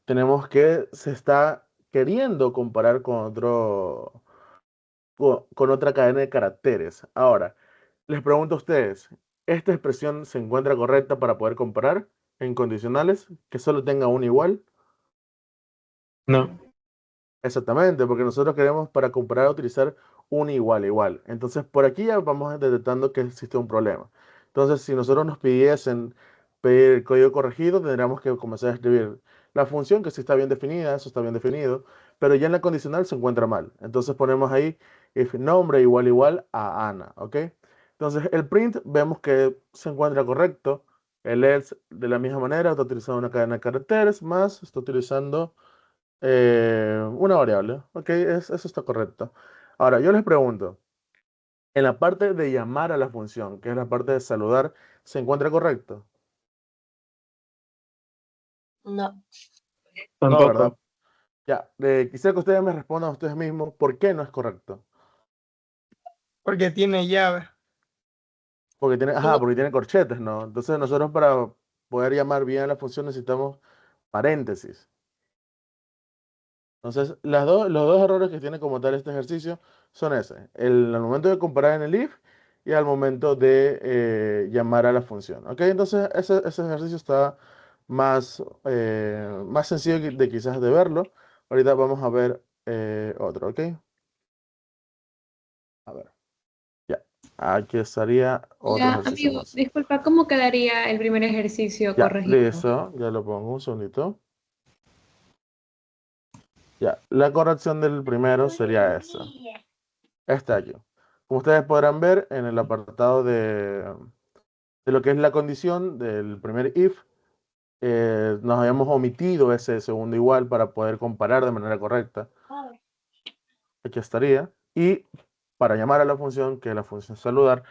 tenemos que se está queriendo comparar con con otra cadena de caracteres. Ahora, les pregunto a ustedes, ¿esta expresión se encuentra correcta para poder comparar en condicionales que solo tenga un igual? No. Exactamente, porque nosotros queremos para comparar utilizar un igual igual. Entonces, por aquí ya vamos detectando que existe un problema. Entonces, si nosotros nos pidiesen pedir el código corregido, tendríamos que comenzar a escribir la función que sí está bien definida, eso está bien definido, pero ya en la condicional se encuentra mal. Entonces ponemos ahí if nombre igual igual a Ana, ¿ok? Entonces, el print vemos que se encuentra correcto. El else de la misma manera está utilizando una cadena de caracteres, más está utilizando una variable. Ok, eso está correcto. Ahora, yo les pregunto, en la parte de llamar a la función, que es la parte de saludar, ¿se encuentra correcto? No, No, ¿verdad? Tampoco. Ya, quisiera que ustedes me respondan a ustedes mismos por qué no es correcto. Porque tiene llave. Porque tiene, tiene, porque tiene corchetes, ¿no? Entonces nosotros para poder llamar bien a la función necesitamos paréntesis. Entonces, los dos errores que tiene como tal este ejercicio son ese, al momento de comparar en el if y al momento de llamar a la función. ¿Ok? Entonces, ese ejercicio está más sencillo de quizás de verlo. Ahorita vamos a ver otro, ¿ok? A ver, ya. Aquí estaría otro Hola, ejercicio amigo, más. disculpa, ¿cómo quedaría el primer ejercicio Ya, corregido? listo, ya lo pongo un segundito. Ya, la corrección del primero sería esa. Este aquí. Como ustedes podrán ver en el apartado de lo que es la condición del primer if, nos habíamos omitido ese segundo igual para poder comparar de manera correcta. Aquí estaría. Y para llamar a la función, que es la función saludar,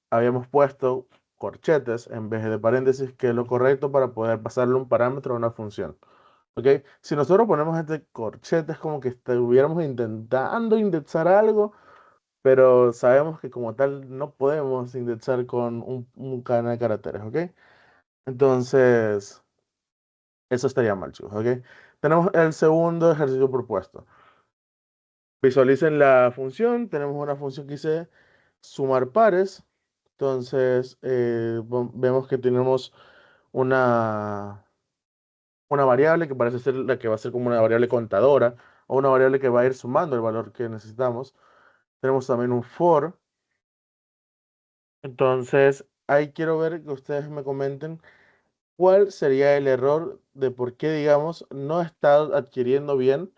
habíamos puesto corchetes en vez de paréntesis, que es lo correcto para poder pasarle un parámetro a una función. ¿Ok? Si nosotros ponemos este corchete, es como que estuviéramos intentando indexar algo, pero sabemos que como tal no podemos indexar con un cadena de caracteres, ¿ok? Entonces, eso estaría mal, chicos, ¿ok? Tenemos el segundo ejercicio propuesto. Visualicen la función. Tenemos una función que dice sumar pares. Entonces, vemos que tenemos una, una variable que parece ser la que va a ser como una variable contadora o una variable que va a ir sumando el valor que necesitamos. Tenemos también un for. Entonces, ahí quiero ver que ustedes me comenten cuál sería el error de por qué, digamos, no está adquiriendo bien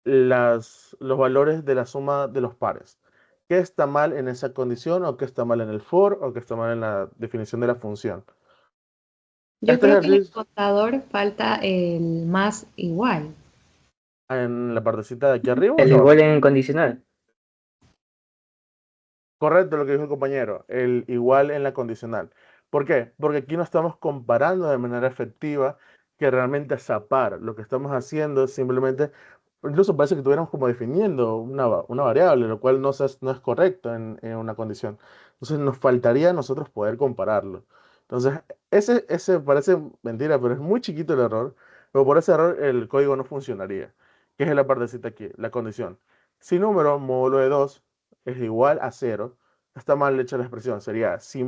los valores de la suma de los pares. ¿Qué está mal en esa condición o qué está mal en el for o qué está mal en la definición de la función? Yo Este creo que en el ejercicio, contador falta el más igual. en la partecita de aquí arriba o El aquí igual abajo. en condicional. Correcto lo que dijo el compañero, el igual en la condicional. ¿Por qué? Porque aquí no estamos comparando de manera efectiva que realmente zapar. Lo que estamos haciendo es simplemente, incluso parece que estuviéramos como definiendo una variable, lo cual no es correcto en una condición. Entonces nos faltaría a nosotros poder compararlo. Entonces, ese parece mentira, pero es muy chiquito el error. Pero por ese error el código no funcionaría. ¿Qué es la partecita aquí? La condición. Si número módulo de 2 es igual a cero, está mal hecha la expresión. Sería si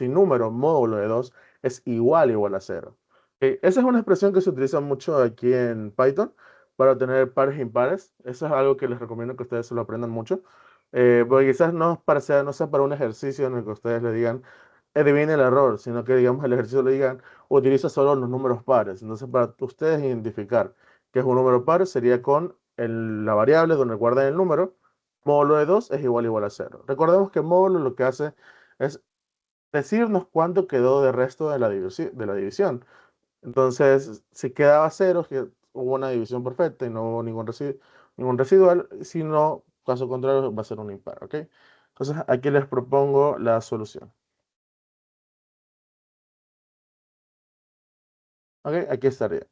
número módulo de 2 es igual a cero. Ok, esa es una expresión que se utiliza mucho aquí en Python para obtener pares e impares. Eso es algo que les recomiendo que ustedes se lo aprendan mucho. Porque quizás no sea para un ejercicio en el que ustedes le digan, adivine el error, sino que digamos el ejercicio le digan, utiliza solo los números pares. Entonces, para ustedes identificar que es un número par, sería con la variable donde guardan el número. Módulo de 2 es igual a cero. Recordemos que módulo lo que hace es decirnos cuánto quedó de resto de de la división. Entonces, si quedaba cero, que hubo una división perfecta y no hubo ningún residual, si no, caso contrario, va a ser un impar, ¿ok? Entonces, aquí les propongo la solución. ¿Ok? Aquí estaría.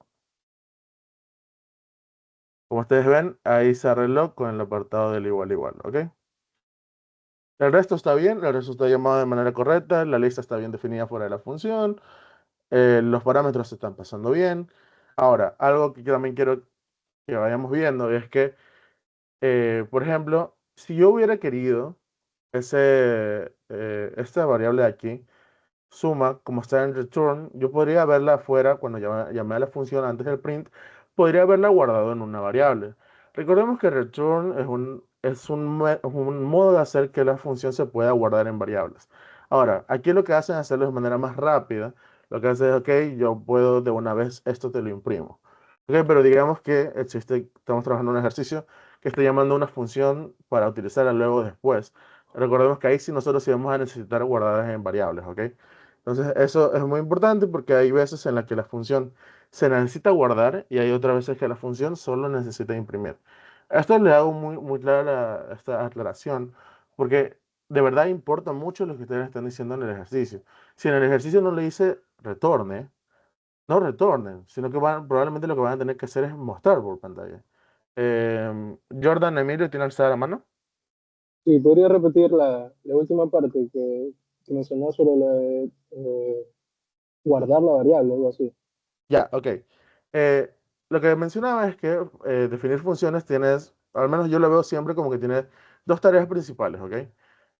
Como ustedes ven, ahí se arregló con el apartado del igual, ¿ok? El resto está bien, el resto está llamado de manera correcta, la lista está bien definida fuera de la función, los parámetros se están pasando bien. Ahora, algo que yo también quiero que vayamos viendo es que, por ejemplo, si yo hubiera querido esta variable de aquí, suma, como está en return, yo podría verla afuera cuando llamé a la función antes del print, podría haberla guardado en una variable. Recordemos que return es un modo de hacer que la función se pueda guardar en variables. Ahora, aquí lo que hacen es hacerlo de manera más rápida. Lo que hace es, ok, yo puedo de una vez, esto te lo imprimo. Ok, pero digamos que estamos trabajando en un ejercicio que está llamando a una función para utilizarla luego después. Recordemos que ahí sí nosotros sí vamos a necesitar guardadas en variables, ¿ok? Entonces, eso es muy importante porque hay veces en las que la función se necesita guardar y hay otras veces que la función solo necesita imprimir. Esto le hago muy, muy clara esta aclaración porque de verdad importa mucho lo que ustedes están diciendo en el ejercicio. Si en el ejercicio no le dice retorne, no retornen, sino que probablemente lo que van a tener que hacer es mostrar por pantalla. Jordan, Emilio, ¿tiene alzada la mano? Sí, podría repetir la última parte que mencionó sobre la de guardar la variable, algo así. Ya, ok. Eh, lo que mencionaba es que definir funciones tienes, al menos yo lo veo siempre como que tiene dos tareas principales, ¿ok?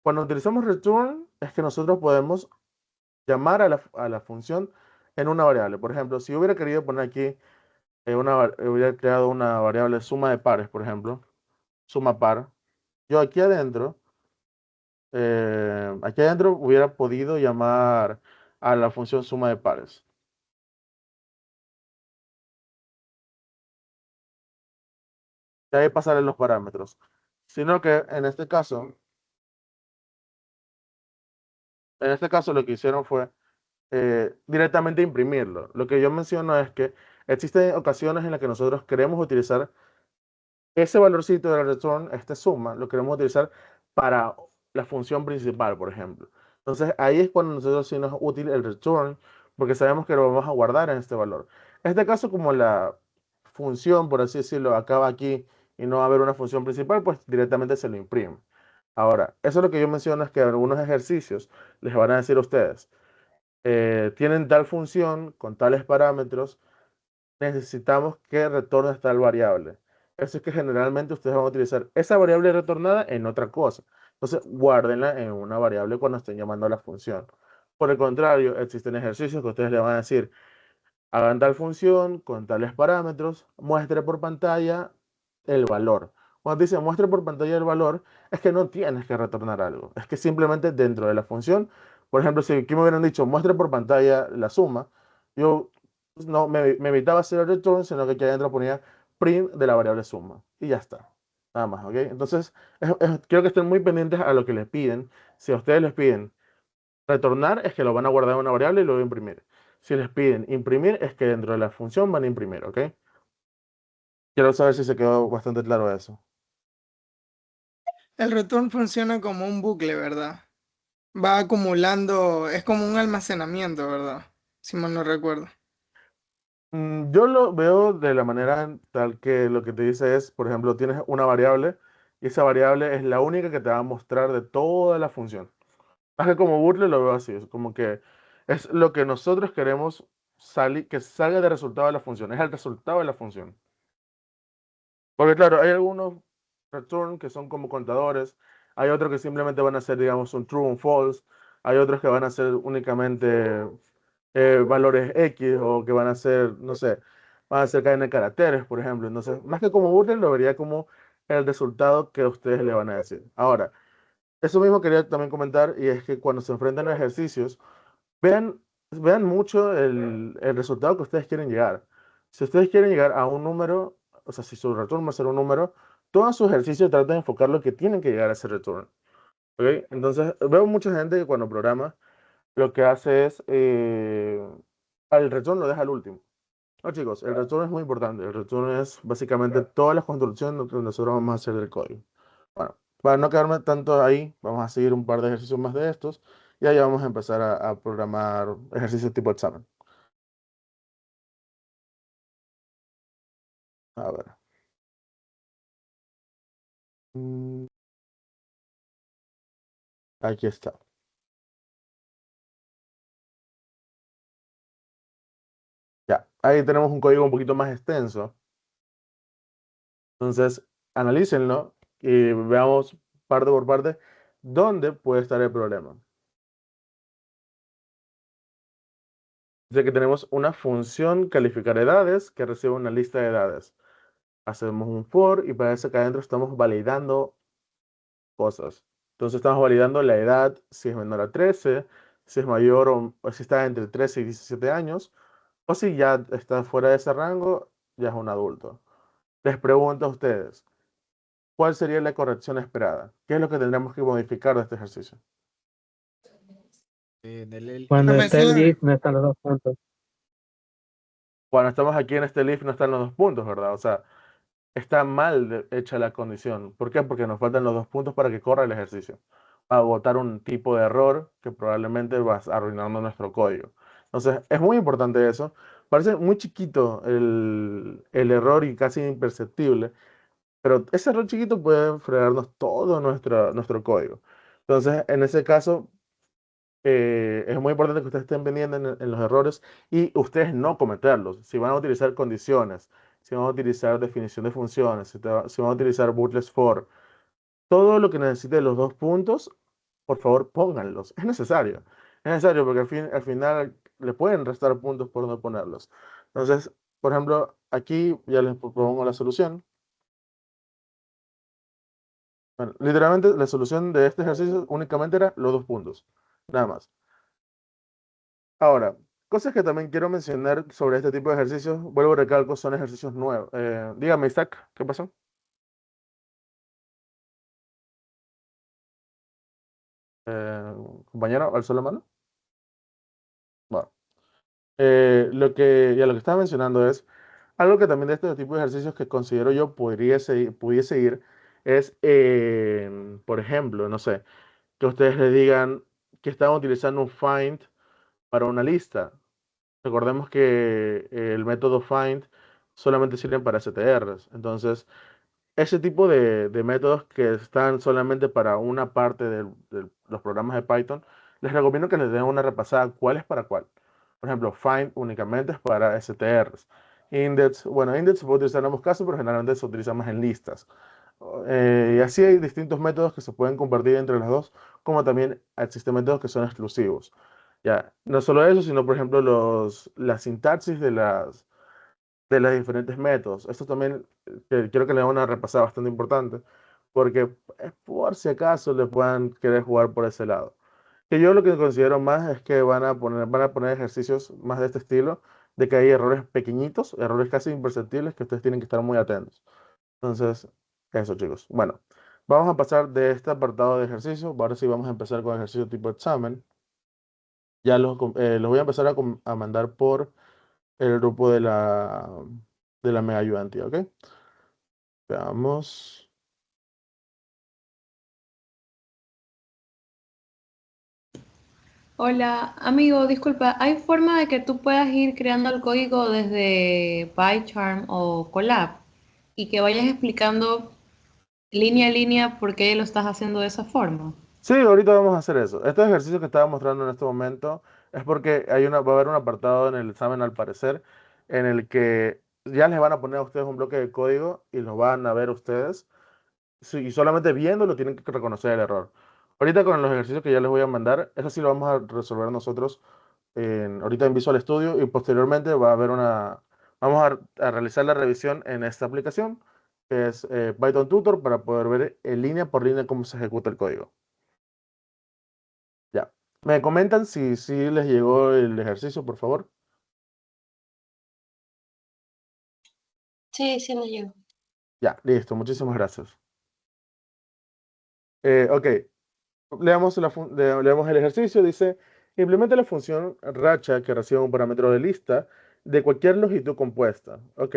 Cuando utilizamos return es que nosotros podemos llamar a la función en una variable. Por ejemplo, si yo hubiera querido poner aquí, hubiera creado una variable suma de pares, por ejemplo, suma par, yo aquí adentro hubiera podido llamar a la función suma de pares. Y ahí pasarle los parámetros. Sino que en este caso lo que hicieron fue directamente imprimirlo. Lo que yo menciono es que existen ocasiones en las que nosotros queremos utilizar ese valorcito de la return, esta suma, lo queremos utilizar para la función principal, por ejemplo. Entonces ahí es cuando nosotros sí nos es útil el return, porque sabemos que lo vamos a guardar en este valor. En este caso, como la función, por así decirlo, acaba aquí y no va a haber una función principal, pues directamente se lo imprime. Ahora, eso es lo que yo menciono, es que algunos ejercicios les van a decir a ustedes, tienen tal función con tales parámetros, necesitamos que retorne tal variable. Eso es que generalmente ustedes van a utilizar esa variable retornada en otra cosa. Entonces, guárdenla en una variable cuando estén llamando a la función. Por el contrario, existen ejercicios que ustedes le van a decir, hagan tal función con tales parámetros, muestre por pantalla el valor. Cuando dice muestre por pantalla el valor, es que no tienes que retornar algo. Es que simplemente dentro de la función, por ejemplo, si aquí me hubieran dicho muestre por pantalla la suma, yo no me evitaba hacer el return, sino que aquí adentro ponía print de la variable suma. Y ya está. Nada más, ¿ok? Entonces, quiero que estén muy pendientes a lo que les piden. Si a ustedes les piden retornar, es que lo van a guardar en una variable y lo voy a imprimir. Si les piden imprimir, es que dentro de la función van a imprimir, ¿ok? Quiero saber si se quedó bastante claro eso. El return funciona como un bucle, ¿verdad? Va acumulando, es como un almacenamiento, ¿verdad? Si mal no recuerdo. Yo lo veo de la manera tal que lo que te dice es, por ejemplo, tienes una variable y esa variable es la única que te va a mostrar de toda la función. Más que como bucle lo veo así, es como que es lo que nosotros queremos que salga de resultado de la función, es el resultado de la función. Porque claro, hay algunos return que son como contadores, hay otros que simplemente van a ser, digamos, un true, un false, hay otros que van a ser únicamente valores X o que van a ser, no sé, van a ser cadena de caracteres, por ejemplo. Entonces, más que como boolean, lo vería como el resultado que ustedes le van a decir. Ahora, eso mismo quería también comentar y es que cuando se enfrentan a ejercicios, vean mucho el resultado que ustedes quieren llegar. Si ustedes quieren llegar a un número, o sea, si su return va a ser un número, todo su ejercicio trata de enfocar lo que tienen que llegar a ese return. ¿Ok? Entonces, veo mucha gente que cuando programa, lo que hace es, el return lo deja al último. No, chicos, el return es muy importante. El return es básicamente todas las construcciones que nosotros vamos a hacer del código. Bueno, para no quedarme tanto ahí, vamos a seguir un par de ejercicios más de estos y ahí vamos a empezar a programar ejercicios tipo examen. A ver. Mm, Aquí está. Ya. ahí tenemos un código un poquito más extenso. Entonces, analícenlo y veamos parte por parte dónde puede estar el problema. Dice que tenemos una función calificar edades que recibe una lista de edades. Hacemos un for y parece que adentro estamos validando cosas. Entonces estamos validando la edad, si es menor a 13, si es mayor o si está entre 13 y 17 años, o si ya está fuera de ese rango, ya es un adulto. Les pregunto a ustedes, ¿cuál sería la corrección esperada? ¿Qué es lo que tendremos que modificar de este ejercicio? En el Cuando Déjame esté el decir, GIF no están los dos puntos. Cuando estamos aquí en este list no están los dos puntos, ¿verdad? O sea, está mal hecha la condición. ¿Por qué? Porque nos faltan los dos puntos para que corra el ejercicio. Va a botar un tipo de error que probablemente va arruinando nuestro código. Entonces, es muy importante eso. Parece muy chiquito el error y casi imperceptible, pero ese error chiquito puede fregarnos todo nuestro código. Entonces, en ese caso, es muy importante que ustedes estén pendientes en los errores y ustedes no cometerlos. Si van a utilizar condiciones, si van a utilizar definición de funciones, si van a utilizar bootless for, todo lo que necesite los dos puntos, por favor pónganlos. Es necesario. Es necesario porque al final le pueden restar puntos por no ponerlos. Entonces, por ejemplo, aquí ya les propongo la solución. Bueno, literalmente la solución de este ejercicio únicamente era los dos puntos. Nada más. Ahora, cosas que también quiero mencionar sobre este tipo de ejercicios, vuelvo a recalco, son ejercicios nuevos. Dígame, Isaac, ¿qué pasó? Eh, Compañero, ¿alzó la mano? Bueno, lo que estaba mencionando es algo que también de este tipo de ejercicios que considero yo pudiese ir es, por ejemplo, no sé, que ustedes le digan que están utilizando un find para una lista. Recordemos que el método find solamente sirve para STRs. Entonces, ese tipo de métodos que están solamente para una parte de los programas de Python, les recomiendo que les den una repasada cuál es para cuál. Por ejemplo, find únicamente es para STRs. Index, bueno, index se puede utilizar en ambos casos, pero generalmente se utiliza más en listas. Y así hay distintos métodos que se pueden compartir entre los dos, como también existen métodos que son exclusivos. Ya, no solo eso, sino por ejemplo la sintaxis de los diferentes métodos. Esto también quiero que le den una repasada bastante importante, porque por si acaso le puedan querer jugar por ese lado. Que yo lo que considero más es que van a poner ejercicios más de este estilo, de que hay errores pequeñitos, errores casi imperceptibles que ustedes tienen que estar muy atentos. Entonces, eso chicos. Bueno, vamos a pasar de este apartado de ejercicio. Ahora sí vamos a empezar con ejercicio tipo examen. Ya los voy a empezar a mandar por el grupo de la mega ayudantía, ¿ok? Veamos. Hola, amigo, disculpa, ¿hay forma de que tú puedas ir creando el código desde PyCharm o Colab y que vayas explicando línea a línea por qué lo estás haciendo de esa forma? Sí, ahorita vamos a hacer eso. Este ejercicio que estaba mostrando en este momento es porque va a haber un apartado en el examen, al parecer, en el que ya les van a poner a ustedes un bloque de código y lo van a ver ustedes. Sí, y solamente viéndolo tienen que reconocer el error. Ahorita con los ejercicios que ya les voy a mandar, eso sí lo vamos a resolver nosotros ahorita en Visual Studio y posteriormente va a haber vamos a realizar la revisión en esta aplicación, que es Python Tutor, para poder ver en línea por línea cómo se ejecuta el código. Ya. ¿Me comentan si les llegó el ejercicio, por favor? Sí, sí nos llegó. Ya, listo, muchísimas gracias. Ok, leamos el ejercicio. Dice, implementa la función racha que recibe un parámetro de lista de cualquier longitud compuesta. Ok,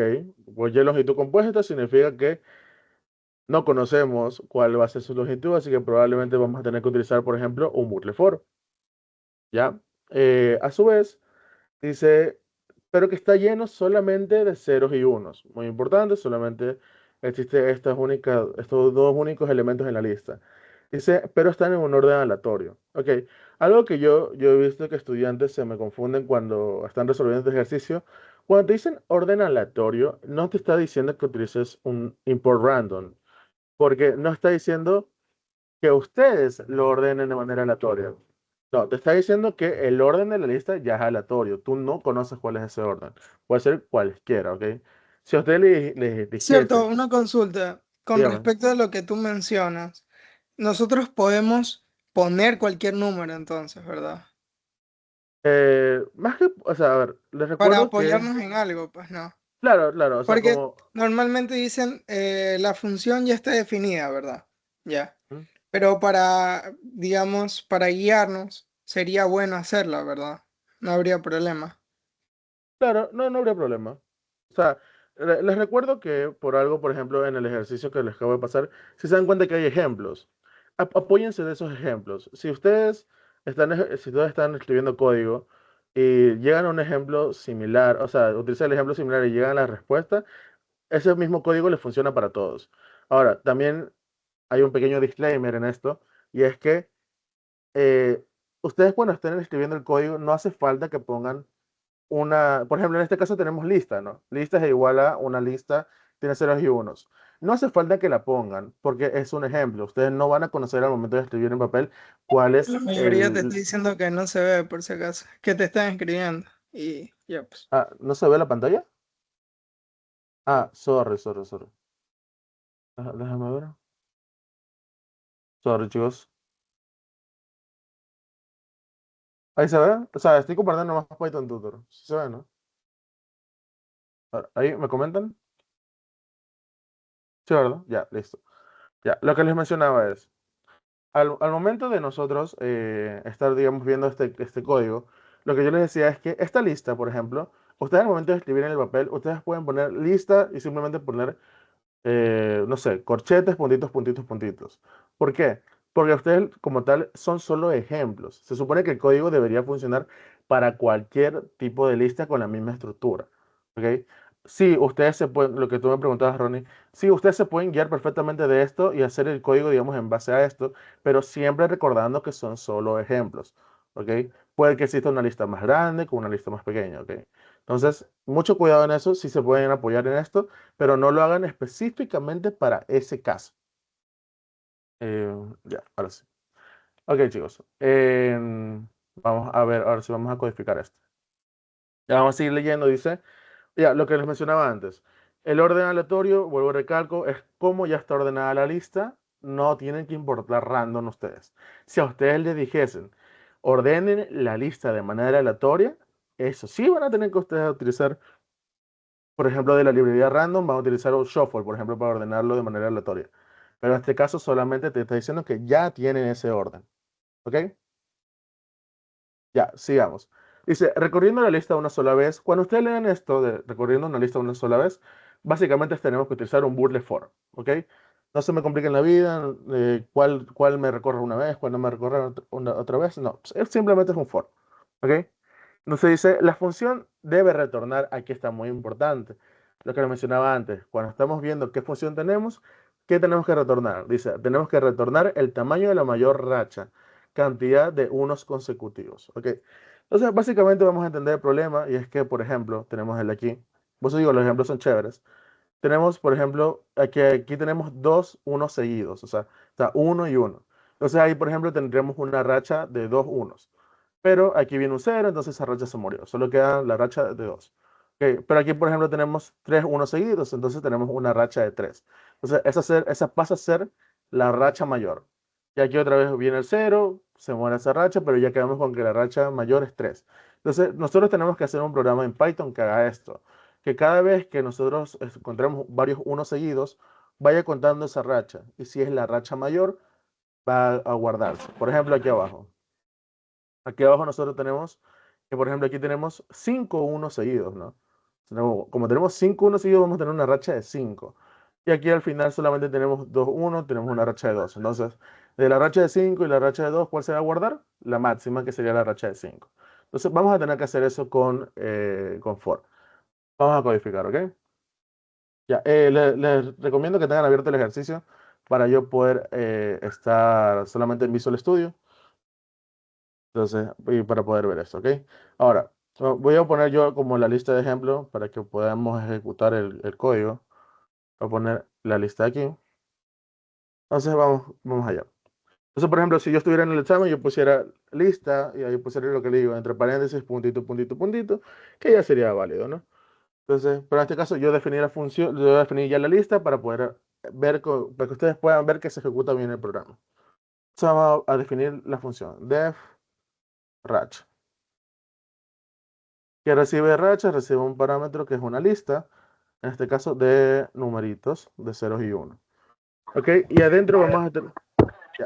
cualquier longitud compuesta significa que no conocemos cuál va a ser su longitud, así que probablemente vamos a tener que utilizar, por ejemplo, un bucle for. ¿Ya? A su vez, dice, pero que está lleno solamente de ceros y unos. Muy importante, solamente existe estos dos únicos elementos en la lista. Dice, pero están en un orden aleatorio. Ok, algo que yo he visto que estudiantes se me confunden cuando están resolviendo este ejercicio, Cuando te dicen orden aleatorio, no te está diciendo que utilices un import random, porque no está diciendo que ustedes lo ordenen de manera aleatoria. No, te está diciendo que el orden de la lista ya es aleatorio. Tú no conoces cuál es ese orden. Puede ser cualquiera, ¿ok? Si a usted le Cierto, dijese, una consulta con dígame, respecto a lo que tú mencionas. Nosotros podemos poner cualquier número entonces, ¿verdad? más que, o sea, a ver, les Para recuerdo que, apoyarnos en algo, pues no. claro, claro, o sea, Porque como, normalmente dicen la función ya está definida, ¿verdad? Ya. ¿Mm? Pero para, digamos, para guiarnos, sería bueno hacerla, ¿verdad? No habría problema. Claro, no, no habría problema. O sea, les recuerdo que por algo, por ejemplo, en el ejercicio que les acabo de pasar, si se dan cuenta que hay ejemplos, apóyense de esos ejemplos. Si ustedes están escribiendo código y llegan a un ejemplo similar, o sea, utilizan el ejemplo similar y llegan a la respuesta, ese mismo código les funciona para todos. Ahora, también hay un pequeño disclaimer en esto, y es que eh, ustedes cuando estén escribiendo el código, no hace falta que pongan por ejemplo, en este caso tenemos lista, ¿no? Lista es igual a una lista, tiene ceros y unos. No hace falta que la pongan, porque es un ejemplo. Ustedes no van a conocer al momento de escribir en papel cuál La es mayoría te está el... diciendo que no se ve por si acaso, que te están escribiendo. Y ya, pues. Ah, ¿no se ve la pantalla? Ah, sorry. Déjame ver. Sorry, chicos. Ahí se ve. O sea, estoy compartiendo más Python Tutor. Sí se ve, ¿no? Ahí me comentan. Sí, ¿verdad? Ya, listo. Ya, lo que les mencionaba es, al momento de nosotros estar, digamos, viendo este código, lo que yo les decía es que esta lista, por ejemplo, ustedes al momento de escribir en el papel, ustedes pueden poner lista y simplemente poner, no sé, corchetes, puntitos. ¿Por qué? Porque ustedes como tal son solo ejemplos. Se supone que el código debería funcionar para cualquier tipo de lista con la misma estructura. ¿Ok? Sí, ustedes se pueden, lo que tú me preguntabas, Ronnie, sí, ustedes se pueden guiar perfectamente de esto y hacer el código, digamos, en base a esto, pero siempre recordando que son solo ejemplos. ¿Ok? Puede que exista una lista más grande con una lista más pequeña. ¿Ok? Entonces, mucho cuidado en eso, si se pueden apoyar en esto, pero no lo hagan específicamente para ese caso. Ya, ahora sí. Ok, chicos. Vamos a ver, ahora sí vamos a codificar esto. Ya vamos a seguir leyendo, dice, ya, lo que les mencionaba antes. El orden aleatorio, vuelvo a recalco, es como ya está ordenada la lista, no tienen que importar random ustedes. Si a ustedes les dijesen, ordenen la lista de manera aleatoria, eso sí van a tener que ustedes utilizar, por ejemplo, de la librería random, van a utilizar un shuffle, por ejemplo, para ordenarlo de manera aleatoria. Pero en este caso solamente te está diciendo que ya tienen ese orden. ¿Ok? Ya, sigamos. Dice, recorriendo la lista una sola vez. Cuando ustedes lean esto de recorriendo una lista una sola vez, básicamente tenemos que utilizar un boolean for. ¿Ok? No se me compliquen la vida, cuál me recorre una vez, cuál no me recorre otra vez. No, simplemente es un for. ¿Ok? Entonces dice, la función debe retornar, aquí está muy importante, lo que les mencionaba antes, cuando estamos viendo qué función tenemos, ¿qué tenemos que retornar? Dice, tenemos que retornar el tamaño de la mayor racha, cantidad de unos consecutivos, ¿ok? Entonces básicamente vamos a entender el problema y es que, por ejemplo, tenemos el de aquí, por eso digo, los ejemplos son chéveres, tenemos, por ejemplo, aquí tenemos dos unos seguidos, o sea, está uno y uno. Entonces ahí, por ejemplo, tendríamos una racha de dos unos. Pero aquí viene un cero, entonces esa racha se murió. Solo queda la racha de dos. Ok, pero aquí, por ejemplo, tenemos tres unos seguidos, entonces tenemos una racha de tres. Entonces esa pasa a ser la racha mayor. Y aquí otra vez viene el cero, se muere esa racha, pero ya quedamos con que la racha mayor es 3. Entonces nosotros tenemos que hacer un programa en Python que haga esto, que cada vez que nosotros encontremos varios unos seguidos, vaya contando esa racha. Y si es la racha mayor, va a guardarse. Por ejemplo, aquí abajo. Aquí abajo nosotros tenemos, que por ejemplo aquí tenemos 5 unos seguidos, ¿no? Como tenemos 5 unos seguidos, vamos a tener una racha de 5. Y aquí al final solamente tenemos 2 unos, tenemos una racha de 2. Entonces, de la racha de 5 y la racha de 2, ¿cuál se va a guardar? La máxima, que sería la racha de 5. Entonces, vamos a tener que hacer eso con for. Vamos a codificar, ¿ok? Ya, les recomiendo que tengan abierto el ejercicio para yo poder estar solamente en Visual Studio. Entonces, y para poder ver esto, ¿ok? Ahora, Voy a poner yo como la lista de ejemplo para que podamos ejecutar el código. Voy a poner la lista aquí. Entonces vamos allá. Entonces, por ejemplo, si yo estuviera en el examen, yo pusiera lista y ahí pusiera lo que le digo, entre paréntesis, puntito, puntito, puntito, que ya sería válido, ¿no? Entonces, pero en este caso yo definí la función, yo definí ya la lista para poder ver, para que ustedes puedan ver que se ejecuta bien el programa. Entonces vamos a definir la función def racha. Que recibe racha, recibe un parámetro que es una lista, en este caso de numeritos de ceros y uno. ¿Ok? Y adentro vamos a tener, ya.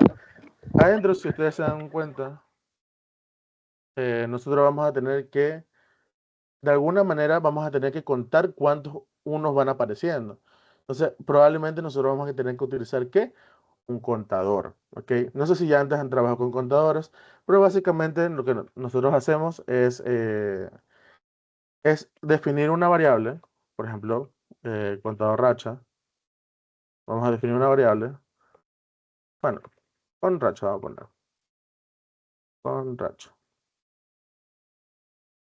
Adentro, si ustedes se dan cuenta, nosotros vamos a tener que, de alguna manera, vamos a tener que contar cuántos unos van apareciendo. Entonces, probablemente nosotros vamos a tener que utilizar, ¿qué? Un contador, ¿ok? No sé si ya antes han trabajado con contadores, pero básicamente lo que nosotros hacemos es definir una variable, por ejemplo, contador racha. Vamos a definir una variable, bueno, con racha vamos a poner, con racha,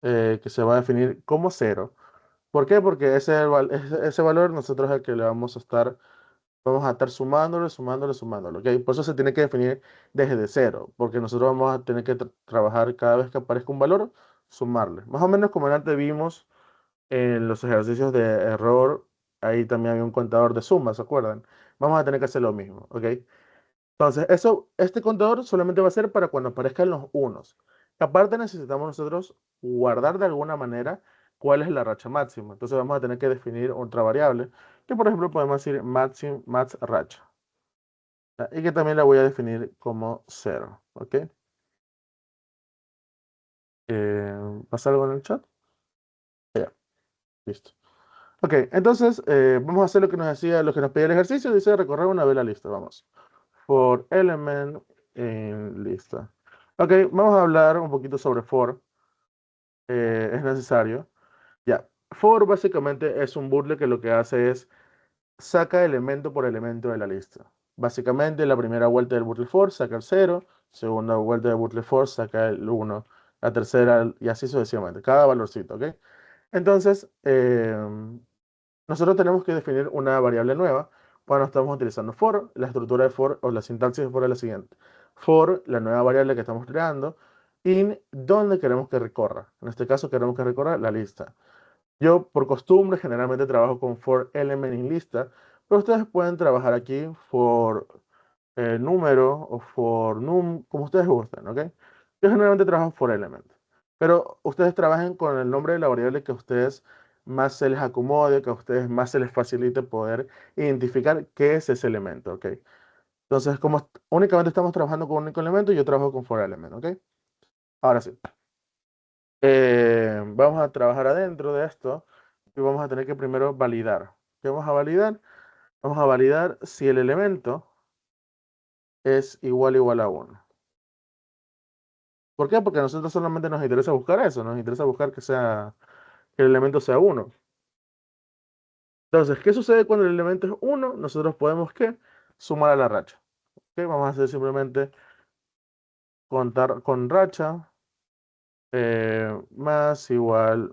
que se va a definir como cero. ¿Por qué? Porque ese valor nosotros es el que le vamos a estar sumándole, sumándole, sumándole, ¿ok? Por eso se tiene que definir desde cero, porque nosotros vamos a tener que trabajar cada vez que aparezca un valor, sumarle. Más o menos como antes vimos en los ejercicios de error, ahí también había un contador de suma, ¿se acuerdan? Vamos a tener que hacer lo mismo, ¿ok? Entonces, este contador solamente va a ser para cuando aparezcan los unos. Aparte necesitamos nosotros guardar de alguna manera cuál es la racha máxima. Entonces vamos a tener que definir otra variable, que por ejemplo podemos decir max racha. ¿Ya? Y que también la voy a definir como cero, ¿ok? ¿Pasa algo en el chat? Ya, listo. Ok, entonces vamos a hacer lo que nos decía, lo que nos pedía el ejercicio, dice recorrer una vez la lista, vamos. For element en lista. Ok, vamos a hablar un poquito sobre for, es necesario. Ya, for básicamente es un bootle que lo que hace es saca elemento por elemento de la lista. Básicamente la primera vuelta del bootle for saca el 0, segunda vuelta del bootle for saca el 1, la tercera y así sucesivamente, cada valorcito, ¿ok? Entonces, nosotros tenemos que definir una variable nueva cuando estamos utilizando for. La estructura de for o la sintaxis de for es la siguiente. For, la nueva variable que estamos creando, in, donde queremos que recorra. En este caso queremos que recorra la lista. Yo, por costumbre, generalmente trabajo con for element in lista, pero ustedes pueden trabajar aquí for número o for num, como ustedes gusten, ¿ok? Yo generalmente trabajo for element, pero ustedes trabajen con el nombre de la variable que a ustedes más se les acomode, que a ustedes más se les facilite poder identificar qué es ese elemento, ¿ok? Entonces, como únicamente estamos trabajando con un único elemento, yo trabajo con for element, ¿ok? Ahora sí. Vamos a trabajar adentro de esto y vamos a tener que primero validar. ¿Qué vamos a validar? Vamos a validar si el elemento es igual a 1. ¿Por qué? Porque a nosotros solamente nos interesa buscar eso, nos interesa buscar que el elemento sea 1. Entonces, ¿qué sucede cuando el elemento es 1? Nosotros podemos, ¿qué? Sumar a la racha. ¿Ok? Vamos a hacer simplemente contar con racha más igual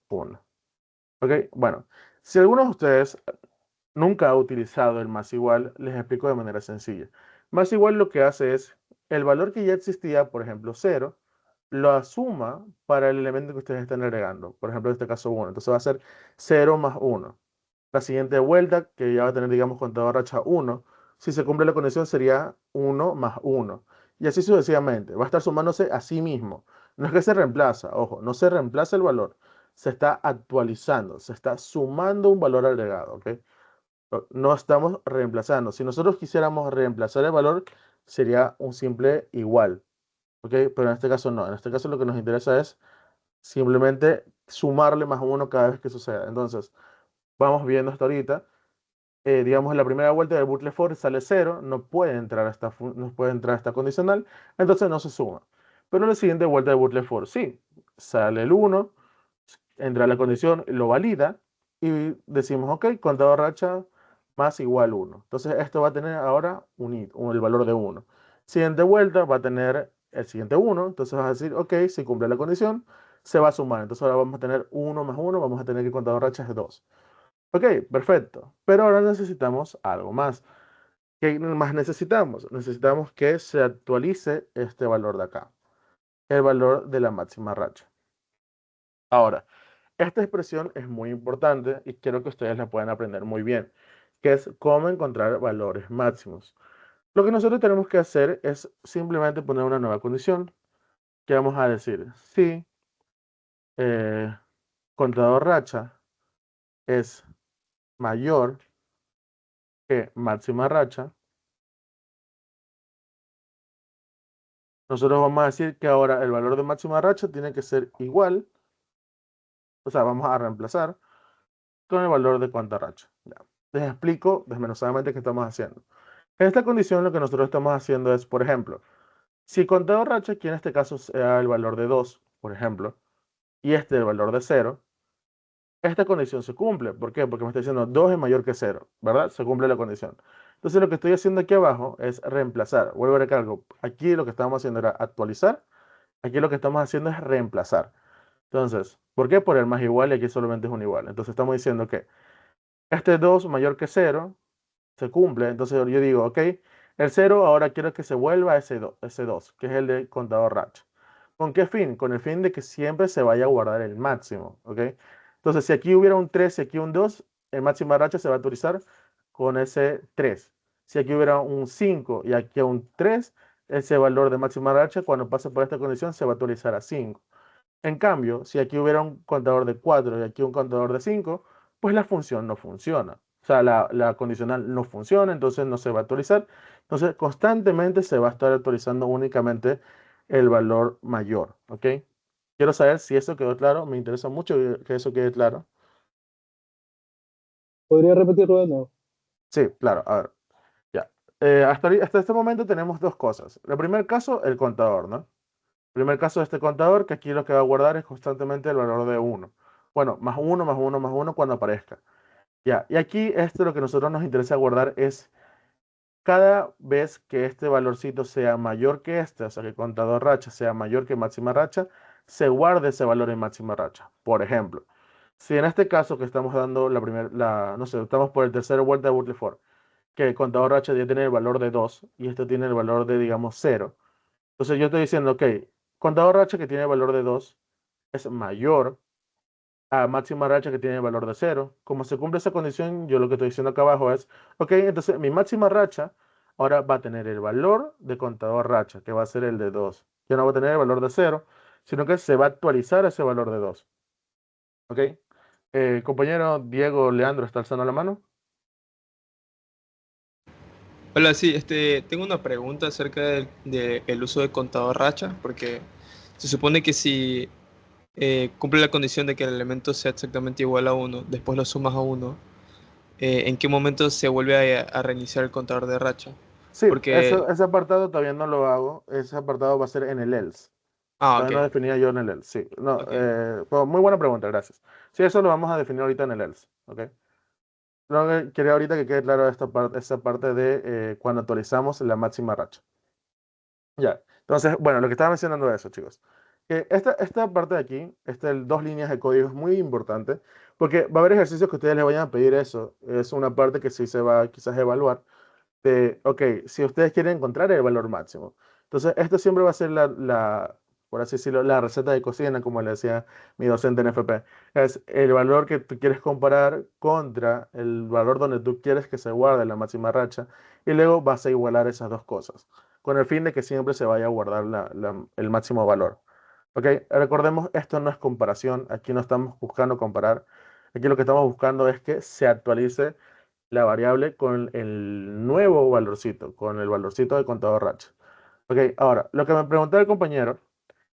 1. ¿Ok? Bueno, si alguno de ustedes nunca ha utilizado el más igual, les explico de manera sencilla. Más igual lo que hace es el valor que ya existía, por ejemplo 0, lo suma para el elemento que ustedes están agregando. Por ejemplo, en este caso 1. Entonces va a ser 0 más 1. La siguiente vuelta, que ya va a tener, digamos, contador racha 1, si se cumple la condición sería 1 más 1. Y así sucesivamente. Va a estar sumándose a sí mismo. No es que se reemplaza, ojo, no se reemplaza el valor. Se está actualizando, se está sumando un valor agregado, ¿ok? No estamos reemplazando. Si nosotros quisiéramos reemplazar el valor, sería un simple igual, ¿ok? Pero en este caso no. En este caso lo que nos interesa es simplemente sumarle más 1 cada vez que suceda. Entonces, vamos viendo hasta ahorita. Digamos, en la primera vuelta del bucle for sale 0, no puede entrar esta condicional, entonces no se suma. Pero en la siguiente vuelta del bucle for sí, sale el 1, entra la condición, lo valida y decimos, ok, contador racha más igual 1. Entonces esto va a tener ahora el valor de 1. Siguiente vuelta va a tener el siguiente 1, entonces vas a decir, ok, si cumple la condición, se va a sumar. Entonces ahora vamos a tener 1 más 1, vamos a tener que el contador racha es 2. Ok, perfecto. Pero ahora necesitamos algo más. ¿Qué más necesitamos? Necesitamos que se actualice este valor de acá, el valor de la máxima racha. Ahora, esta expresión es muy importante y quiero que ustedes la puedan aprender muy bien, que es cómo encontrar valores máximos. Lo que nosotros tenemos que hacer es simplemente poner una nueva condición, que vamos a decir, si eh, contador racha es mayor que máxima racha, nosotros vamos a decir que ahora el valor de máxima racha tiene que ser igual, o sea, vamos a reemplazar con el valor de cuánta racha. Ya. Les explico desmenuzadamente qué estamos haciendo. En esta condición lo que nosotros estamos haciendo es, por ejemplo, si contador racha, aquí en este caso sea el valor de 2, por ejemplo, y este el valor de 0, esta condición se cumple. ¿Por qué? Porque me está diciendo 2 es mayor que 0, ¿verdad? Se cumple la condición. Entonces lo que estoy haciendo aquí abajo es reemplazar. Vuelvo a recargo. Aquí lo que estábamos haciendo era actualizar. Aquí lo que estamos haciendo es reemplazar. Entonces, ¿por qué? Por el más igual y aquí solamente es un igual. Entonces estamos diciendo que este 2 mayor que 0 se cumple. Entonces yo digo, ok, el 0 ahora quiero que se vuelva a ese 2, que es el de contador racha. ¿Con qué fin? Con el fin de que siempre se vaya a guardar el máximo, ¿ok? Entonces, si aquí hubiera un 3 y aquí un 2, el máximo de racha se va a actualizar con ese 3. Si aquí hubiera un 5 y aquí un 3, ese valor de máxima racha, cuando pase por esta condición, se va a actualizar a 5. En cambio, si aquí hubiera un contador de 4 y aquí un contador de 5, pues la función no funciona. O sea, la condicional no funciona, entonces no se va a actualizar. Entonces, constantemente se va a estar actualizando únicamente el valor mayor, ¿ok? Quiero saber si eso quedó claro. Me interesa mucho que eso quede claro. ¿Podría repetirlo de nuevo? Sí, claro. A ver, ya. Hasta este momento tenemos dos cosas. El primer caso, el contador, ¿no? Primer caso de este contador, que aquí lo que va a guardar es constantemente el valor de 1. Bueno, más 1, más 1, más 1 cuando aparezca. Ya, y aquí esto lo que a nosotros nos interesa guardar es cada vez que este valorcito sea mayor que este, o sea que el contador racha sea mayor que máxima racha, se guarde ese valor en máxima racha. Por ejemplo, si en este caso que estamos dando no sé, estamos por el tercera vuelta de Bucle for, que el contador racha ya tiene el valor de 2 y este tiene el valor de, digamos, 0. Entonces yo estoy diciendo, ok, contador racha que tiene el valor de 2 es mayor a máxima racha que tiene el valor de 0. Como se cumple esa condición, yo lo que estoy diciendo acá abajo es, ok, entonces mi máxima racha ahora va a tener el valor de contador racha, que va a ser el de 2. Ya no va a tener el valor de 0, sino que se va a actualizar ese valor de 2. ¿Ok? Compañero Diego Leandro, ¿está alzando la mano? Hola, sí, tengo una pregunta acerca del uso de contador racha, porque se supone que si cumple la condición de que el elemento sea exactamente igual a uno, después lo sumas a uno, ¿en qué momento se vuelve a reiniciar el contador de racha? Sí, Porque, ese apartado todavía no lo hago. Ese apartado va a ser en el else. ok, Todavía no definía yo en el else. Sí, no, ok. pues, muy buena pregunta, gracias. Sí, eso lo vamos a definir ahorita en el else. ¿Ok? Lo que quería ahorita que quede claro esta parte de cuando actualizamos la máxima racha. Ya. Entonces, bueno, lo que estaba mencionando es eso, chicos. Que esta parte de aquí, dos líneas de código es muy importante porque va a haber ejercicios que ustedes les vayan a pedir eso. Es una parte que sí se va quizás a evaluar de, ok, si ustedes quieren encontrar el valor máximo. Entonces, esto siempre va a ser por así decirlo, la receta de cocina, como le decía mi docente en FP. Es el valor que tú quieres comparar contra el valor donde tú quieres que se guarde la máxima racha y luego vas a igualar esas dos cosas, con el fin de que siempre se vaya a guardar el máximo valor. ¿Ok? Recordemos, esto no es comparación, aquí no estamos buscando comparar, aquí lo que estamos buscando es que se actualice la variable con el nuevo valorcito, con el valorcito de contador racha. Ok, ahora, lo que me preguntaba el compañero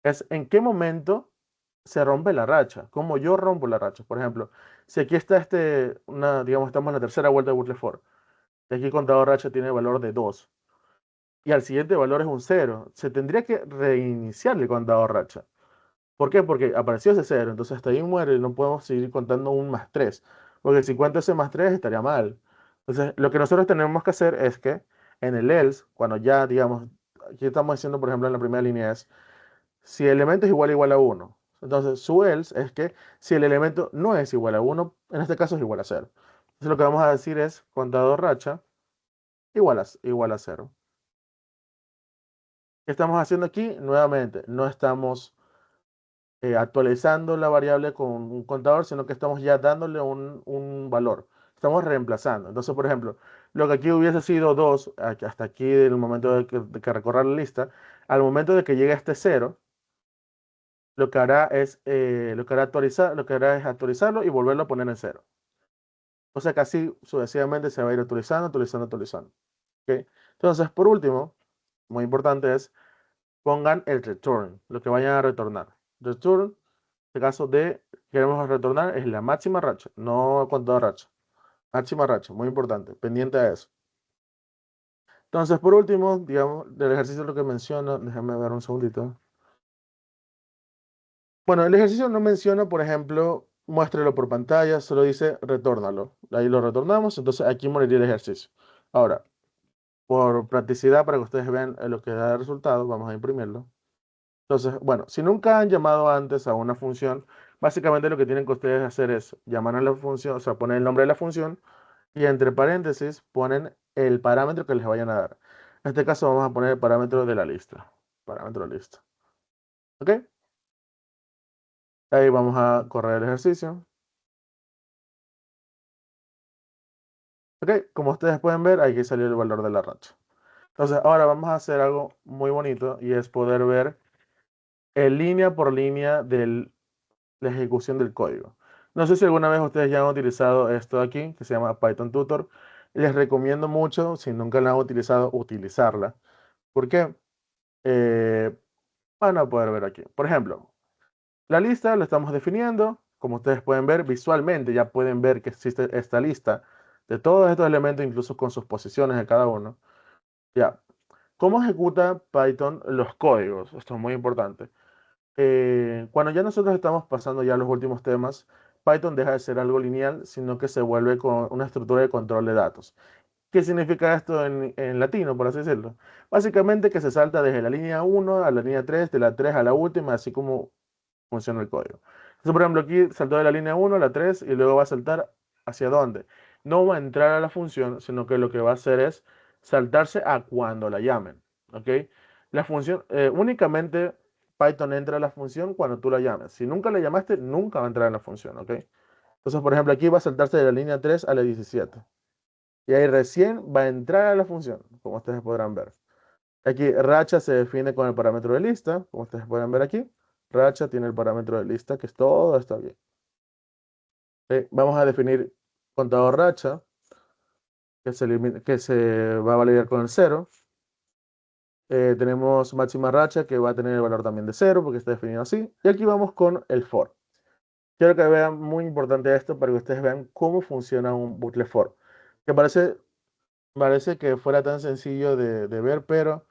es en qué momento se rompe la racha, cómo yo rompo la racha. Por ejemplo, si aquí está digamos, estamos en la tercera vuelta de Butle-For, y aquí el contador racha tiene valor de 2, y al siguiente valor es un 0, se tendría que reiniciar el contador racha. ¿Por qué? Porque apareció ese 0, entonces hasta ahí muere y no podemos seguir contando un más 3, porque si cuento ese más 3 estaría mal. Entonces, lo que nosotros tenemos que hacer es que en el else, cuando ya, digamos, aquí estamos diciendo, por ejemplo, en la primera línea es, si el elemento es igual a 1, Entonces, su else es que si el elemento no es igual a 1, en este caso es igual a 0. Entonces, lo que vamos a decir es contador racha igual a 0. ¿Qué estamos haciendo aquí? Nuevamente, no estamos actualizando la variable con un contador, sino que estamos ya dándole un valor. Estamos reemplazando. Entonces, por ejemplo, lo que aquí hubiese sido 2, hasta aquí en el momento de que recorra la lista, al momento de que llegue a este 0, lo que hará es, lo que hará es actualizarlo y volverlo a poner en 0. O sea que así sucesivamente se va a ir actualizando, actualizando, actualizando. ¿Ok? Entonces, por último, muy importante es pongan el return, lo que vayan a retornar. Return, en este caso de queremos retornar es la máxima racha, no contador racha. Máxima racha, muy importante, pendiente a eso. Entonces, por último, digamos, del ejercicio lo que menciona, déjame ver un segundito. Bueno, el ejercicio no menciona, por ejemplo, muéstrelo por pantalla, solo dice retórnalo. Ahí lo retornamos, entonces aquí moriría el ejercicio. Ahora, por practicidad, para que ustedes vean lo que da el resultado, vamos a imprimirlo. Entonces, bueno, si nunca han llamado antes a una función, básicamente lo que tienen que ustedes hacer es llamar a la función, o sea, poner el nombre de la función y entre paréntesis ponen el parámetro que les vayan a dar. En este caso vamos a poner el parámetro de la lista. Parámetro de lista. ¿Ok? Ahí vamos a correr el ejercicio. ¿Ok? Como ustedes pueden ver, aquí salió el valor de la racha. Entonces, ahora vamos a hacer algo muy bonito y es poder ver línea por línea de la ejecución del código. No sé si alguna vez ustedes ya han utilizado esto de aquí, que se llama Python Tutor. Les recomiendo mucho, si nunca la han utilizado, utilizarla. ¿Por qué? Eh, Van a poder ver aquí. Por ejemplo, la lista la estamos definiendo. Como ustedes pueden ver visualmente, ya pueden ver que existe esta lista de todos estos elementos, incluso con sus posiciones de cada uno. Ya. ¿Cómo ejecuta Python los códigos? Esto es muy importante. Cuando ya nosotros estamos pasando ya a los últimos temas, Python deja de ser algo lineal, sino que se vuelve con una estructura de control de datos. ¿Qué significa esto en latino, por así decirlo? Básicamente que se salta desde la línea 1 a la línea 3, de la 3 a la última, así como funciona el código. Entonces, por ejemplo, aquí saltó de la línea 1 a la 3 y luego va a saltar hacia dónde. No va a entrar a la función, sino que lo que va a hacer es saltarse a cuando la llamen. ¿Ok? La función, únicamente Python entra a la función cuando tú la llames. Si nunca la llamaste, nunca va a entrar en la función. ¿Ok? Entonces, por ejemplo, aquí va a saltarse de la línea 3 a la 17. Y ahí recién va a entrar a la función, como ustedes podrán ver. Aquí racha se define con el parámetro de lista, como ustedes pueden ver aquí. Racha tiene el parámetro de lista, que es todo está bien. Vamos a definir contador racha, que se va a validar con el 0. Tenemos máxima racha, que va a tener el valor también de 0, porque está definido así. Y aquí vamos con el for. Quiero que vean, muy importante esto, para que ustedes vean cómo funciona un bucle for. Que parece que fuera tan sencillo de ver, pero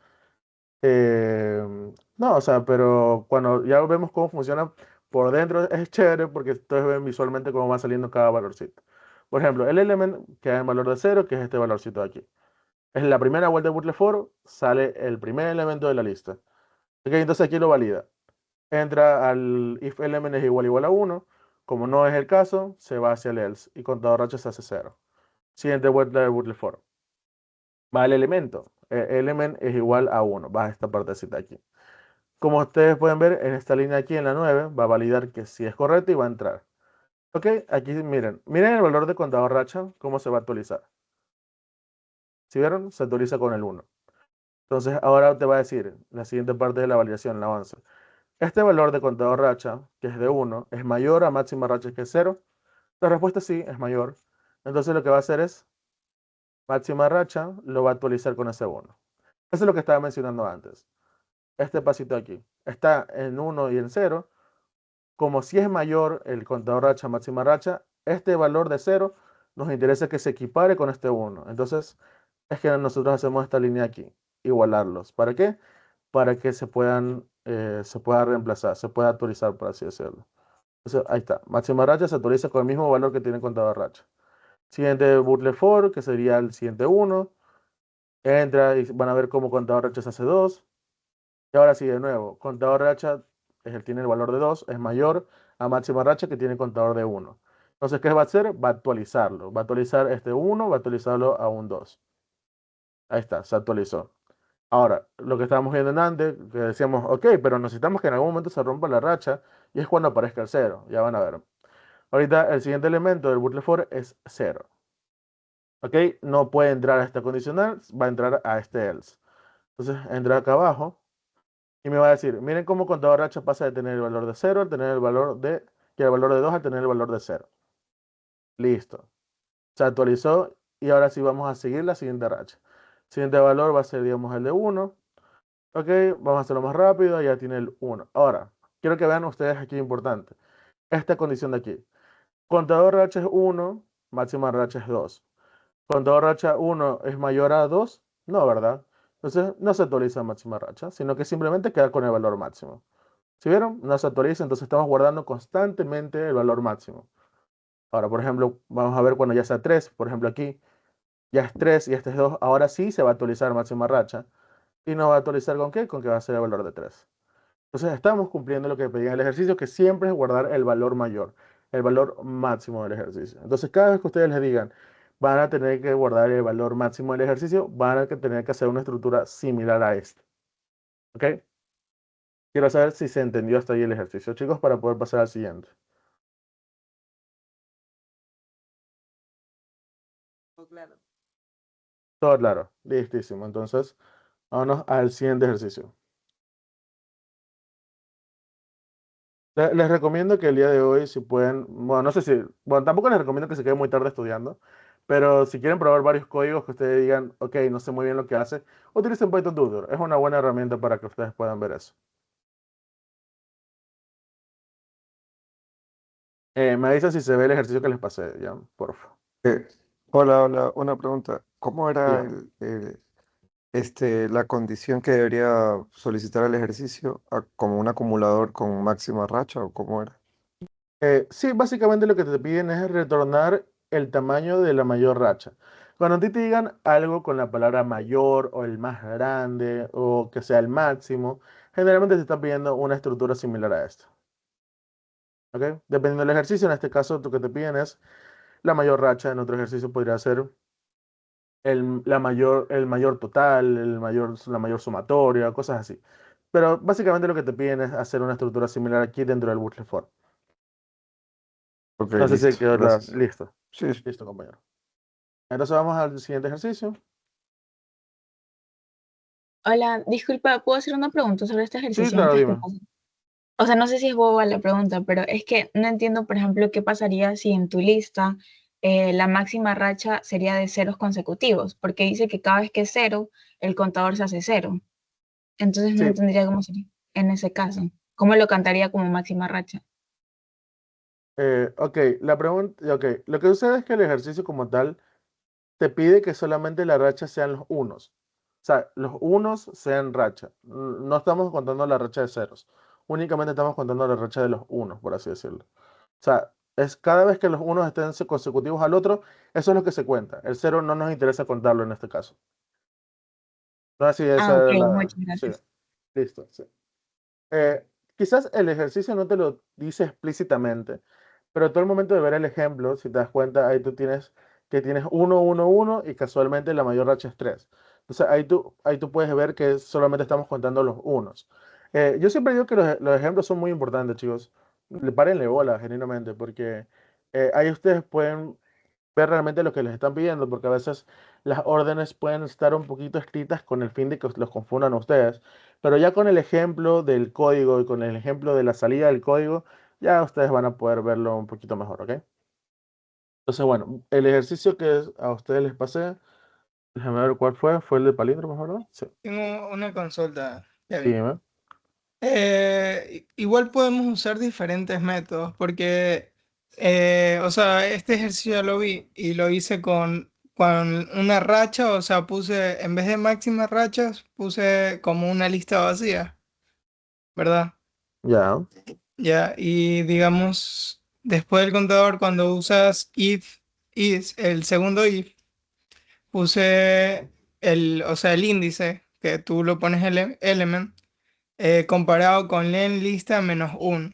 no, o sea, pero cuando ya vemos cómo funciona por dentro es chévere porque ustedes ven visualmente cómo va saliendo cada valorcito. Por ejemplo, el element queda en valor de 0, que es este valorcito de aquí. Es la primera vuelta de bucle for, sale el primer elemento de la lista. Ok, entonces aquí lo valida. Entra al if element es igual a 1. Como no es el caso, se va hacia el else y contador racha se hace 0. Siguiente vuelta de bucle for. Va el elemento. Element es igual a 1. Va a esta partecita aquí. Como ustedes pueden ver, en esta línea aquí, en la 9, va a validar que sí es correcto y va a entrar. Ok, aquí miren el valor de contador racha, cómo se va a actualizar. ¿Sí vieron? Se actualiza con el 1. Entonces, ahora te va a decir, la siguiente parte de la validación, el avance. Este valor de contador racha, que es de 1, ¿es mayor a máxima racha que es 0? La respuesta es sí, es mayor. Entonces, lo que va a hacer es, máxima racha, lo va a actualizar con ese 1. Eso es lo que estaba mencionando antes. Este pasito aquí. Está en 1 y en 0. Como si es mayor el contador racha, máxima racha, este valor de 0 nos interesa que se equipare con este 1. Entonces, es que nosotros hacemos esta línea aquí, igualarlos. ¿Para qué? Para que se pueda reemplazar, se pueda actualizar, por así decirlo. Entonces, ahí está. Máxima racha se actualiza con el mismo valor que tiene el contador racha. Siguiente bucle for, que sería el siguiente 1. Entra y van a ver cómo contador racha se hace 2. Y ahora sí, de nuevo, contador racha tiene el valor de 2, es mayor a máxima racha que tiene contador de 1. Entonces, ¿qué va a hacer? Va a actualizarlo. Va a actualizar este 1, va a actualizarlo a un 2. Ahí está, se actualizó. Ahora, lo que estábamos viendo en antes, que decíamos, ok, pero necesitamos que en algún momento se rompa la racha y es cuando aparezca el 0. Ya van a ver. Ahorita el siguiente elemento del bucle for es 0. Ok, no puede entrar a esta condicional, va a entrar a este else. Entonces, entra acá abajo y me va a decir, miren cómo contador racha pasa de tener el valor de 0 al tener el valor de, que el valor de 2 al tener el valor de 0. Listo. Se actualizó y ahora sí vamos a seguir la siguiente racha. Siguiente valor va a ser, digamos, el de 1. Ok, vamos a hacerlo más rápido, ya tiene el 1. Ahora, quiero que vean ustedes aquí importante. Esta condición de aquí. Contador racha es 1, máxima racha es 2. Contador racha 1 es mayor a 2, no, ¿verdad? Entonces no se actualiza máxima racha, sino que simplemente queda con el valor máximo. ¿Sí vieron? No se actualiza, entonces estamos guardando constantemente el valor máximo. Ahora, por ejemplo, vamos a ver cuando ya sea 3, por ejemplo aquí, ya es 3 y este es 2, ahora sí se va a actualizar máxima racha. ¿Y no va a actualizar con qué? Con que va a ser el valor de 3. Entonces estamos cumpliendo lo que pedía el ejercicio, que siempre es guardar el valor mayor, el valor máximo del ejercicio. Entonces cada vez que ustedes les digan, van a tener que guardar el valor máximo del ejercicio, van a tener que hacer una estructura similar a esta. ¿Ok? Quiero saber si se entendió hasta ahí el ejercicio, chicos, para poder pasar al siguiente. Claro. Todo claro, listísimo. Entonces, vámonos al siguiente ejercicio. Les recomiendo que el día de hoy, si pueden, bueno, no sé si, bueno, tampoco les recomiendo que se queden muy tarde estudiando, pero si quieren probar varios códigos que ustedes digan, ok, no sé muy bien lo que hace, utilicen Python Tutor. Es una buena herramienta para que ustedes puedan ver eso. Me avisan si se ve el ejercicio que les pasé, ya, por favor. Eh, hola, hola, una pregunta. ¿Cómo era Dígame. la condición que debería solicitar el ejercicio? ¿Como un acumulador con máxima racha o cómo era? Sí, básicamente lo que te piden es retornar el tamaño de la mayor racha. Cuando a ti te digan algo con la palabra mayor o el más grande o que sea el máximo, generalmente te está pidiendo una estructura similar a esta. ¿Ok? Dependiendo del ejercicio, en este caso lo que te piden es la mayor racha, en otro ejercicio podría ser el mayor total, la mayor sumatoria, cosas así. Pero básicamente lo que te piden es hacer una estructura similar aquí dentro del bucle for. Ok, No sé si listo, quedó claro. gracias. Listo, Sí, sí. listo, compañero. Entonces vamos al siguiente ejercicio. Hola, disculpa, ¿puedo hacer una pregunta sobre este Sí, ejercicio claro, antes que dime. pase? O sea, no sé si es boba la pregunta, pero es que no entiendo, por ejemplo, qué pasaría si en tu lista la máxima racha sería de ceros consecutivos, porque dice que cada vez que es cero, el contador se hace cero. Entonces no Sí, entendería cómo sería en ese caso. ¿Cómo lo cantaría como máxima racha? ok, la pregunta, ok, lo que sucede es que el ejercicio como tal te pide que solamente la racha sean los unos. O sea, los unos sean racha. No estamos contando la racha de ceros. Únicamente estamos contando la racha de los unos, por así decirlo. O sea, es cada vez que los unos estén consecutivos al otro, eso es lo que se cuenta. El cero no nos interesa contarlo en este caso. No sé si Ah, esa ok, es la... muchas Sí, gracias. listo. Sí. Quizás el ejercicio no te lo dice explícitamente, pero todo el momento de ver el ejemplo, si te das cuenta, ahí tú tienes que tienes 1, 1, 1 y casualmente la mayor racha es 3. Entonces ahí tú puedes ver que solamente estamos contando los unos. Yo siempre digo que los ejemplos son muy importantes, chicos. Párenle bola, genuinamente, porque ahí ustedes pueden ver realmente lo que les están pidiendo, porque a veces las órdenes pueden estar un poquito escritas con el fin de que los confundan a ustedes, pero ya con el ejemplo del código y con el ejemplo de la salida del código, ya ustedes van a poder verlo un poquito mejor, ¿ok? Entonces, bueno, el ejercicio que a ustedes les pasé, déjame ver cuál fue el de palíndromos, ¿verdad? Sí, Tengo una consulta, Kevin. dime. Igual podemos usar diferentes métodos porque, o sea, este ejercicio ya lo vi y lo hice con una racha, o sea, puse, en vez de máximas rachas, puse como una lista vacía, ¿verdad? Ya, Ya, y digamos, después del contador, cuando usas if, el segundo if, puse o sea, el índice, que tú lo pones element, comparado con len lista menos 1.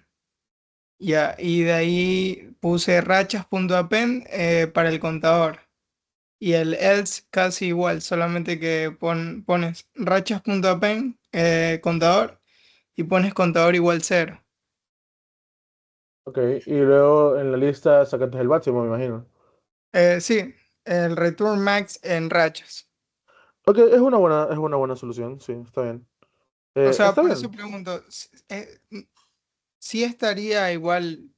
Ya, y de ahí puse rachas.append para el contador. Y el else casi igual, solamente que pones rachas.append contador y pones contador igual 0. Ok, y luego en la lista sacaste el máximo, me imagino. Sí, el return max en rachas. Ok, es una buena solución, sí, está bien. O sea, Está por eso bien. pregunto, sí estaría igual,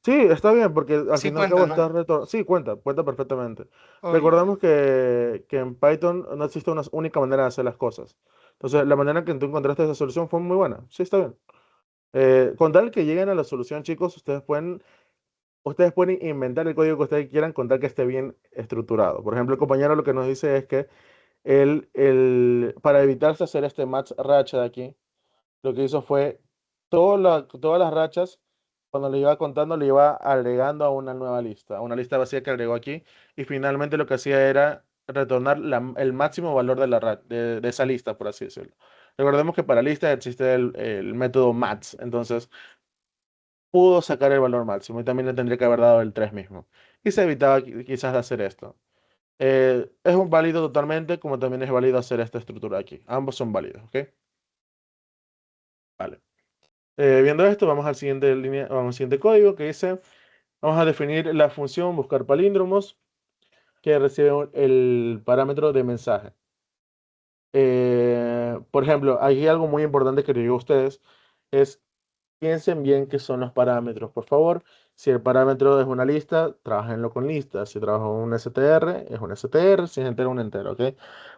Sí, está bien, porque al sí fin y al cabo cuenta, ¿no? está retornando. Sí, cuenta perfectamente. Oye, Recordemos que en Python no existe una única manera de hacer las cosas. Entonces, la manera en que tú encontraste esa solución fue muy buena. Sí, está bien. Con tal que lleguen a la solución, chicos, ustedes pueden inventar el código que ustedes quieran con tal que esté bien estructurado. Por ejemplo, el compañero lo que nos dice es que para evitarse hacer este match racha de aquí, lo que hizo fue todas las rachas, cuando le iba contando, le iba agregando a una nueva lista, a una lista vacía que agregó aquí, y finalmente lo que hacía era retornar el máximo valor de, de esa lista, por así decirlo. Recordemos que para lista existe el método max, entonces pudo sacar el valor máximo y también le tendría que haber dado el 3 mismo. Y se evitaba quizás de hacer esto. Es un válido totalmente, como también es válido hacer esta estructura aquí. Ambos son válidos, ¿ok? Vale. Viendo esto, vamos al siguiente vamos al siguiente código que dice, vamos a definir la función buscar palíndromos que recibe el parámetro de mensaje. Por ejemplo, aquí algo muy importante que les digo a ustedes es piensen bien qué son los parámetros, por favor. Si el parámetro es una lista, trabajenlo con listas. Si trabajo un str, es un str. Si es entero, un entero, ¿ok?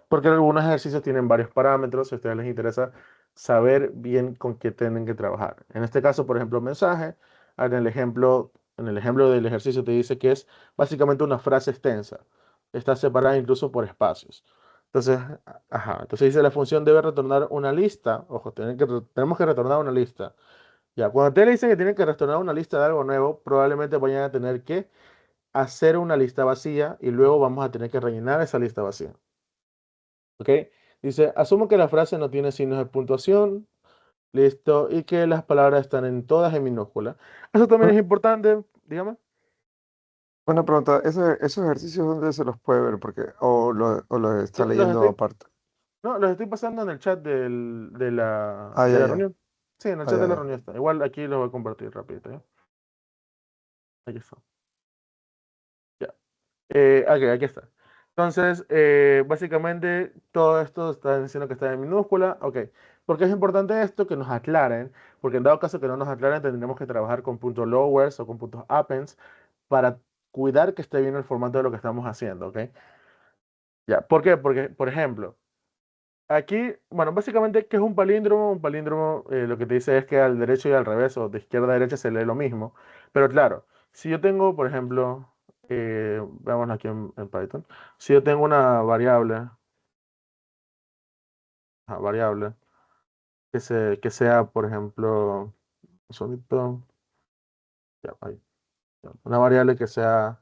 Porque algunos ejercicios tienen varios parámetros. Si a ustedes les interesa saber bien con qué tienen que trabajar. En este caso, por ejemplo, mensaje. En el ejemplo del ejercicio te dice que es básicamente una frase extensa. Está separada incluso por espacios. Entonces, ajá. Entonces dice la función debe retornar una lista. Ojo, tenemos que retornar una lista. Ya, cuando ustedes le dicen que tienen que restaurar una lista de algo nuevo, probablemente vayan a tener que hacer una lista vacía y luego vamos a tener que rellenar esa lista vacía. ¿Ok? Dice, asumo que la frase no tiene signos de puntuación, listo, y que las palabras están todas en minúscula. Eso también Una, es importante, dígame. una pregunta, ¿esos ejercicios dónde se los puede ver? Porque, o los Sí, está leyendo aparte. no, los estoy pasando en el chat Ah, de ya, la ya. reunión. Sí, en el Ah, chat de ya, la ya. reunión está. Igual aquí lo voy a compartir rápido, ¿ya? Aquí está. Ya. Ok, aquí está. Entonces, básicamente todo esto está diciendo que está en minúscula. Ok. ¿Por qué es importante esto? Que nos aclaren, porque en dado caso que no nos aclaren, tendremos que trabajar con puntos lowers o con puntos appends para cuidar que esté bien el formato de lo que estamos haciendo, ¿ok? Ya. ¿Por qué? Porque, por ejemplo, aquí, bueno, básicamente, ¿qué es un palíndromo? Un palíndromo lo que te dice es que al derecho y al revés, o de izquierda a derecha, se lee lo mismo. Pero claro, si yo tengo, por ejemplo, veámoslo aquí en Python, si yo tengo una variable que sea, por ejemplo, un segundito, ya, ahí, ya, una variable que sea,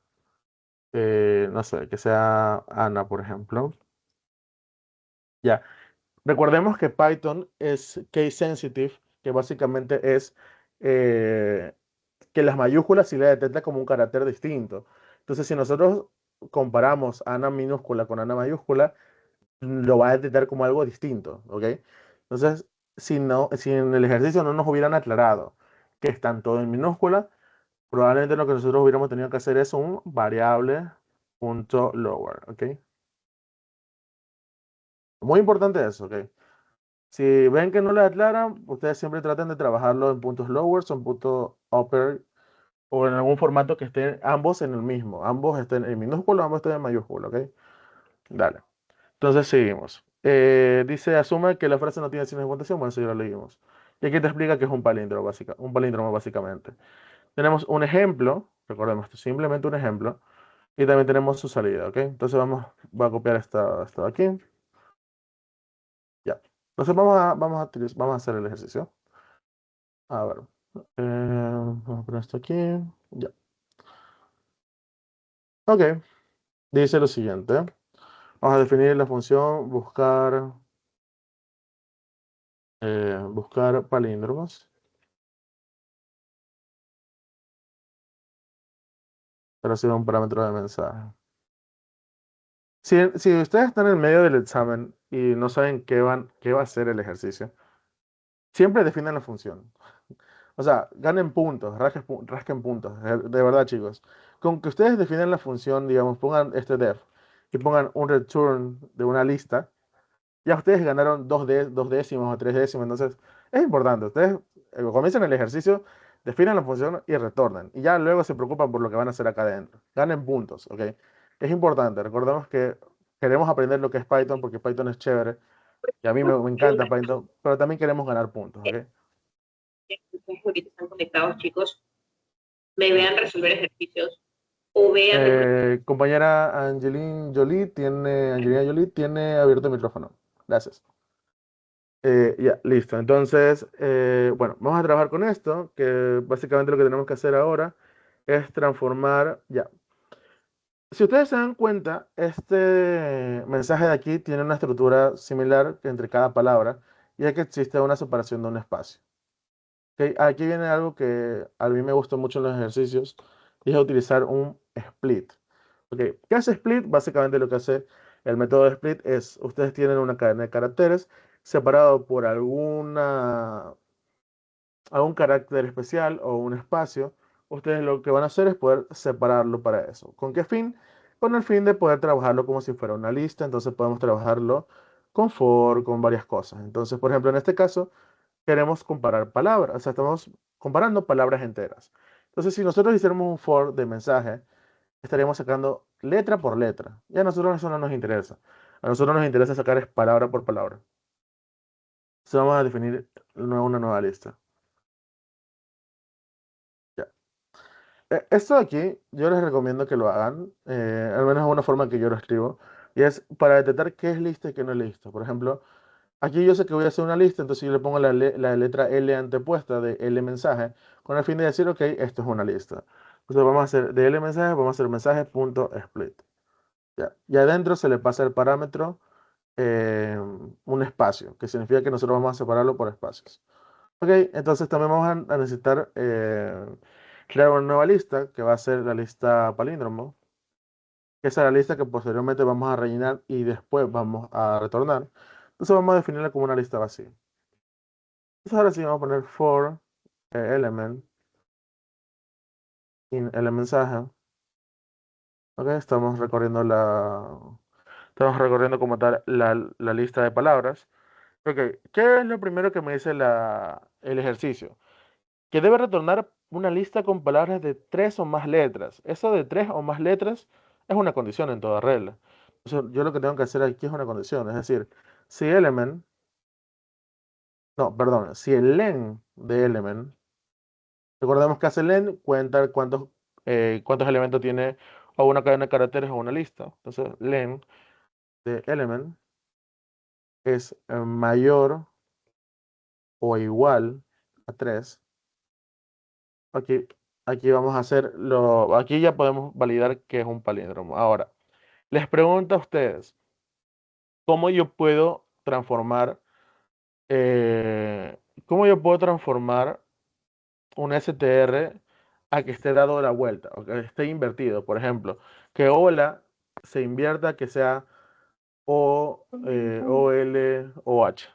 no sé, que sea Ana, por ejemplo. Ya, recordemos que Python es case sensitive, que básicamente es eh, que las mayúsculas sí le detecta como un carácter distinto. Entonces, si nosotros comparamos Ana minúscula con Ana mayúscula, lo va a detectar como algo distinto, ¿ok? Entonces, si en el ejercicio no nos hubieran aclarado que están todo en minúscula, probablemente lo que nosotros hubiéramos tenido que hacer es un variable punto lower, ¿ok? Muy importante eso, ¿ok? Si ven que no les aclaran, ustedes siempre traten de trabajarlo en puntos lowers o en puntos upper o en algún formato que estén ambos en el mismo. Ambos estén en minúsculo, ambos estén en mayúsculo, ¿ok? Dale. Entonces seguimos. Dice, asume que la frase no tiene signo de puntuación. Bueno, eso ya lo leímos. Y aquí te explica que es un palíndromo básicamente. Tenemos un ejemplo, recordemos, esto es simplemente un ejemplo, y también tenemos su salida, ¿ok? Entonces voy a copiar esto de aquí. Ya. Entonces vamos a hacer el ejercicio. A ver. Vamos a poner esto aquí. Ya. Ok. Dice lo siguiente. Vamos a definir la función buscar Buscar palíndromos. Pero sí un parámetro de mensaje. Si ustedes están en medio del examen y no saben qué va a ser el ejercicio, siempre definan la función. O sea, ganen puntos, rasquen puntos, de verdad, chicos. Con que ustedes definan la función, digamos, pongan este def y pongan un return de una lista, ya ustedes ganaron dos décimos o tres décimos. Entonces, es importante. Ustedes comiencen el ejercicio, definan la función y retornen. Y ya luego se preocupan por lo que van a hacer acá adentro. Ganen puntos, ¿ok? Es importante. Recordemos que queremos aprender lo que es Python porque Python es chévere. Y a mí me encanta Python, pero también queremos ganar puntos, ¿ok? Porque están conectados, chicos, me vean resolver ejercicios o vean. Compañera Angelina Jolie tiene abierto el micrófono. Gracias. Ya, listo. Entonces, bueno, vamos a trabajar con esto, que básicamente lo que tenemos que hacer ahora es transformar, ya. Si ustedes se dan cuenta, este mensaje de aquí tiene una estructura similar entre cada palabra, ya que existe una separación de un espacio. ¿Ok? Aquí viene algo que a mí me gustó mucho en los ejercicios, y es utilizar un split. ¿Ok? ¿Qué hace split? Básicamente lo que hace el método de split es, ustedes tienen una cadena de caracteres separado por algún carácter especial o un espacio. Ustedes lo que van a hacer es poder separarlo para eso. ¿Con qué fin? Con el fin de poder trabajarlo como si fuera una lista. Entonces podemos trabajarlo con for, con varias cosas. Entonces, por ejemplo, en este caso, queremos comparar palabras. O sea, estamos comparando palabras enteras. Entonces, si nosotros hiciéramos un for de mensaje, estaríamos sacando letra por letra. Y a nosotros eso no nos interesa. A nosotros nos interesa sacar es palabra por palabra. Entonces vamos a definir una nueva lista. Ya. Esto de aquí, yo les recomiendo que lo hagan, al menos es una forma que yo lo escribo, y es para detectar qué es lista y qué no es lista. Por ejemplo, aquí yo sé que voy a hacer una lista, entonces yo le pongo la letra L antepuesta de L mensaje, con el fin de decir, ok, esto es una lista. Entonces vamos a hacer de L mensaje, vamos a hacer mensaje.split. Ya. Y adentro se le pasa el parámetro un espacio, que significa que nosotros vamos a separarlo por espacios. Ok, entonces también vamos a necesitar crear una nueva lista, que va a ser la lista palíndromo, que esa es la lista que posteriormente vamos a rellenar y después vamos a retornar. Entonces vamos a definirla como una lista vacía. Entonces ahora sí vamos a poner for element in el mensaje. Ok, estamos recorriendo como tal la lista de palabras. Ok, ¿qué es lo primero que me dice el ejercicio? Que debe retornar una lista con palabras de tres o más letras. Eso de tres o más letras es una condición en toda regla. Entonces, yo lo que tengo que hacer aquí es una condición, es decir, si element, no, perdón, si el len de element, recordemos que hace len, cuenta cuántos elementos tiene o una cadena de caracteres o una lista. Entonces, len de element es mayor o igual a 3. Aquí, aquí vamos a aquí ya podemos validar que es un palíndromo. Ahora, les pregunto a ustedes, ¿cómo yo puedo transformar, eh, cómo yo puedo transformar un str a que esté dado la vuelta o que esté invertido? Por ejemplo, que hola se invierta, que sea o, l, o, h.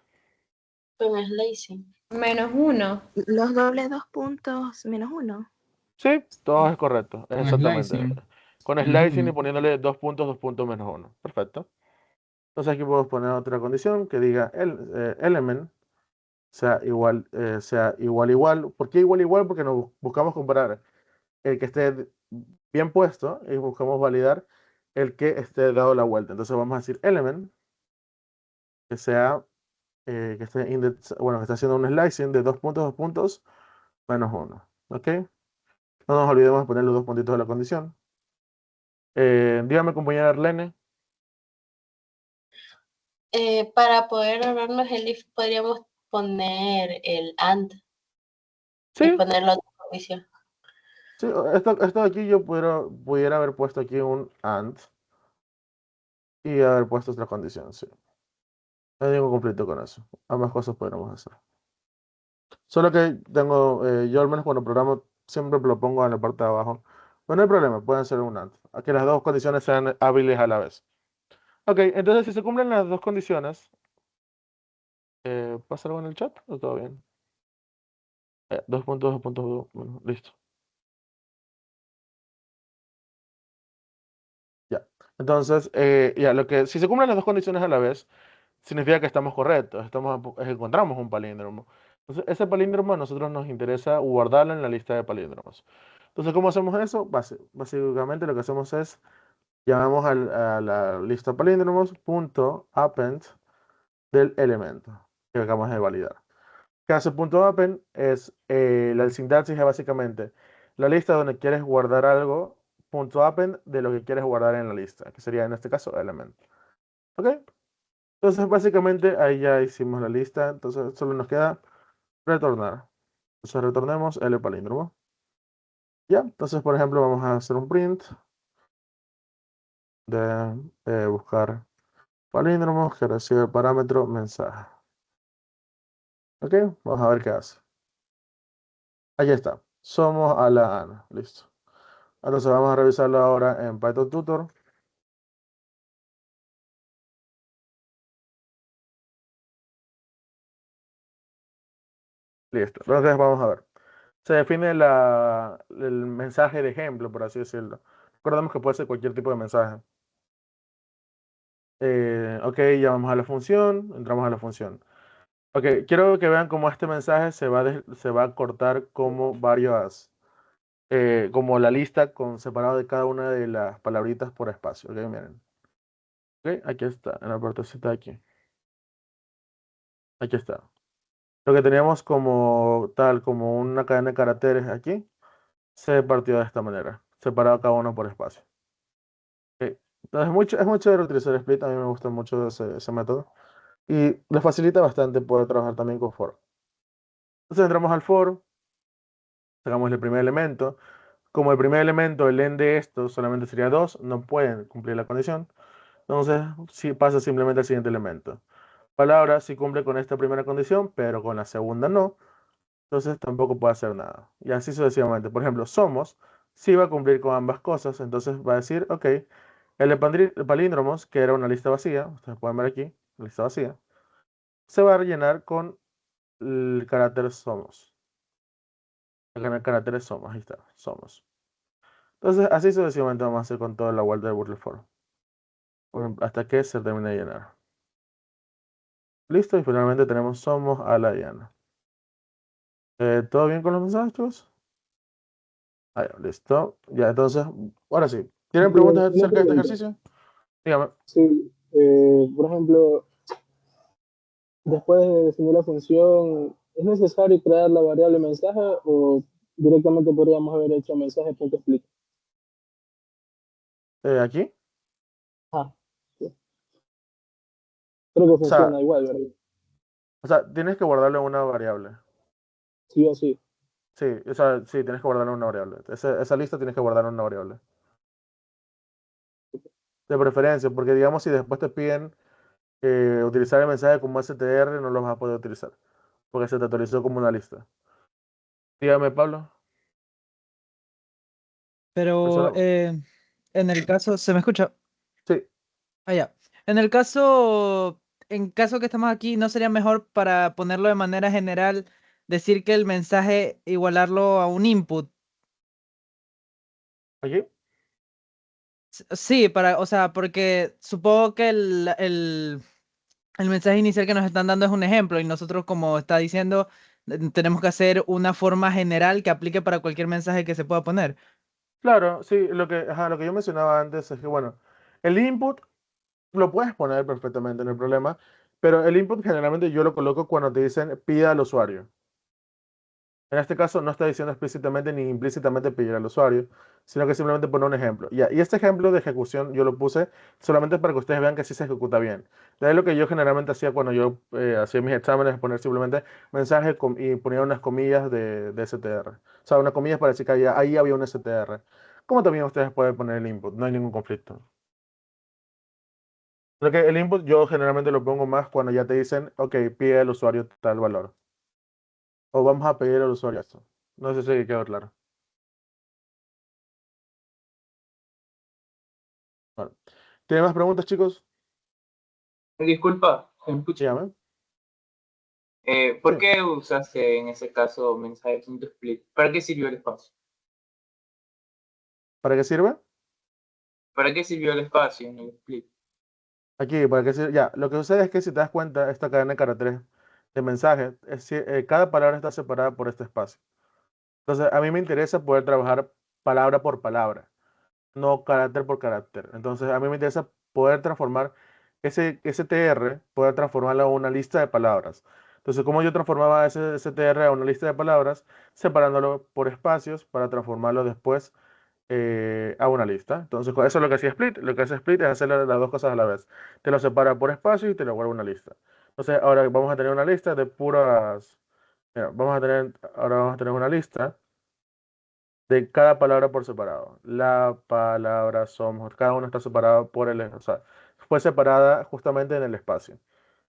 Con slicing. -1. Los dobles 2 puntos -1. Sí, todo es correcto, Con exactamente. slicing. Con slicing y poniéndole 2 puntos, -1. Perfecto. Entonces aquí podemos poner otra condición que diga element sea igual. ¿Por qué igual? Porque nos buscamos comparar el que esté bien puesto y buscamos validar el que esté dado la vuelta. Entonces vamos a decir element que sea que esté bueno, que esté haciendo un slicing de 2 puntos, -1. ¿Ok? No nos olvidemos de poner los 2 puntitos de la condición. Dígame, compañera Arlene. Para poder ahorrarnos el if, podríamos poner el and y Sí, ponerlo a otra condición. sí, esto de aquí yo pudiera haber puesto aquí un and y haber puesto otra condición, sí. No hay ningún conflicto con eso. Ambas cosas podemos hacer. Solo que tengo, yo al menos cuando programo siempre lo pongo en la parte de abajo. Pero no hay problema, pueden ser un AND. A que las dos condiciones sean hábiles a la vez. Ok, entonces si se cumplen las dos condiciones, ¿pasa algo en el chat o todo bien? 2 puntos, 2 puntos, bueno, listo. Ya. Entonces, ya, si se cumplen las dos condiciones a la vez, significa que estamos correctos, encontramos un palíndromo. Entonces, ese palíndromo a nosotros nos interesa guardarlo en la lista de palíndromos. Entonces, ¿cómo hacemos eso? Básicamente lo que hacemos es, llamamos a la lista de palíndromos punto append del elemento que acabamos de validar. Que hace punto append es, la sintaxis es básicamente la lista donde quieres guardar algo, punto append de lo que quieres guardar en la lista, que sería en este caso elemento. ¿Ok? Entonces, básicamente ahí ya hicimos la lista, entonces solo nos queda retornar. Entonces, retornemos el palíndromo. Ya, entonces, por ejemplo, vamos a hacer un print de buscar palíndromos que recibe el parámetro mensaje. Ok, vamos a ver qué hace. Ahí está, somos a la Ana, listo. Entonces, vamos a revisarlo ahora en Python Tutor. Listo, entonces vamos a ver. Se define el mensaje de ejemplo, por así decirlo. Recordemos que puede ser cualquier tipo de mensaje. Ok, llamamos a la función, entramos a la función. Ok, quiero que vean cómo este mensaje se va a cortar como varias, como la lista con separado de cada una de las palabritas por espacio. Ok, miren. Ok, aquí está, en la partecita de aquí. Aquí está. Lo que teníamos como tal, como una cadena de caracteres aquí, se partió de esta manera, separado cada uno por espacio. Ok, entonces es mucho de utilizar split, a mí me gusta mucho ese método. Y le facilita bastante poder trabajar también con for. Entonces entramos al for, sacamos el primer elemento. Como el primer elemento, el end de esto solamente sería 2, no pueden cumplir la condición. Entonces, sí pasa simplemente al siguiente elemento. Palabra sí cumple con esta primera condición, pero con la segunda no. Entonces tampoco puede hacer nada. Y así sucesivamente. Por ejemplo, somos sí va a cumplir con ambas cosas. Entonces va a decir, ok, el palíndromos, que era una lista vacía, ustedes pueden ver aquí, lista vacía, se va a rellenar con el carácter somos. El carácter somos, ahí está, somos. Entonces, así sucesivamente vamos a hacer con toda la vuelta de Butler for. Hasta que se termine de llenar. Listo, y finalmente tenemos somos a la Diana. ¿Todo bien con los mensajes, chicos? Ah, ya, listo. Ya, entonces, ahora sí. ¿Tienen Sí, preguntas una acerca de este pregunta. ejercicio? Dígame. Sí, por ejemplo, después de definir la función, ¿es necesario crear la variable mensaje o directamente podríamos haber hecho mensaje.split? Aquí. Ah, sí. Creo que O sea, funciona igual, ¿verdad? tienes que guardarle una variable. Sí o sí. Sí, o sea, sí, tienes que guardarle una variable. Esa lista tienes que guardar una variable. De preferencia, porque digamos si después te piden utilizar el mensaje como str, no lo vas a poder utilizar. Porque se te actualizó como una lista. Dígame, Pablo. Pero Eso, en el caso, ¿se me escucha? sí. Ya. En caso que estamos aquí, ¿no sería mejor para ponerlo de manera general decir que el mensaje igualarlo a un input? ¿Aquí? Sí, o sea, porque supongo que el mensaje inicial que nos están dando es un ejemplo y nosotros, como está diciendo, tenemos que hacer una forma general que aplique para cualquier mensaje que se pueda poner. Claro, sí, lo que yo mencionaba antes es que, bueno, el input lo puedes poner perfectamente, no hay problema, pero el input generalmente yo lo coloco cuando te dicen pida al usuario. En este caso no está diciendo explícitamente ni implícitamente pedir al usuario, sino que simplemente pone un ejemplo. Y este ejemplo de ejecución yo lo puse solamente para que ustedes vean que sí se ejecuta bien. De ahí lo que yo generalmente hacía cuando yo hacía mis exámenes, poner simplemente mensaje y ponía unas comillas de STR. O sea, unas comillas para decir que ahí había un STR. Como también ustedes pueden poner el input, no hay ningún conflicto. Lo que el input yo generalmente lo pongo más cuando ya te dicen, ok, pide al usuario tal valor. O vamos a pedir al usuario esto. No sé si quedó claro. Vale. ¿Tienen más preguntas, chicos? Disculpa, Pucha, Dígame. ¿por Sí. qué usaste en ese caso mensaje.split? ¿Para qué sirvió el espacio? ¿Para qué sirve? ¿Para qué sirvió el espacio en el split? Aquí, ¿para qué sirve? Ya, lo que sucede es que si te das cuenta, esta cadena de caracteres de mensaje, cada palabra está separada por este espacio. Entonces, a mí me interesa poder trabajar palabra por palabra, no carácter por carácter. Entonces, a mí me interesa poder transformar ese TR, poder transformarlo a una lista de palabras. Entonces, ¿cómo yo transformaba ese TR a una lista de palabras? Separándolo por espacios para transformarlo después a una lista. Entonces, eso es lo que hacía Split. Lo que hace Split es hacer las dos cosas a la vez. Te lo separa por espacio y te lo guarda una lista. Entonces, ahora vamos a tener una lista de puras... mira, ahora vamos a tener una lista de cada palabra por separado. La palabra somos, cada uno está separado por o sea, fue separada justamente en el espacio.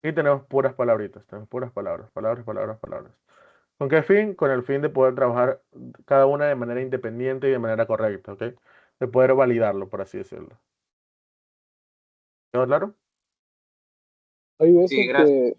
Y tenemos puras palabritas, tenemos puras palabras, palabras, palabras, palabras. ¿Con qué fin? Con el fin de poder trabajar cada una de manera independiente y de manera correcta, ¿ok? De poder validarlo, por así decirlo. ¿Quedó claro? Hay Sí, veces gracias.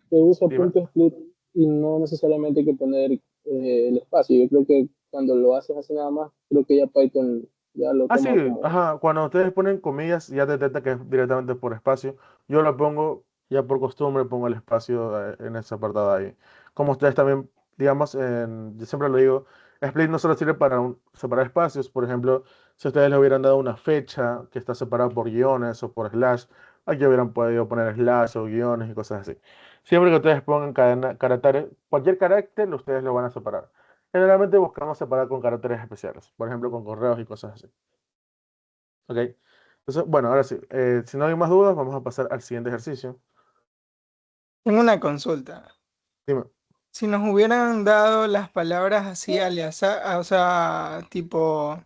que usa Dime. punto split y no necesariamente hay que poner el espacio. Yo creo que cuando lo haces así nada más, creo que ya Python ya lo Ah, sí, toma como... ajá, cuando ustedes ponen comillas, ya detecta que es directamente por espacio. Yo lo pongo, ya por costumbre, pongo el espacio en ese apartado ahí. Como ustedes también, digamos, yo siempre lo digo, Split no solo sirve para separar espacios. Por ejemplo, si ustedes le hubieran dado una fecha que está separada por guiones o por slash, aquí hubieran podido poner slash o guiones y cosas así. Siempre que ustedes pongan caracteres, cualquier carácter, ustedes lo van a separar. Generalmente buscamos separar con caracteres especiales, por ejemplo, con correos y cosas así. Ok. Entonces, bueno, ahora sí. Si no hay más dudas, vamos a pasar al siguiente ejercicio. Tengo una consulta. Dime. Si nos hubieran dado las palabras así alias, o sea, tipo,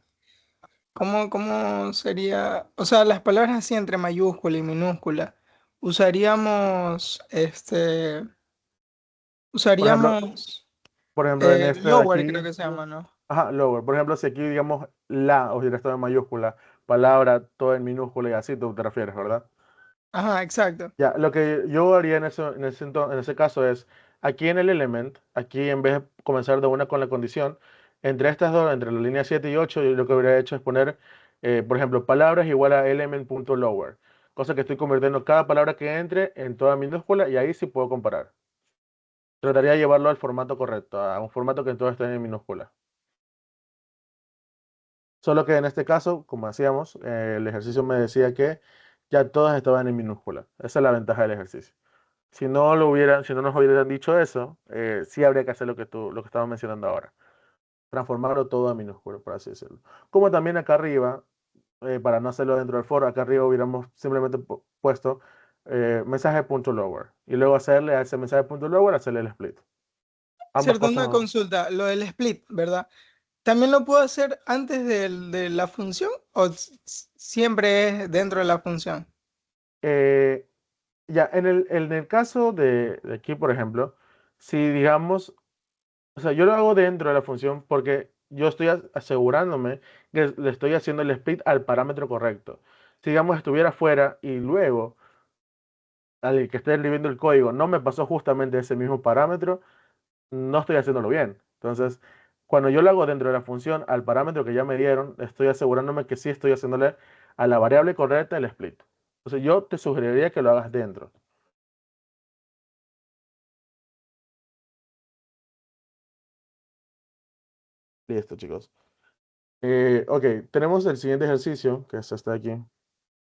¿cómo sería? O sea, las palabras así entre mayúscula y minúscula. Usaríamos, Por ejemplo, usaríamos en este de lower, creo aquí, que se llama, ¿no? ajá, lower. Por ejemplo, si aquí digamos la o si esto en mayúscula, palabra todo en minúscula y así tú te refieres, ¿verdad? Ajá, exacto. Ya, lo que yo haría en ese caso es, aquí en el element, aquí en vez de comenzar de una con la condición, entre estas dos, entre la línea 7 y 8 yo lo que habría hecho es poner, por ejemplo, palabras igual a element.lower, cosa que estoy convirtiendo cada palabra que entre en toda minúscula y ahí sí puedo comparar. Trataría de llevarlo al formato correcto, a un formato que todo esté en minúscula. Solo que en este caso, como hacíamos, el ejercicio me decía que ya todas estaban en minúscula. Esa es la ventaja del ejercicio. Si no nos hubieran dicho eso, sí habría que hacer lo que estaba mencionando ahora. Transformarlo todo a minúsculo, por así decirlo. Como también acá arriba, para no hacerlo dentro del foro, acá arriba hubiéramos simplemente puesto mensaje.lower. Y luego hacerle a ese mensaje.lower, hacerle el split. Ambas Cierto, una cosas. consulta, lo del split, ¿verdad? ¿También lo puedo hacer antes de la función o siempre es dentro de la función? eh, ya, en el caso de aquí, por ejemplo, si digamos, o sea, yo lo hago dentro de la función porque yo estoy asegurándome que le estoy haciendo el split al parámetro correcto. Si digamos estuviera fuera y luego al que esté escribiendo el código no me pasó justamente ese mismo parámetro, no estoy haciéndolo bien. Entonces, cuando yo lo hago dentro de la función al parámetro que ya me dieron, estoy asegurándome que sí estoy haciéndole a la variable correcta el split. Entonces, yo te sugeriría que lo hagas dentro. Listo, chicos. Ok, tenemos el siguiente ejercicio, que es este de aquí.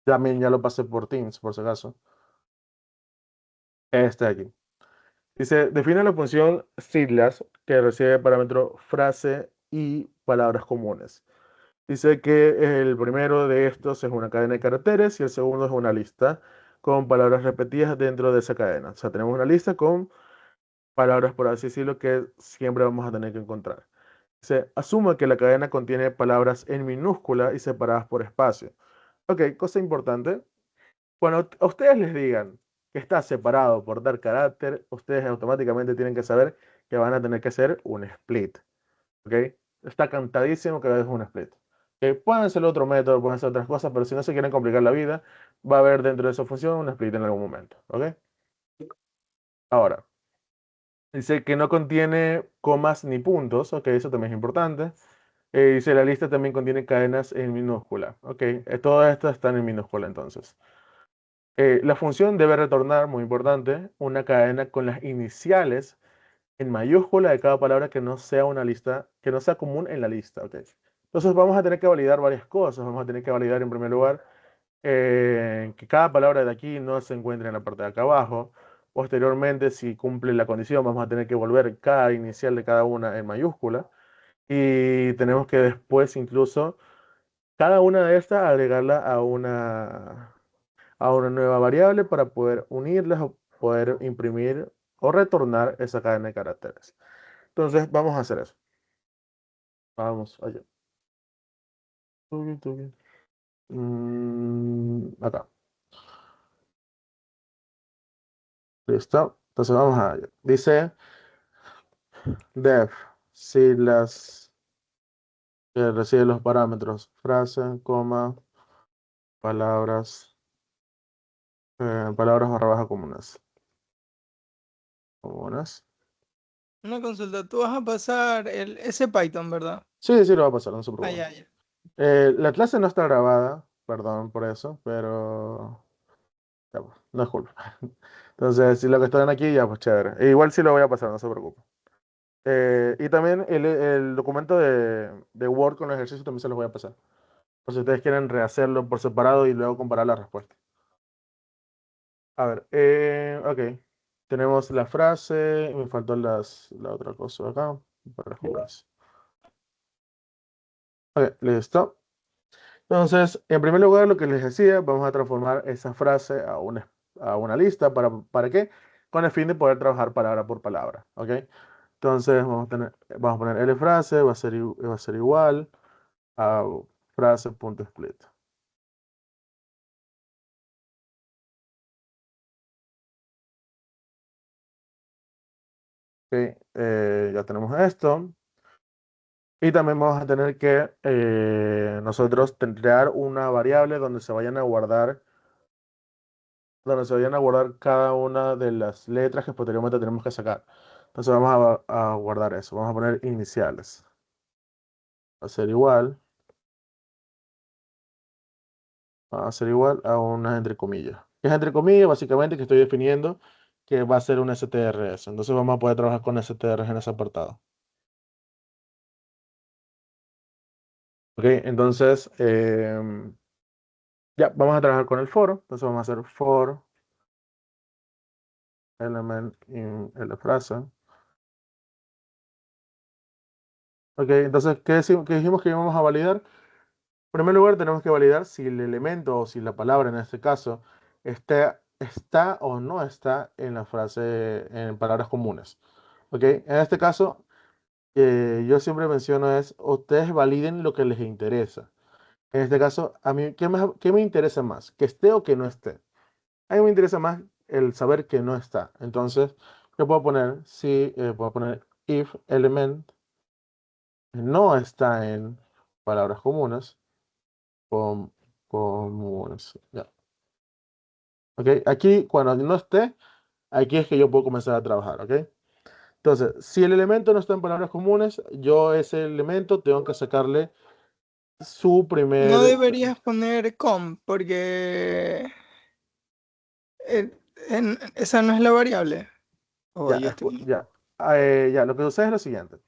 También ya lo pasé por Teams, por si acaso. Este de aquí. Dice, define la función siglas que recibe parámetro frase y palabras comunes. Dice que el primero de estos es una cadena de caracteres y el segundo es una lista con palabras repetidas dentro de esa cadena. O sea, tenemos una lista con palabras, por así decirlo, que siempre vamos a tener que encontrar. Se asume que la cadena contiene palabras en minúscula y separadas por espacio. Ok, cosa importante. Cuando a ustedes les digan que está separado por dar carácter, ustedes automáticamente tienen que saber que van a tener que hacer un split. ¿Ok? Está cantadísimo que es un split. ¿Ok? Pueden ser otro método, pueden ser otras cosas, pero si no se quieren complicar la vida, va a haber dentro de esa función un split en algún momento. ¿Ok? Ahora, dice que no contiene comas ni puntos. Ok, eso también es importante. Dice la lista también contiene cadenas en minúscula. Ok, todas estas están en minúscula entonces. La función debe retornar, muy importante, una cadena con las iniciales en mayúscula de cada palabra que no sea una lista, que no sea común en la lista, ¿ok? Entonces vamos a tener que validar varias cosas. Vamos a tener que validar en primer lugar que cada palabra de aquí no se encuentre en la parte de acá abajo. Posteriormente, si cumple la condición, vamos a tener que volver cada inicial de cada una en mayúscula. Y tenemos que después incluso cada una de estas agregarla a una nueva variable para poder unirlas o poder imprimir o retornar esa cadena de caracteres. Entonces, vamos a hacer eso. Vamos allá. Acá. Listo. Entonces, vamos a allá. Dice def. Si las que recibe los parámetros frase, coma, palabras, palabras barra baja comunes. Comunes. Una consulta, tú vas a pasar ese Python, ¿verdad? Sí, sí, lo va a pasar, no se Ah, preocupe. ya, ya. La clase no está grabada, perdón por eso, pero ya, pues, no es culpa. Entonces, si lo que están aquí, ya, pues chévere. E igual sí lo voy a pasar, no se preocupe. Y también el documento de Word con los ejercicios también se los voy a pasar. Por si ustedes quieren rehacerlo por separado y luego comparar la respuesta. A ver, ok. Tenemos la frase, me faltó la otra cosa acá. Para jugar. Ok, listo. Entonces, en primer lugar, lo que les decía, vamos a transformar esa frase a una lista. ¿Para qué? Con el fin de poder trabajar palabra por palabra. ¿Ok? Entonces, vamos a poner L frase, va a ser igual a frase.split. Ok, ya tenemos esto. Y también vamos a tener que nosotros crear una variable donde se vayan a guardar cada una de las letras que posteriormente tenemos que sacar. Entonces vamos a guardar eso. Vamos a poner iniciales. Va a ser igual. Va a ser igual a unas entre comillas. ¿Qué es entre comillas? Básicamente que estoy definiendo que va a ser un STRS. Entonces vamos a poder trabajar con STRS en ese apartado. Ok, entonces ya vamos a trabajar con el for. Entonces vamos a hacer for element in la frase. Ok, entonces, ¿qué dijimos que íbamos a validar? En primer lugar, tenemos que validar si el elemento o si la palabra en este caso está o no está en la frase, en palabras comunes. Ok, en este caso, yo siempre menciono es, ustedes validen lo que les interesa. En este caso, a mí, ¿qué me interesa más? ¿Que esté o que no esté? A mí me interesa más el saber que no está. Entonces, ¿qué puedo poner? Si puedo poner if element no está en palabras comunes, com- comunes. Ya. ¿Ok? Aquí, cuando no esté, aquí es que yo puedo comenzar a trabajar. ¿Ok? Entonces, si el elemento no está en palabras comunes, yo ese elemento tengo que sacarle su No primer... deberías poner com, porque esa no es la variable. Oh, Ya, yo estoy... ya. Ya, lo que sucede es lo siguiente.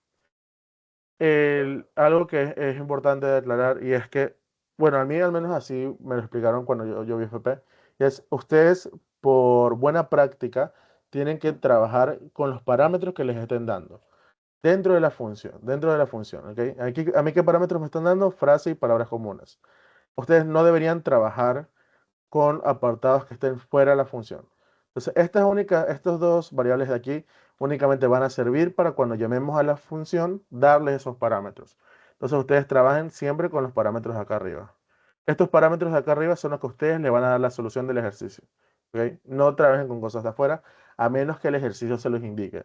Algo que es importante de aclarar y es que, bueno, a mí al menos así me lo explicaron cuando yo vi FP, y es ustedes por buena práctica tienen que trabajar con los parámetros que les estén dando dentro de la función, ¿ok? Aquí, ¿a mí qué parámetros me están dando? Frase y palabras comunes. Ustedes no deberían trabajar con apartados que estén fuera de la función. Entonces, estos dos variables de aquí únicamente van a servir para cuando llamemos a la función, darles esos parámetros. Entonces, ustedes trabajen siempre con los parámetros de acá arriba. Estos parámetros de acá arriba son los que ustedes le van a dar la solución del ejercicio. ¿Ok? No trabajen con cosas de afuera, a menos que el ejercicio se los indique.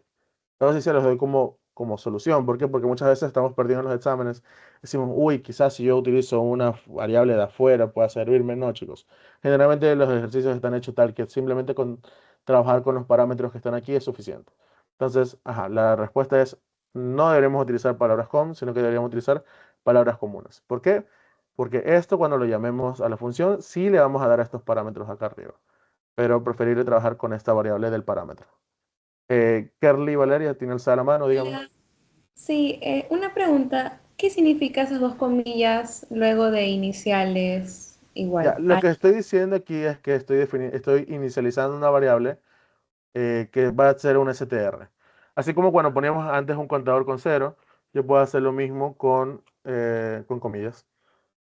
Entonces sí se los doy como solución. ¿Por qué? Porque muchas veces estamos perdiendo en los exámenes. Decimos, uy, quizás si yo utilizo una variable de afuera pueda servirme. No, chicos. Generalmente los ejercicios están hechos tal que simplemente con trabajar con los parámetros que están aquí es suficiente. Entonces, ajá, la respuesta es no deberíamos utilizar palabras com, sino que deberíamos utilizar palabras comunes. ¿Por qué? Porque esto cuando lo llamemos a la función, sí le vamos a dar estos parámetros acá arriba. Pero preferible trabajar con esta variable del parámetro. Kerly Valeria, ¿tiene el a la mano? Dígame. Hola. Sí, una pregunta. ¿Qué significa esas dos comillas luego de iniciales Ya, igual? lo que estoy diciendo aquí es que estoy inicializando una variable que va a ser un str. Así como cuando poníamos antes un contador con cero, yo puedo hacer lo mismo con comillas.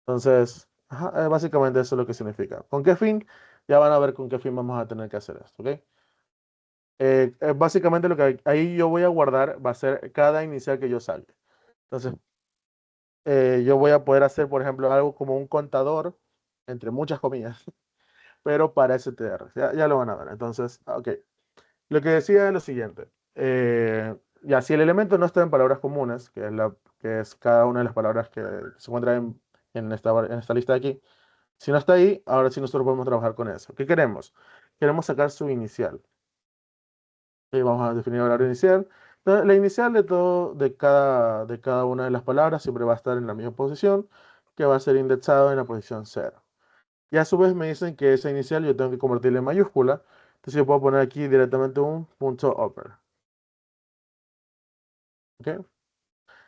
Entonces, ajá, básicamente eso es lo que significa. ¿Con qué fin? Ya van a ver con qué fin vamos a tener que hacer esto, ¿ok? Básicamente lo que ahí yo voy a guardar va a ser cada inicial que yo saque. Entonces, yo voy a poder hacer, por ejemplo, algo como un contador, entre muchas comillas, pero para str. Ya lo van a ver. Entonces, ok. Lo que decía es lo siguiente. Ya, si el elemento no está en palabras comunes, que es cada una de las palabras que se encuentran en esta lista de aquí, si no está ahí, ahora sí nosotros podemos trabajar con eso. ¿Qué queremos? Queremos sacar su inicial. Y vamos a definir el valor inicial. Entonces, la inicial de cada una de las palabras siempre va a estar en la misma posición, que va a ser indexado en la posición 0. Y a su vez me dicen que esa inicial yo tengo que convertirla en mayúscula. Entonces yo puedo poner aquí directamente un punto upper. ¿Ok?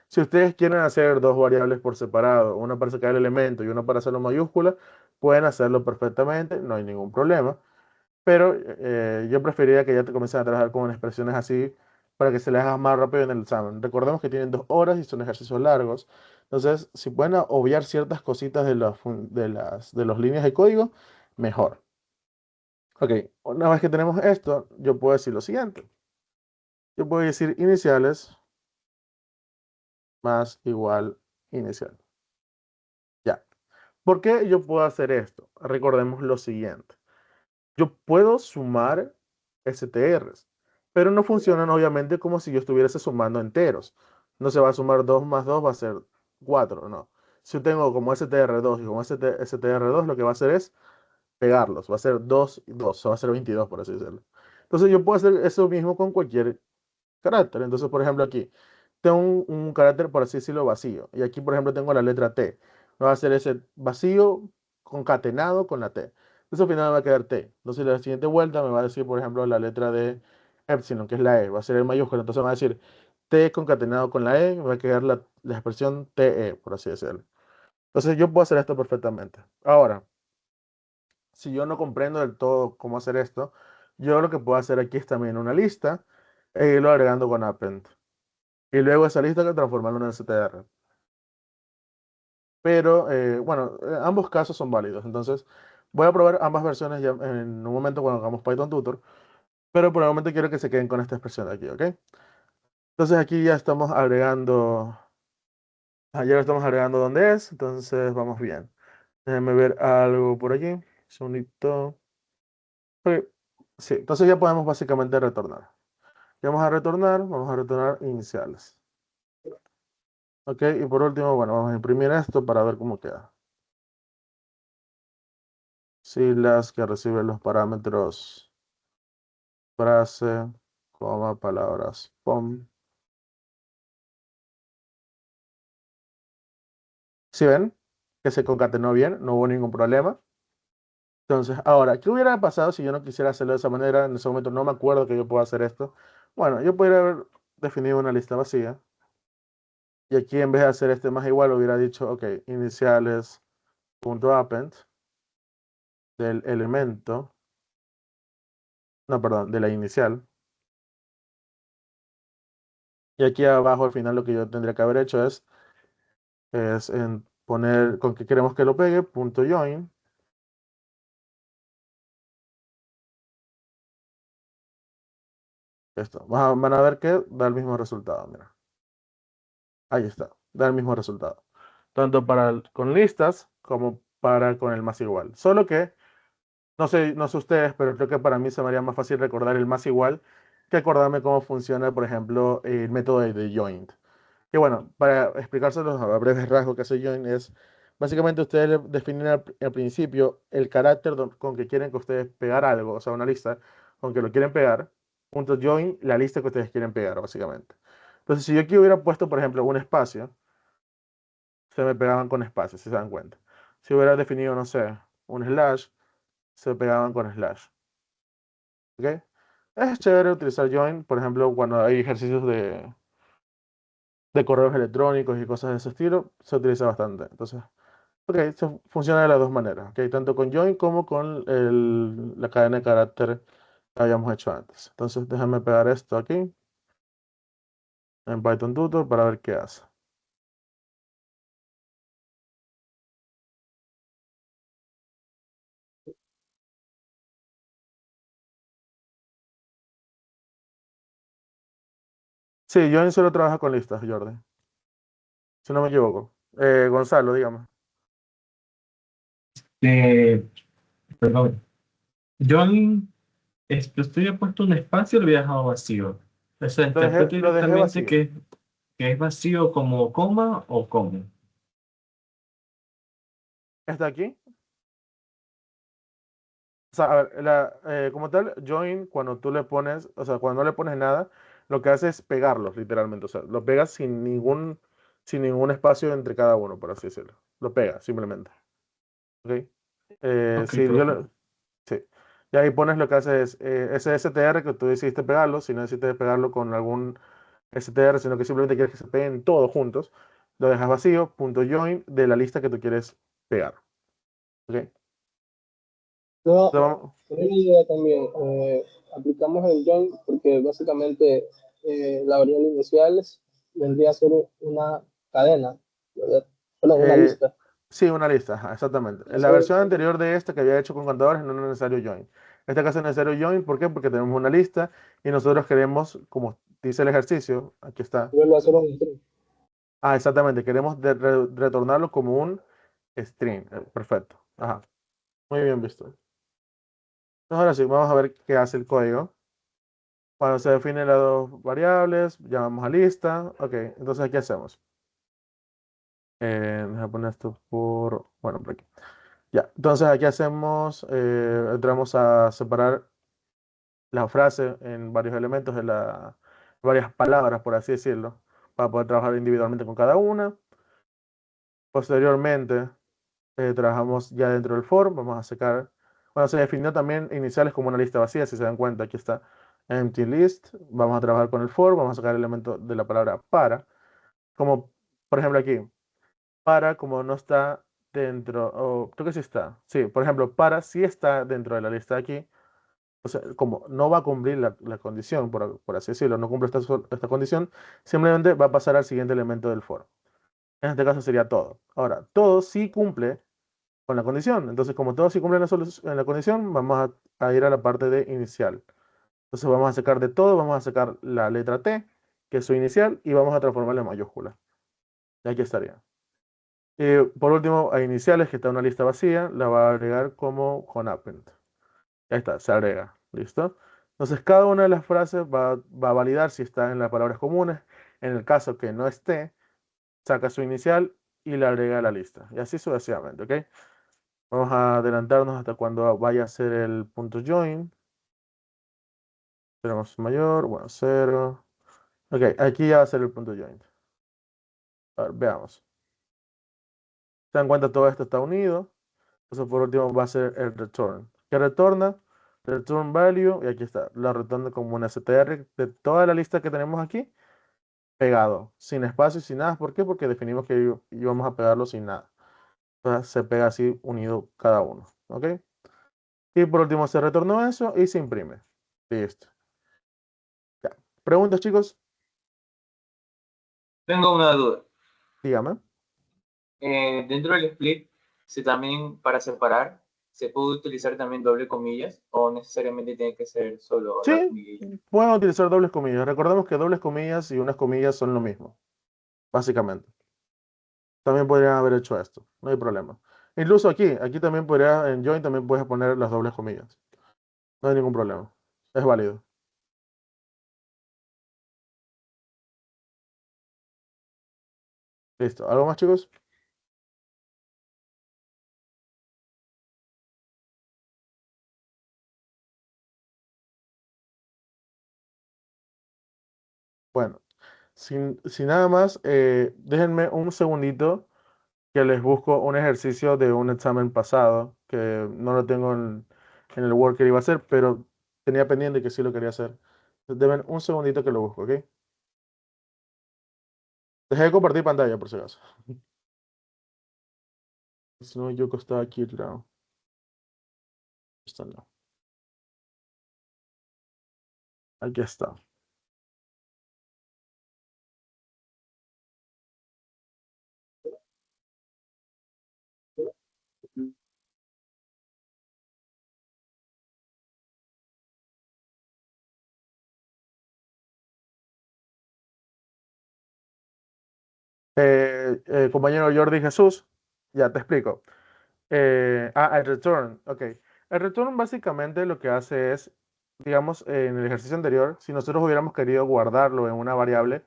Si ustedes quieren hacer dos variables por separado, una para sacar el elemento y una para hacerlo en mayúscula, pueden hacerlo perfectamente, no hay ningún problema. Pero yo preferiría que ya te comiencen a trabajar con expresiones así para que se les haga más rápido en el examen. Recordemos que tienen 2 horas y son ejercicios largos. Entonces, si pueden obviar ciertas cositas de las líneas de código, mejor. Ok, una vez que tenemos esto, yo puedo decir lo siguiente. Yo puedo decir iniciales más igual inicial. Ya. ¿Por qué yo puedo hacer esto? Recordemos lo siguiente. Yo puedo sumar STRs, pero no funcionan obviamente como si yo estuviese sumando enteros. No se va a sumar 2 más 2, va a ser 4, no. Si yo tengo como STR2 y como STR2, lo que va a hacer es pegarlos. Va a ser 2 y 2, va a ser 22, por así decirlo. Entonces yo puedo hacer eso mismo con cualquier carácter. Entonces, por ejemplo, aquí tengo un carácter, por así decirlo, vacío. Y aquí, por ejemplo, tengo la letra T. Me va a hacer ese vacío concatenado con la T. Entonces, al final me va a quedar T. Entonces, la siguiente vuelta me va a decir, por ejemplo, la letra de epsilon, que es la E. Va a ser el mayúsculo. Entonces, me va a decir T concatenado con la E. Me va a quedar la expresión TE, por así decirlo. Entonces, yo puedo hacer esto perfectamente. Ahora, si yo no comprendo del todo cómo hacer esto, yo lo que puedo hacer aquí es también una lista e irlo agregando con append. Y luego esa lista que transformarlo en str. Pero bueno, ambos casos son válidos. Entonces voy a probar ambas versiones ya en un momento cuando hagamos Python Tutor. Pero por el momento quiero que se queden con esta expresión de aquí, ¿ok? Entonces aquí ya estamos agregando. Ya lo estamos agregando donde es. Entonces vamos bien. Déjenme ver algo por aquí. Un segundito. Ok, sí, entonces ya podemos básicamente retornar. Ya vamos a retornar iniciales. Ok, y por último, bueno, vamos a imprimir esto para ver cómo queda. Siglas que reciben los parámetros frase, coma, palabras, pom. ¿Sí ven? Que se concatenó bien, no hubo ningún problema. Entonces, ahora, ¿qué hubiera pasado si yo no quisiera hacerlo de esa manera? En ese momento no me acuerdo que yo puedo hacer esto. Bueno, yo podría haber definido una lista vacía. Y aquí en vez de hacer este más igual, hubiera dicho, ok, iniciales.append del elemento, no, perdón, de la inicial. Y aquí abajo al final lo que yo tendría que haber hecho es en poner con qué queremos que lo pegue, punto join. Esto. Van a ver que da el mismo resultado. Mira. Ahí está. Da el mismo resultado. Tanto con listas como para con el más igual. Solo que, no sé ustedes, pero creo que para mí se me haría más fácil recordar el más igual que acordarme cómo funciona, por ejemplo, el método de joint. Que bueno, para explicárselos a breves rasgos que hace join es, básicamente ustedes definen al principio el carácter con que quieren que ustedes pegar algo, o sea, una lista con que lo quieren pegar, punto join, la lista que ustedes quieren pegar, básicamente. Entonces, si yo aquí hubiera puesto, por ejemplo, un espacio, se me pegaban con espacio, si se dan cuenta. Si hubiera definido, no sé, un slash, se pegaban con slash. ¿Ok? Es chévere utilizar join, por ejemplo, cuando hay ejercicios de correos electrónicos y cosas de ese estilo, se utiliza bastante. Entonces, ok, funciona de las dos maneras, ok, tanto con join como con la cadena de carácter que habíamos hecho antes. Entonces, déjame pegar esto aquí en Python Tutor para ver qué hace. Sí, join solo trabaja con listas, Jordi, si no me equivoco. Gonzalo, dígame. Perdón. Join, ¿usted ha puesto un espacio o lo había dejado vacío? O sea, interpreto Lo dejé directamente vacío. que es vacío como coma o coma. ¿Está aquí? O sea, a ver, como tal, join, cuando tú le pones, o sea, cuando no le pones nada, lo que hace es pegarlos, literalmente. O sea, lo pegas sin ningún espacio entre cada uno, por así decirlo. Lo pega, simplemente. ¿Ok? Ok, Sí, profe. sí. Y ahí pones lo que hace es ese STR que tú decidiste pegarlo, si no decidiste pegarlo con algún STR, sino que simplemente quieres que se peguen todos juntos, lo dejas vacío, punto join de la lista que tú quieres pegar. ¿Ok? No, Entonces vamos- tengo una idea también. Aplicamos el join porque básicamente la variable inicial vendría a ser una cadena, ¿verdad? Perdón, una eh, lista. sí, una lista, ajá, exactamente. En la Entonces, versión anterior de esta que había hecho con contadores no era necesario join. En este caso es necesario join, ¿por qué? Porque tenemos una lista y nosotros queremos, como dice el ejercicio, aquí está. vuelvo a hacer un string. Ah, exactamente, queremos retornarlo como un string. Perfecto. Ajá. Muy bien visto. Entonces, ahora sí, vamos a ver qué hace el código. Cuando se definen las dos variables, llamamos a lista. Ok, entonces aquí hacemos. Déjame poner esto por, bueno, por aquí. Ya, entonces aquí hacemos, entramos a separar la frase en varios elementos varias palabras, por así decirlo, para poder trabajar individualmente con cada una. Posteriormente, trabajamos ya dentro del for, vamos a sacar, bueno, se definió también iniciales como una lista vacía, si se dan cuenta, aquí está empty list, vamos a trabajar con el for, vamos a sacar el elemento de la palabra para, como por ejemplo aquí, para como no está dentro, o creo que sí está, sí, por ejemplo, para sí está dentro de la lista de aquí, o sea, como no va a cumplir la condición, por así decirlo, no cumple esta condición, simplemente va a pasar al siguiente elemento del for. En este caso sería todo. Ahora, todo sí cumple con la condición. Entonces, como todo sí cumple en la condición, vamos a ir a la parte de inicial. Entonces, vamos a sacar de todo, vamos a sacar la letra T, que es su inicial, y vamos a transformarla en mayúscula. Y aquí estaría. Y por último, a iniciales, que está una lista vacía, la va a agregar como con append. Ya está, se agrega. ¿Listo? Entonces, cada una de las frases va a validar si está en las palabras comunes. En el caso que no esté, saca su inicial y la agrega a la lista. Y así sucesivamente, ¿ok? Vamos a adelantarnos hasta cuando vaya a ser el punto join. Tenemos mayor, bueno, 0. Ok, aquí ya va a ser el punto join. A ver, veamos. Se dan cuenta, todo esto está unido. Entonces, por último, va a ser el return. ¿Qué retorna? Return value, y aquí está. La retorna como un str de toda la lista que tenemos aquí, pegado, sin espacio y sin nada. ¿Por qué? Porque definimos que íbamos a pegarlo sin nada. Entonces, se pega así unido cada uno. ¿Ok? Y por último, se retornó eso y se imprime. Listo. Ya. ¿Preguntas, chicos? Tengo una duda. Dígame. Dentro del split, si también para separar, ¿se puede utilizar también doble comillas o necesariamente tiene que ser solo la Sí, comilla? pueden utilizar dobles comillas. Recordemos que dobles comillas y unas comillas son lo mismo, básicamente. También podrían haber hecho esto, no hay problema. Incluso aquí también podría, en join también puedes poner las dobles comillas. No hay ningún problema. Es válido. Listo. ¿Algo más, chicos? Bueno, sin nada más, déjenme un segundito que les busco un ejercicio de un examen pasado, que no lo tengo en el Word que iba a hacer, pero tenía pendiente que sí lo quería hacer. Deben un segundito que lo busco, ¿ok? Dejé de compartir pantalla, por si acaso. Si no, yo estaba aquí, claro. Está, no. Aquí está. Compañero Jordi Jesús, ya te explico. El return, ok. El return básicamente lo que hace es, digamos, en el ejercicio anterior, si nosotros hubiéramos querido guardarlo en una variable,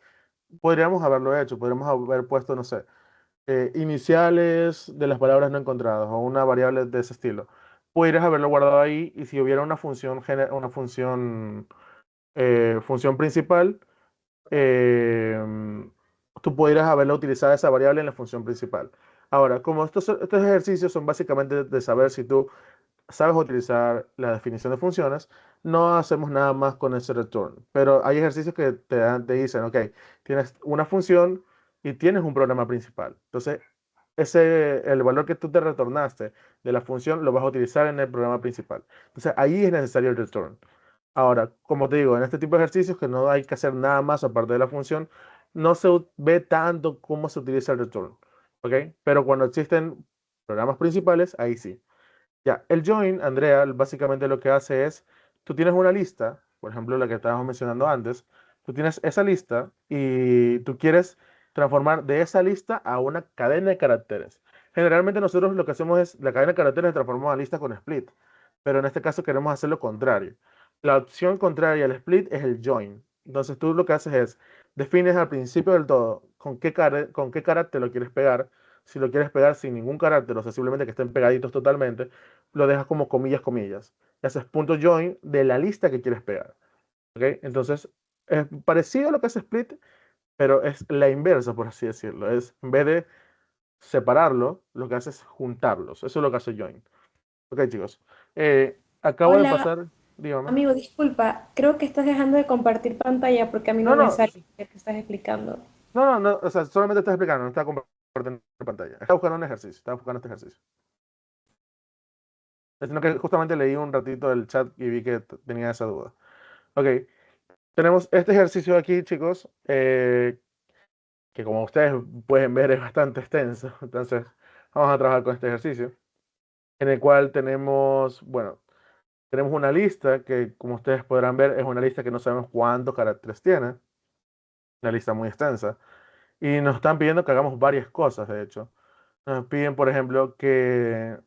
podríamos haberlo hecho, podríamos haber puesto, no sé, iniciales de las palabras no encontradas o una variable de ese estilo. Podrías haberlo guardado ahí y si hubiera una función, función principal, eh, tú pudieras haberla utilizado esa variable en la función principal. Ahora, como estos ejercicios son básicamente de saber si tú sabes utilizar la definición de funciones, no hacemos nada más con ese return. Pero hay ejercicios que te dicen, ok, tienes una función y tienes un programa principal. Entonces, el valor que tú te retornaste de la función lo vas a utilizar en el programa principal. Entonces, ahí es necesario el return. Ahora, como te digo, en este tipo de ejercicios que no hay que hacer nada más aparte de la función, no se ve tanto cómo se utiliza el return. ¿Ok? Pero cuando existen programas principales, ahí sí. Ya, el join, Andrea, básicamente lo que hace es, tú tienes una lista, por ejemplo, la que estábamos mencionando antes, tú tienes esa lista y tú quieres transformar de esa lista a una cadena de caracteres. Generalmente nosotros lo que hacemos es, la cadena de caracteres la transformamos a lista con split, pero en este caso queremos hacer lo contrario. La opción contraria al split es el join. Entonces tú lo que haces es, defines al principio del todo con qué carácter lo quieres pegar. Si lo quieres pegar sin ningún carácter, o sea, simplemente que estén pegaditos totalmente, lo dejas como comillas, comillas. Y haces punto join de la lista que quieres pegar. ¿Ok? Entonces, es parecido a lo que hace Split, pero es la inversa, por así decirlo. Es, en vez de separarlo, lo que hace es juntarlos. Eso es lo que hace join. Ok, chicos. Acabo de Hola, pasar, dígame. amigo, disculpa, creo que estás dejando de compartir pantalla porque a mí No, no me no, sale lo que estás explicando. no, o sea, solamente estás explicando, no está compartiendo pantalla. Está buscando un ejercicio, está buscando este ejercicio. Sino que justamente leí un ratito el chat y vi que tenía esa duda. Ok, tenemos este ejercicio aquí, chicos, que como ustedes pueden ver es bastante extenso. Entonces, vamos a trabajar con este ejercicio, en el cual tenemos, bueno, tenemos una lista que, como ustedes podrán ver, es una lista que no sabemos cuántos caracteres tiene, una lista muy extensa. Y nos están pidiendo que hagamos varias cosas, de hecho. Nos piden, por ejemplo, que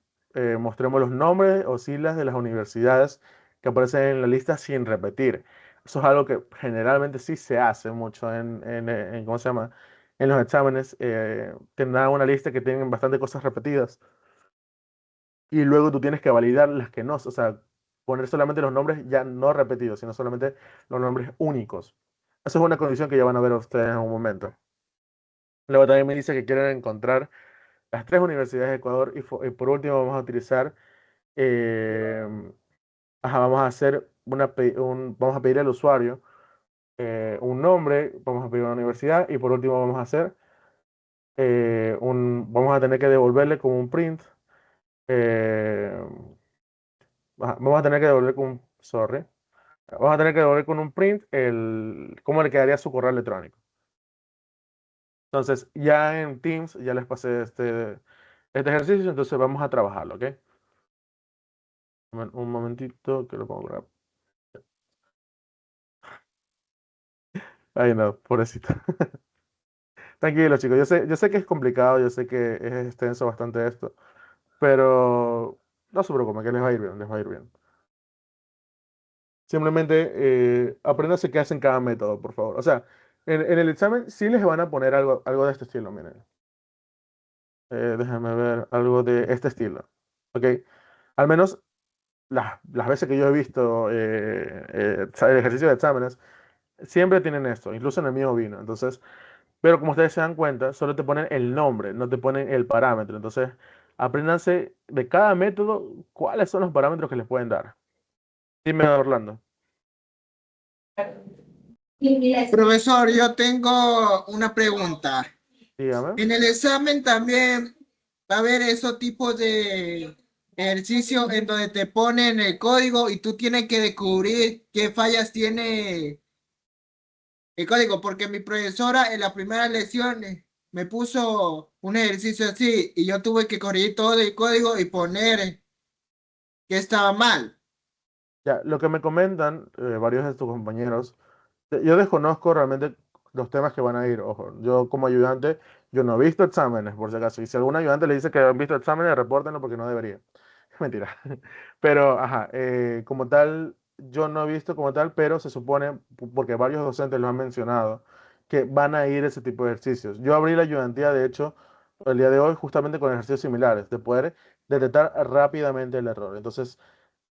mostremos los nombres o siglas de las universidades que aparecen en la lista sin repetir. Eso es algo que generalmente sí se hace mucho ¿cómo se llama? En los exámenes. Tendrán una lista que tienen bastante cosas repetidas y luego tú tienes que validar las que no, o sea, poner solamente los nombres ya no repetidos, sino solamente los nombres únicos. Esa es una condición que ya van a ver ustedes en un momento. Luego también me dice que quieren encontrar las tres universidades de Ecuador y por último vamos a utilizar, eh, vamos a hacer vamos a pedir al usuario un nombre, vamos a pedir una universidad y por último vamos a hacer vamos a tener que devolverle como un print, eh, vamos a tener que devolver con sorry, vamos a tener que devolver con un print cómo le quedaría su correo electrónico. Entonces ya en Teams ya les pasé este ejercicio, entonces vamos a trabajarlo, ¿ok? Un momentito que lo pongo por acá. Ay, no, pobrecito. Tranquilo, chicos. Yo sé que es complicado, yo sé que es extenso bastante esto, Pero no se preocupen, que les va a ir bien, les va a ir bien. Simplemente apréndanse qué hacen cada método, por favor. O sea, en el examen sí les van a poner algo de este estilo, miren. Déjenme ver algo de este estilo. ¿Ok? Al menos las veces que yo he visto el ejercicio de exámenes, siempre tienen esto, incluso en el mío vino. Entonces, pero como ustedes se dan cuenta, solo te ponen el nombre, no te ponen el parámetro. Entonces, apréndanse de cada método cuáles son los parámetros que les pueden dar. Dime, Orlando. Profesor, yo tengo una pregunta. Dígame. En el examen también va a haber esos tipos de ejercicios en donde te ponen el código y tú tienes que descubrir qué fallas tiene el código, porque mi profesora en la primera lección me puso un ejercicio así y yo tuve que corregir todo el código y poner que estaba mal. Ya, lo que me comentan varios de tus compañeros, yo desconozco realmente los temas que van a ir. Ojo, yo como ayudante, yo no he visto exámenes, por si acaso. Y si algún ayudante le dice que han visto exámenes, repórtenlo porque no debería. Mentira. Pero, ajá, como tal, yo no he visto como tal, pero se supone, porque varios docentes lo han mencionado, que van a ir ese tipo de ejercicios. Yo abrí la ayudantía, de hecho, el día de hoy, justamente con ejercicios similares, de poder detectar rápidamente el error. Entonces,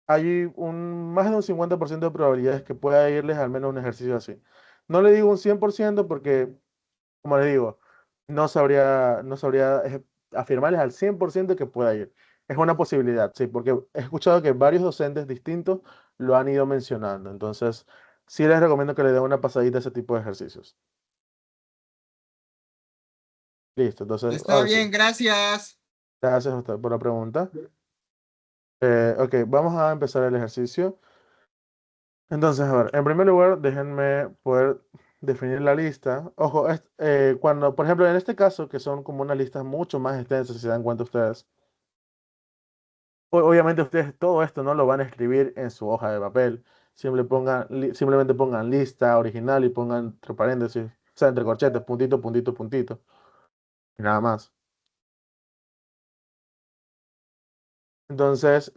hay más de un 50% de probabilidades que pueda irles al menos un ejercicio así. No le digo un 100% porque, como les digo, no sabría afirmarles al 100% que pueda ir. Es una posibilidad, sí, porque he escuchado que varios docentes distintos lo han ido mencionando. Entonces, sí les recomiendo que le den una pasadita a ese tipo de ejercicios. Listo, entonces, Está ahora sí. bien, gracias. Gracias a usted por la pregunta. Ok, vamos a empezar el ejercicio. Entonces, a ver, en primer lugar, déjenme poder definir la lista. Ojo, cuando, por ejemplo, en este caso, que son como unas listas mucho más extensas, si se dan cuenta ustedes, obviamente ustedes todo esto no lo van a escribir en su hoja de papel. Simplemente pongan lista original y pongan entre paréntesis, o sea, entre corchetes, puntito, puntito, puntito, y nada más. Entonces,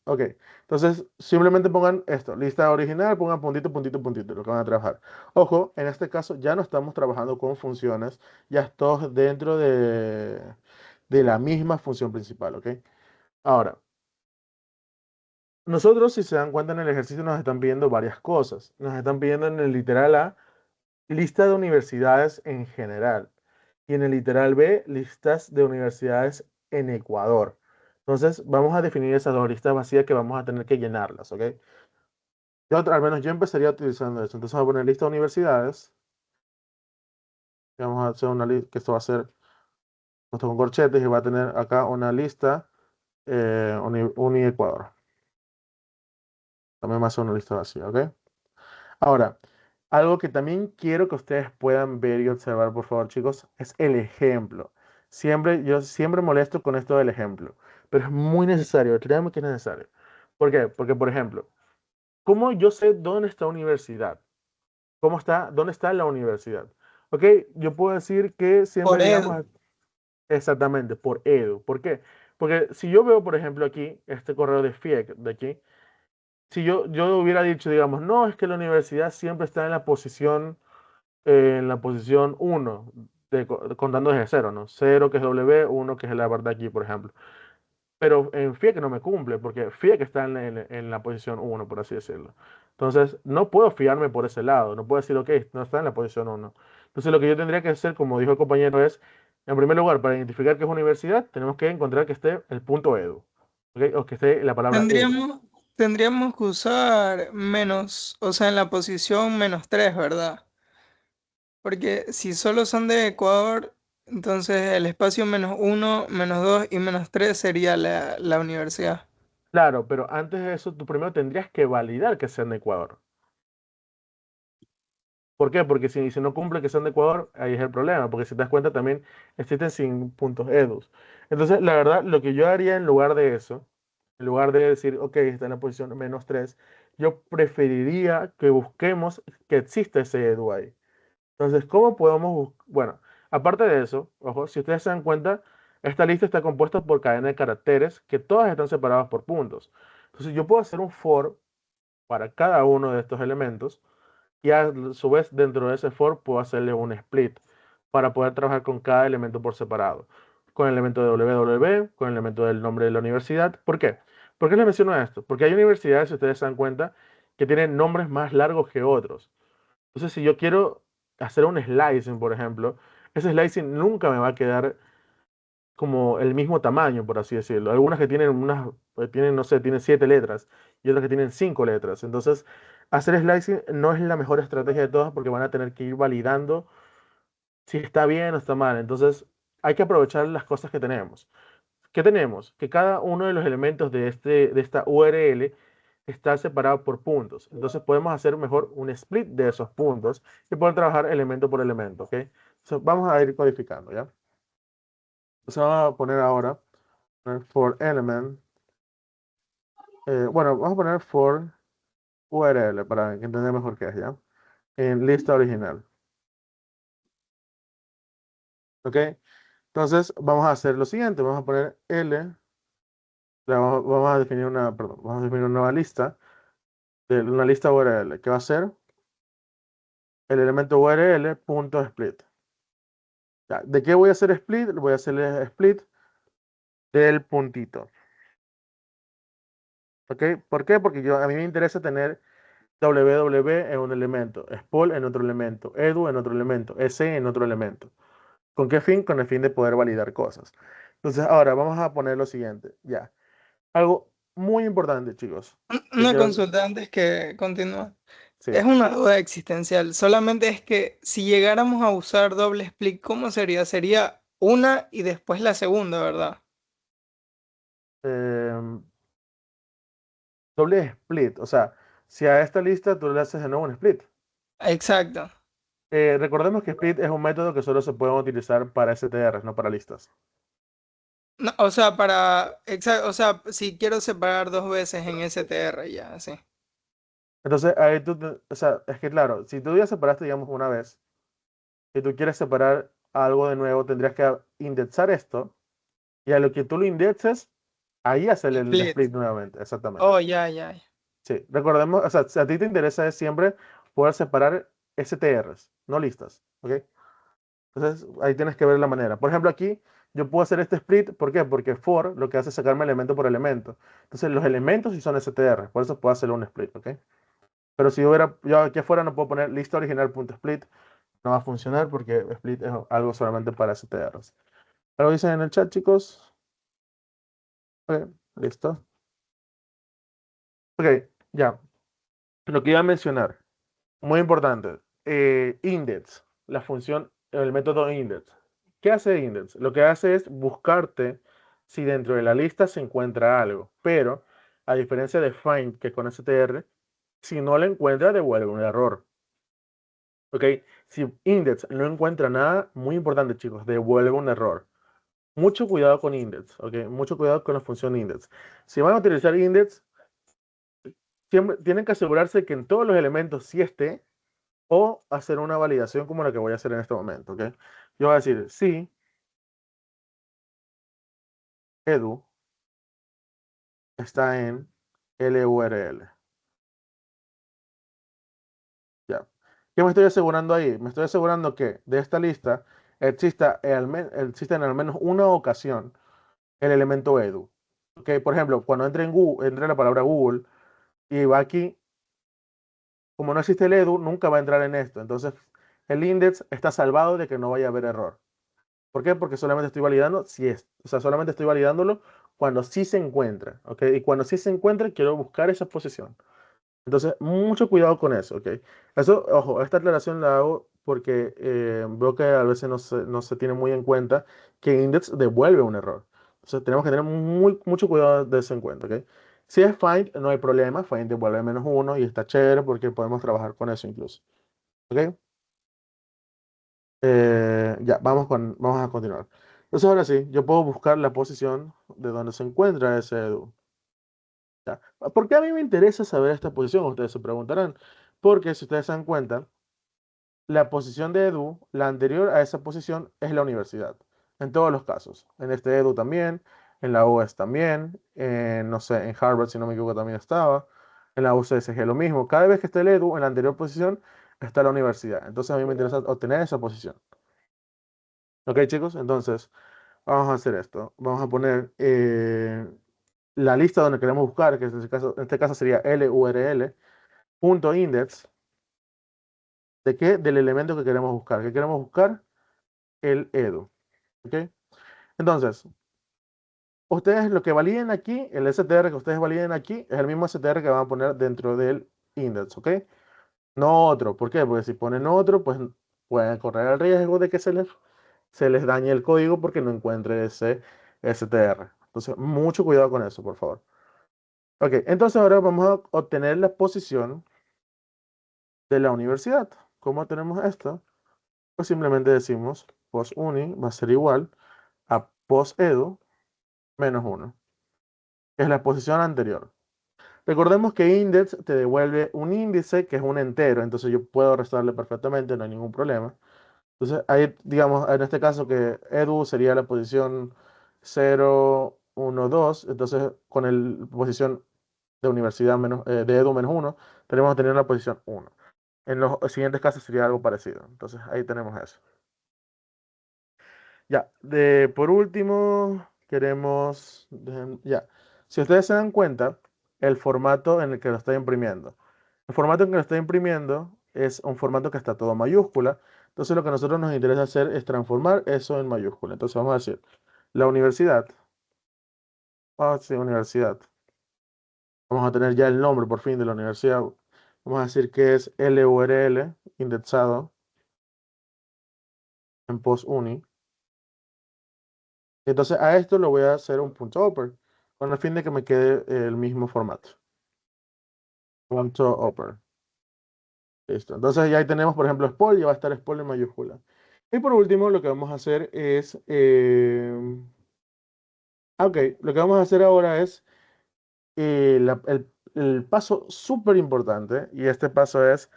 ok. Entonces, simplemente pongan esto, lista original, pongan puntito, puntito, puntito, lo que van a trabajar. Ojo, en este caso ya no estamos trabajando con funciones, ya estamos dentro de la misma función principal, ¿ok? Ahora, nosotros, si se dan cuenta en el ejercicio, nos están pidiendo varias cosas. Nos están pidiendo en el literal A, lista de universidades en general. Y en el literal B, listas de universidades en Ecuador. Entonces, vamos a definir esas dos listas vacías que vamos a tener que llenarlas, ¿ok? Al menos yo empezaría utilizando eso. Entonces, vamos a poner lista de universidades. Y vamos a hacer una lista, que esto va a ser puesto con corchetes y va a tener acá una lista Ecuador. También va a ser una lista vacía, ¿ok? Ahora, algo que también quiero que ustedes puedan ver y observar, por favor, chicos, es el ejemplo. Yo siempre molesto con esto del ejemplo, pero es muy necesario, créanme que es necesario. ¿Por qué? Porque, por ejemplo, ¿cómo yo sé dónde está universidad? ¿Dónde está la universidad? ¿Ok? Yo puedo decir que siempre, Por digamos, Edu. exactamente, por Edu. ¿Por qué? Porque si yo veo, por ejemplo, aquí, este correo de FIEC de aquí, si yo hubiera dicho, digamos, no, es que la universidad siempre está en la posición 1, contando desde 0, ¿no? 0 que es W, 1 que es la verdad aquí, por ejemplo. Pero en FIEC no me cumple, porque FIEC está en la posición 1, por así decirlo. Entonces, no puedo fiarme por ese lado, no puedo decir, ok, no está en la posición 1. Entonces, lo que yo tendría que hacer, como dijo el compañero, es, en primer lugar, para identificar que es universidad, tenemos que encontrar que esté el punto edu, ¿ok? O que esté la palabra edu. Tendríamos que usar menos, o sea, en la posición -3, ¿verdad? Porque si solo son de Ecuador, entonces el espacio -1, -2 y -3 sería la universidad. Claro, pero antes de eso, tú primero tendrías que validar que sean de Ecuador. ¿Por qué? Porque si no cumple que sean de Ecuador, ahí es el problema, porque si te das cuenta también existen sin puntos edus. Entonces, la verdad, lo que yo haría en lugar de eso, en lugar de decir, ok, está en la posición -3, yo preferiría que busquemos que exista ese edu ahí. Entonces, ¿cómo podemos buscar? Bueno, aparte de eso, ojo, si ustedes se dan cuenta, Esta lista está compuesta por cadena de caracteres que todas están separadas por puntos. Entonces yo puedo hacer un for para cada uno de estos elementos y a su vez dentro de ese for puedo hacerle un split para poder trabajar con cada elemento por separado. Con el elemento de www, con el elemento del nombre de la universidad. ¿Por qué? ¿Por qué les menciono esto? Porque hay universidades, si ustedes se dan cuenta, que tienen nombres más largos que otros. Entonces, si yo quiero hacer un slicing, por ejemplo, ese slicing nunca me va a quedar como el mismo tamaño, por así decirlo. Algunas que tienen tienen, no sé, tienen 7 letras y otras que tienen 5 letras. Entonces, hacer slicing no es la mejor estrategia de todas porque van a tener que ir validando si está bien o está mal. Entonces, hay que aprovechar las cosas que tenemos. ¿Qué tenemos? Que cada uno de los elementos de esta URL está separado por puntos. Entonces podemos hacer mejor un split de esos puntos y poder trabajar elemento por elemento, ¿ok? Entonces, vamos a ir codificando, ¿ya? Entonces vamos a poner ahora for element. Bueno, vamos a poner for URL para entender mejor qué es, ¿ya? En lista original. ¿Ok? Entonces vamos a hacer lo siguiente. Vamos a poner L. Vamos a definir vamos a definir una nueva lista. Una lista URL que va a ser el elemento URL.split. Ya, ¿de qué voy a hacer split? Voy a hacer split del puntito. ¿Ok? ¿Por qué? Porque a mí me interesa tener www en un elemento, spol en otro elemento, edu en otro elemento, ese en otro elemento. ¿Con qué fin? Con el fin de poder validar cosas. Entonces, ahora vamos a poner lo siguiente. Ya. Algo muy importante, chicos. Una consulta antes que continúe. Sí. Es una duda existencial. Solamente es que si llegáramos a usar doble split, ¿cómo sería? Sería una y después la segunda, ¿verdad? Doble split. O sea, si a esta lista tú le haces de nuevo un split. Exacto. Recordemos que split es un método que solo se puede utilizar para STRs, no para listas. No, o sea, o sea, si quiero separar dos veces en STR, ya, sí. Entonces, ahí o sea, es que claro, si tú ya separaste, digamos, una vez, y tú quieres separar algo de nuevo, tendrías que indexar esto, y a lo que tú lo indexes, ahí hacer el split nuevamente, exactamente. Oh, ya. Sí, recordemos, o sea, si a ti te interesa es siempre poder separar STRs, no listas, ¿ok? Entonces, ahí tienes que ver la manera. Por ejemplo, aquí yo puedo hacer este split, ¿por qué? Porque for lo que hace es sacarme elemento por elemento. Entonces, los elementos sí son STR, por eso puedo hacer un split, ¿ok? Pero si yo aquí afuera no puedo poner lista original.split, no va a funcionar porque split es algo solamente para STRs. ¿Algo dicen en el chat, chicos? Ok, listo. Ok, ya. Lo que iba a mencionar, muy importante, index, la función, el método index. ¿Qué hace index? Lo que hace es buscarte si dentro de la lista se encuentra algo, pero a diferencia de find, que con str, si no lo encuentra, devuelve un error. ¿Ok? Si index no encuentra nada, muy importante, chicos, devuelve un error. Mucho cuidado con index, ¿ok? Mucho cuidado con la función index. Si van a utilizar index, siempre tienen que asegurarse que en todos los elementos sí esté, o hacer una validación como la que voy a hacer en este momento, ¿ok? Yo voy a decir, sí, edu está en LURL. Ya. ¿Qué me estoy asegurando ahí? Me estoy asegurando que de esta lista exista en al menos una ocasión el elemento edu. ¿Ok? Por ejemplo, cuando entre en Google, entre la palabra Google y va aquí, como no existe el edu, nunca va a entrar en esto. Entonces, el index está salvado de que no vaya a haber error. ¿Por qué? Porque solamente estoy validando si es, o sea, solamente estoy validándolo cuando sí se encuentra, ¿ok? Y cuando sí se encuentra, quiero buscar esa posición. Entonces, mucho cuidado con eso, ¿ok? Eso, ojo, esta aclaración la hago porque veo que a veces no se tiene muy en cuenta que index devuelve un error. Entonces, tenemos que tener mucho cuidado de eso en cuenta, ¿ok? Si es find, no hay problema, find devuelve -1 y está chévere porque podemos trabajar con eso incluso, ¿ok? Ya, vamos a continuar. Entonces, ahora sí, yo puedo buscar la posición de donde se encuentra ese edu. Ya. ¿Por qué a mí me interesa saber esta posición? Ustedes se preguntarán. Porque si ustedes se dan cuenta, la posición de edu, la anterior a esa posición, es la universidad. En todos los casos. En este edu también, en la US también, no sé, en Harvard, si no me equivoco, también estaba. En la UCSG lo mismo. Cada vez que esté el edu en la anterior posición, está la universidad. Entonces a mí me interesa obtener esa posición. Ok, chicos, entonces vamos a hacer esto. Vamos a poner la lista donde queremos buscar, que en este caso sería LURL.index. ¿De qué? Del elemento que queremos buscar. ¿Qué queremos buscar? El edu. ¿Ok? Entonces, ustedes lo que validen aquí, el str que ustedes validen aquí, es el mismo str que van a poner dentro del index. ¿Ok? No otro. ¿Por qué? Porque si ponen otro, pues pueden correr el riesgo de que se les dañe el código porque no encuentre ese str. Entonces, mucho cuidado con eso, por favor. Ok, entonces ahora vamos a obtener la posición de la universidad. ¿Cómo tenemos esto? Pues simplemente decimos postuni va a ser igual a postedu menos 1. Es la posición anterior. Recordemos que index te devuelve un índice que es un entero, entonces yo puedo restarle perfectamente, no hay ningún problema. Entonces ahí, digamos, en este caso que edu sería la posición 0, 1, 2, entonces con la posición de universidad de edu menos 1, tenemos que tener la posición 1. En los siguientes casos sería algo parecido. Entonces ahí tenemos eso. Ya, por último, queremos, ya, si ustedes se dan cuenta, el formato en el que lo estoy imprimiendo. El formato en que lo estoy imprimiendo es un formato que está todo mayúscula. Entonces lo que a nosotros nos interesa hacer es transformar eso en mayúscula. Entonces vamos a decir, la universidad. Sí, universidad. Vamos a tener ya el nombre por fin de la universidad. Vamos a decir que es LURL indexado en postuni. Entonces a esto lo voy a hacer un punto upper con el fin de que me quede el mismo formato. Punto upper. Listo. Entonces ya ahí tenemos, por ejemplo, spoil, ya va a estar spoil en mayúscula. Y por último, lo que vamos a hacer es... ok, lo que vamos a hacer ahora es el paso súper importante, y este paso es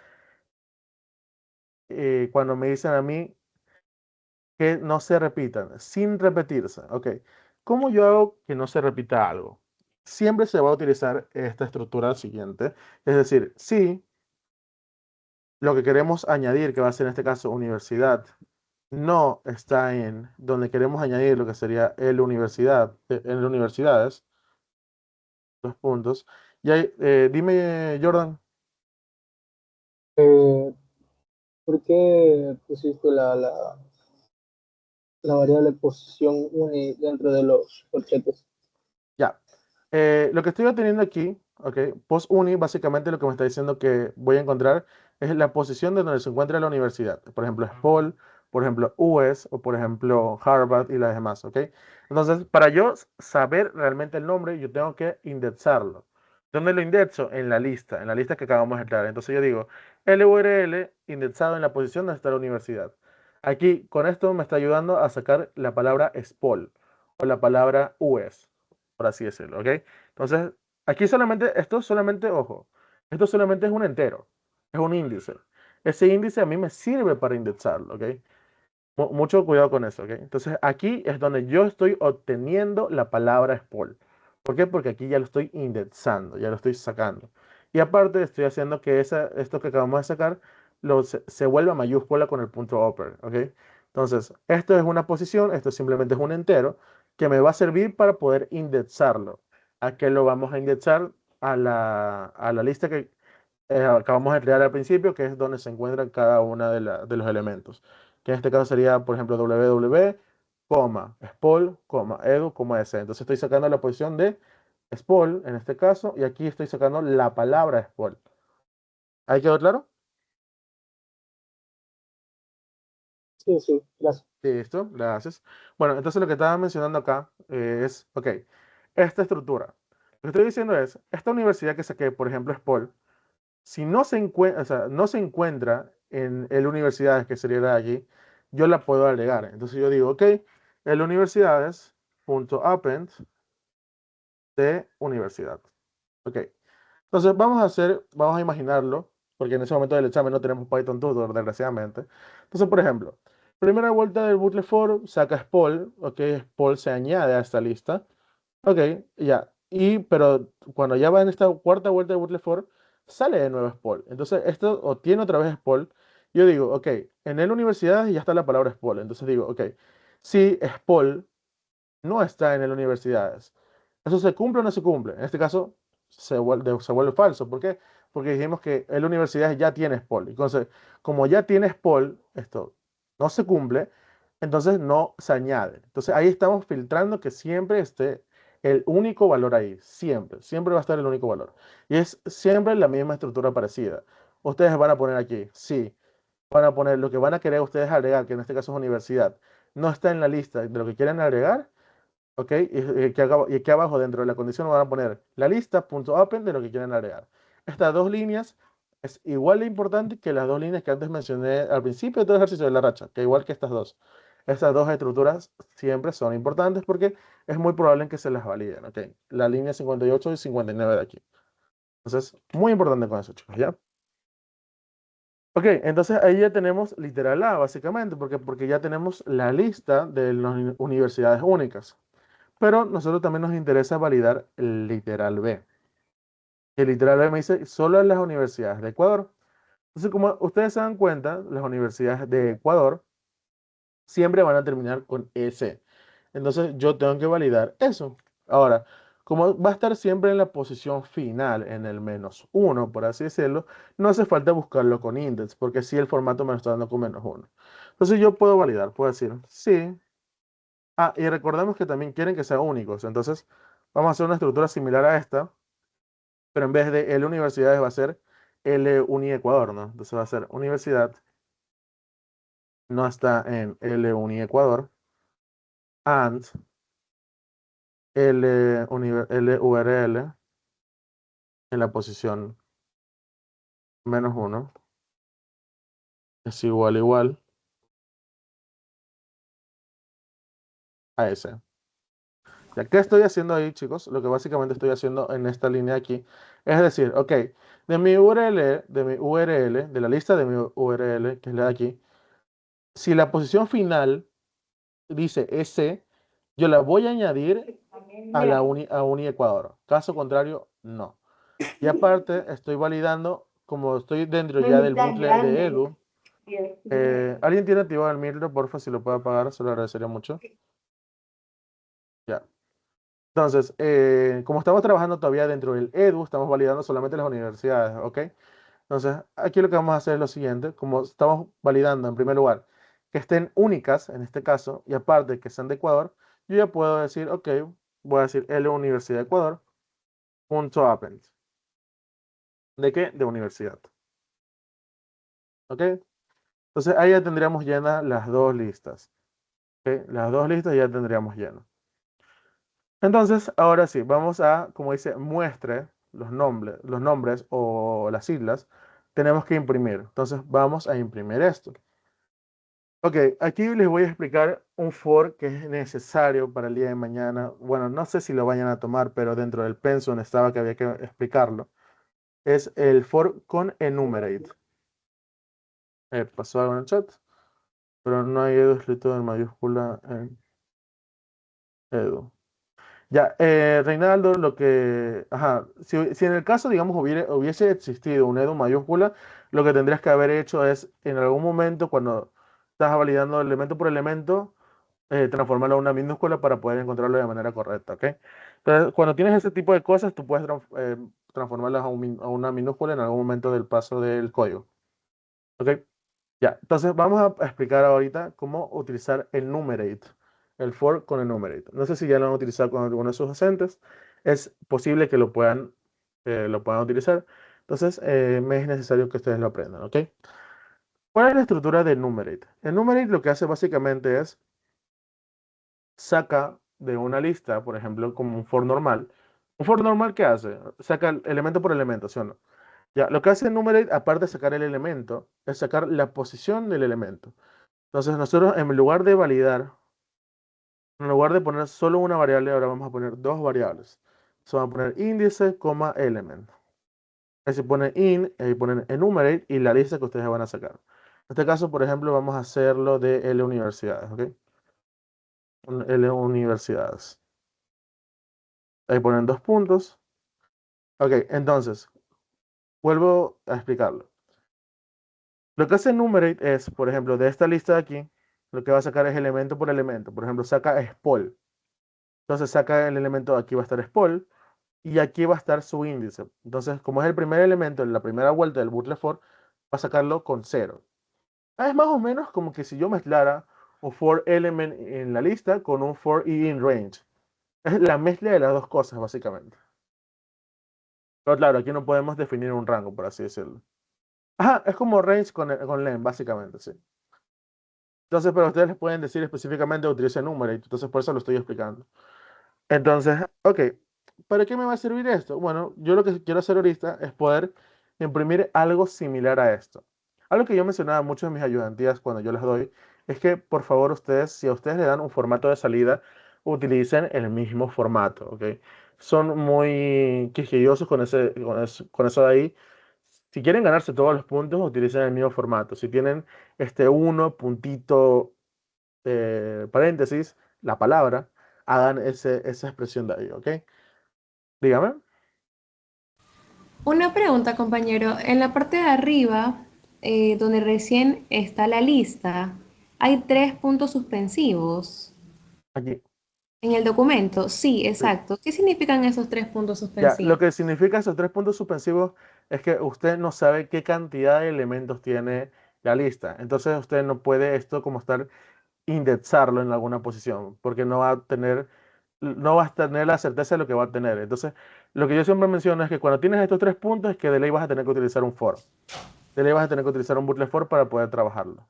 cuando me dicen a mí que no se repitan, sin repetirse. Ok, ¿cómo yo hago que no se repita algo? Siempre se va a utilizar esta estructura siguiente, es decir, si lo que queremos añadir, que va a ser en este caso universidad, no está en donde queremos añadir lo que sería el universidad, en universidades, dos puntos. Y ahí, dime, Jordan. ¿Por qué pusiste la variable posición uni dentro de los corchetes? Ya. Lo que estoy obteniendo aquí, ok, post uni, básicamente lo que me está diciendo que voy a encontrar es la posición de donde se encuentra la universidad. Por ejemplo, SPOL, por ejemplo, US, o por ejemplo, Harvard y las demás, ok. Entonces, para yo saber realmente el nombre, yo tengo que indexarlo. ¿Dónde lo indexo? En la lista que acabamos de entrar. Entonces yo digo, LURL indexado en la posición donde está la universidad. Aquí, con esto me está ayudando a sacar la palabra SPOL o la palabra US, por así decirlo, ¿ok? Entonces, aquí solamente, esto solamente, ojo, esto solamente es un entero, es un índice. Ese índice a mí me sirve para indexarlo, ¿ok? Mucho cuidado con eso, ¿ok? Entonces, aquí es donde yo estoy obteniendo la palabra spoil. ¿Por qué? Porque aquí ya lo estoy indexando, ya lo estoy sacando. Y aparte estoy haciendo que esto que acabamos de sacar se vuelva mayúscula con el punto upper, ¿ok? Entonces, esto es una posición, esto simplemente es un entero que me va a servir para poder indexarlo. ¿A qué lo vamos a indexar? A la lista que acabamos de crear al principio, que es donde se encuentran cada uno de los elementos. Que en este caso sería, por ejemplo, www, spol, edu, s. Entonces estoy sacando la posición de spol, en este caso, y aquí estoy sacando la palabra spol. ¿Ahí quedó claro? Sí, sí, gracias. Listo, gracias. Bueno, entonces lo que estaba mencionando acá es, ok, esta estructura. Lo que estoy diciendo es, esta universidad que saqué, por ejemplo, Spol, si no se encuentra, o sea, no se encuentra en el universidades, que sería de allí, yo la puedo agregar. Entonces yo digo, ok, el universidades.append de universidad. Ok. Entonces vamos a imaginarlo, porque en ese momento del examen no tenemos Python Tutor, desgraciadamente. Entonces, por ejemplo, Primera vuelta del bucle for, saca Spol, ok, Spol se añade a esta lista, ok, ya, pero cuando ya va en esta cuarta vuelta del bucle for, sale de nuevo Spol, entonces esto obtiene otra vez Spol, yo digo, ok, en el universidad ya está la palabra Spol, entonces digo, ok, si Spol no está en el universidades, ¿eso se cumple o no se cumple? En este caso, se vuelve falso, ¿por qué? Porque dijimos que el universidad ya tiene Spol, entonces, como ya tiene Spol, esto no se cumple, entonces no se añade. Entonces ahí estamos filtrando que siempre esté el único valor ahí, siempre, siempre va a estar el único valor. Y es siempre la misma estructura parecida. Ustedes van a poner aquí, sí, van a poner lo que van a querer ustedes agregar, que en este caso es universidad, no está en la lista de lo que quieren agregar, ¿ok? Y aquí abajo dentro de la condición van a poner la lista, punto append de lo que quieren agregar. Estas dos líneas es igual de importante que las dos líneas que antes mencioné al principio de todo el ejercicio de la racha, que igual que estas dos. Estas dos estructuras siempre son importantes porque es muy probable que se las validen, ¿ok? La línea 58 y 59 de aquí. Entonces, muy importante con eso, chicos, ¿ya? Ok, entonces ahí ya tenemos literal A, básicamente, porque ya tenemos la lista de las universidades únicas. Pero nosotros también nos interesa validar el literal B. El literal B me dice solo en las universidades de Ecuador. Entonces, como ustedes se dan cuenta, las universidades de Ecuador siempre van a terminar con S. Entonces, yo tengo que validar eso. Ahora, como va a estar siempre en la posición final, en el -1, por así decirlo, no hace falta buscarlo con index, porque si el formato me lo está dando con -1. Entonces, yo puedo validar, puedo decir, sí. Ah, y recordemos que también quieren que sean únicos. Entonces, vamos a hacer una estructura similar a esta, pero en vez de L universidades va a ser L Uni Ecuador, ¿no? Entonces va a ser universidad, no está en L Uni Ecuador, and L URL en la posición -1 es igual a ese. Ya, ¿qué estoy haciendo ahí, chicos? Lo que básicamente estoy haciendo en esta línea aquí es decir, ok, de mi URL, de la lista de mi URL, que es la de aquí, si la posición final dice S, yo la voy a añadir a Uni Ecuador. Caso contrario, no. Y aparte, estoy validando, como estoy dentro ya del bucle de Edu. ¿Alguien tiene activado el micro? Porfa, si lo puede apagar, se lo agradecería mucho. Ya. Entonces, como estamos trabajando todavía dentro del Edu, estamos validando solamente las universidades, ¿ok? Entonces, aquí lo que vamos a hacer es lo siguiente, como estamos validando en primer lugar que estén únicas, en este caso, y aparte que sean de Ecuador, yo ya puedo decir, ok, voy a decir L Universidad de Ecuador, punto append. ¿De qué? De universidad. ¿Ok? Entonces ahí ya tendríamos llenas las dos listas. ¿Ok? Las dos listas ya tendríamos llenas. Entonces, ahora sí, vamos a, como dice, muestre los nombres o las siglas, tenemos que imprimir. Entonces, vamos a imprimir esto. Ok, aquí les voy a explicar un for que es necesario para el día de mañana. Bueno, no sé si lo vayan a tomar, pero dentro del pensum estaba que había que explicarlo. Es el for con enumerate. Pasó algo en el chat, pero no hay edu escrito en mayúscula en edu. Ya, Reinaldo, lo que, ajá, si en el caso, digamos, hubiese existido un edu mayúscula, lo que tendrías que haber hecho es, en algún momento, cuando estás validando elemento por elemento, transformarlo a una minúscula para poder encontrarlo de manera correcta, ¿ok? Entonces, cuando tienes ese tipo de cosas, tú puedes transformarlas a una minúscula en algún momento del paso del código, ¿ok? Ya, entonces vamos a explicar ahorita cómo utilizar enumerate, el for con enumerate. No sé si ya lo han utilizado con alguno de sus docentes, es posible que lo puedan utilizar, entonces me es necesario que ustedes lo aprendan, ¿ok? ¿Cuál es la estructura de enumerate? Enumerate lo que hace básicamente es saca de una lista, por ejemplo, como un for normal. ¿Un for normal qué hace? Saca elemento por elemento, ¿sí o no? Ya, lo que hace enumerate, aparte de sacar el elemento, es sacar la posición del elemento. Entonces nosotros en lugar de validar, en lugar de poner solo una variable, ahora vamos a poner dos variables. Entonces vamos a poner índice, element. Ahí se pone in, ahí ponen enumerate y la lista que ustedes van a sacar. este caso, por ejemplo, vamos a hacerlo de L universidades, ¿ok? L universidades. Ahí ponen 2 puntos. Ok, entonces, vuelvo a explicarlo. Lo que hace enumerate es, por ejemplo, de esta lista de aquí, lo que va a sacar es elemento por elemento. Por ejemplo, saca spol. Entonces saca el elemento de aquí, va a estar spol, y aquí va a estar su índice. Entonces, como es el primer elemento en la primera vuelta del bucle for, va a sacarlo con 0. Es más o menos como que si yo mezclara un for element en la lista con un for i in range. Es la mezcla de las dos cosas, básicamente. Pero claro, aquí no podemos definir un rango, por así decirlo. Ajá, es como range con len, básicamente, sí. Entonces, pero ustedes les pueden decir específicamente utilice enumerate, entonces por eso lo estoy explicando. Entonces, ok, ¿para qué me va a servir esto? Bueno, yo lo que quiero hacer ahorita es poder imprimir algo similar a esto. Algo que yo mencionaba a muchos de mis ayudantías cuando yo les doy, es que por favor ustedes, si a ustedes le dan un formato de salida, utilicen el mismo formato, ¿ok? Son muy quisquillosos con eso de ahí. Si quieren ganarse todos los puntos, utilicen el mismo formato. Si tienen este uno puntito paréntesis, la palabra, hagan esa expresión de ahí, ¿ok? Dígame. Una pregunta, compañero. En la parte de arriba, donde recién está la lista, hay 3 puntos suspensivos. Aquí. En el documento, sí, Sí. exacto. ¿Qué significan esos 3 puntos Ya, suspensivos? lo que significa esos 3 puntos suspensivos es que usted no sabe qué cantidad de elementos tiene la lista. Entonces usted no puede esto como estar indexarlo en alguna posición, porque no va a tener la certeza de lo que va a tener. Entonces, lo que yo siempre menciono es que cuando tienes estos 3 puntos es que de ley vas a tener que utilizar un for. De ley vas a tener que utilizar un bucle for para poder trabajarlo.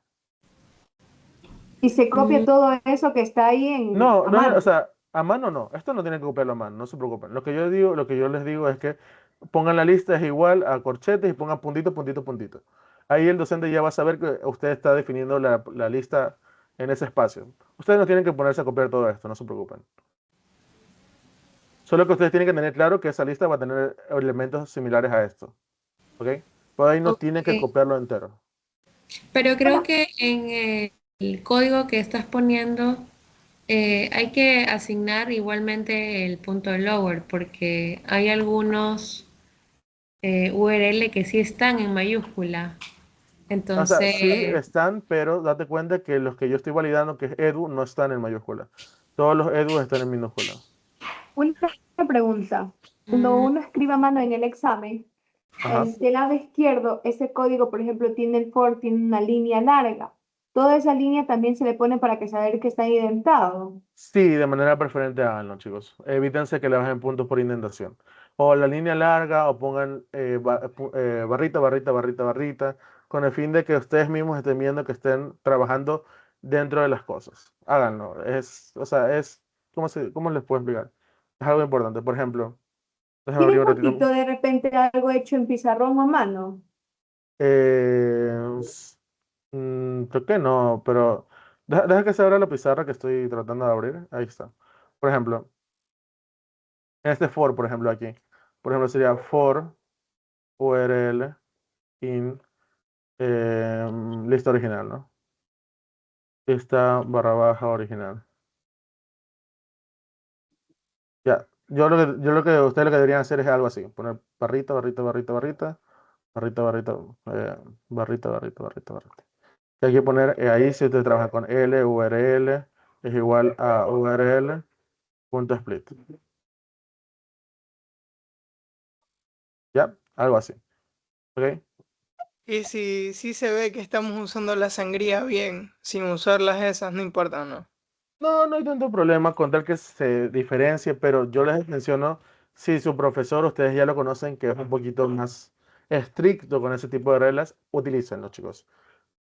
Y se copia todo eso que está ahí No, a no, o mano. sea, a mano no. Esto no tiene que copiarlo a mano, no se preocupen. Lo que yo les digo es que pongan la lista es igual a corchetes y pongan puntito, puntito, puntito. Ahí el docente ya va a saber que usted está definiendo la lista en ese espacio. Ustedes no tienen que ponerse a copiar todo esto, no se preocupen. Solo que ustedes tienen que tener claro que esa lista va a tener elementos similares a esto. ¿Ok? Por ahí no tienen que Ok. copiarlo entero. Pero creo que en el código que estás poniendo hay que asignar igualmente el punto de lower, porque hay algunos URL que sí están en mayúscula. O sea, sí Entonces, están, pero date cuenta que los que yo estoy validando, que es edu, no están en mayúscula. Todos los edu están en minúscula. Una pregunta. Cuando mm, uno escribe a mano en el examen, Ajá. del lado izquierdo, ese código, por ejemplo, tiene el for, tiene una línea larga. Toda esa línea también se le pone para que saber que está indentado. Sí, de manera preferente háganlo, chicos. Evítense que le bajen puntos por indentación. O la línea larga, o pongan barrita, barrita, barrita, barrita, con el fin de que ustedes mismos estén viendo que estén trabajando dentro de las cosas. Háganlo. O sea, ¿cómo les puedo explicar? Es algo importante. Por ejemplo, déjenme ¿Tiene abrir un ratito. fotito de repente algo hecho en pizarrón o a mano? Eh, Creo que no, pero deja que se abra la pizarra que estoy tratando de abrir. Ahí está. Por ejemplo, en este for, por ejemplo, aquí. Por ejemplo, sería for URL in lista original, ¿no? Lista barra baja original. Ya. Ustedes lo que deberían hacer es algo así. Poner barrita, barrita, barrita, barrita, barrita, barrita, barrita, barrita, barrita, barrita. Y hay que poner ahí si usted trabaja con L, URL es igual a URL punto split. ¿Ya? Algo así. ¿Ok? Y si sí se ve que estamos usando la sangría bien, sin usar las esas, no importa, ¿no? No, no hay tanto problema con tal que se diferencie, pero yo les menciono, si su profesor, ustedes ya lo conocen, que es un poquito más estricto con ese tipo de reglas, utilícenlo, chicos.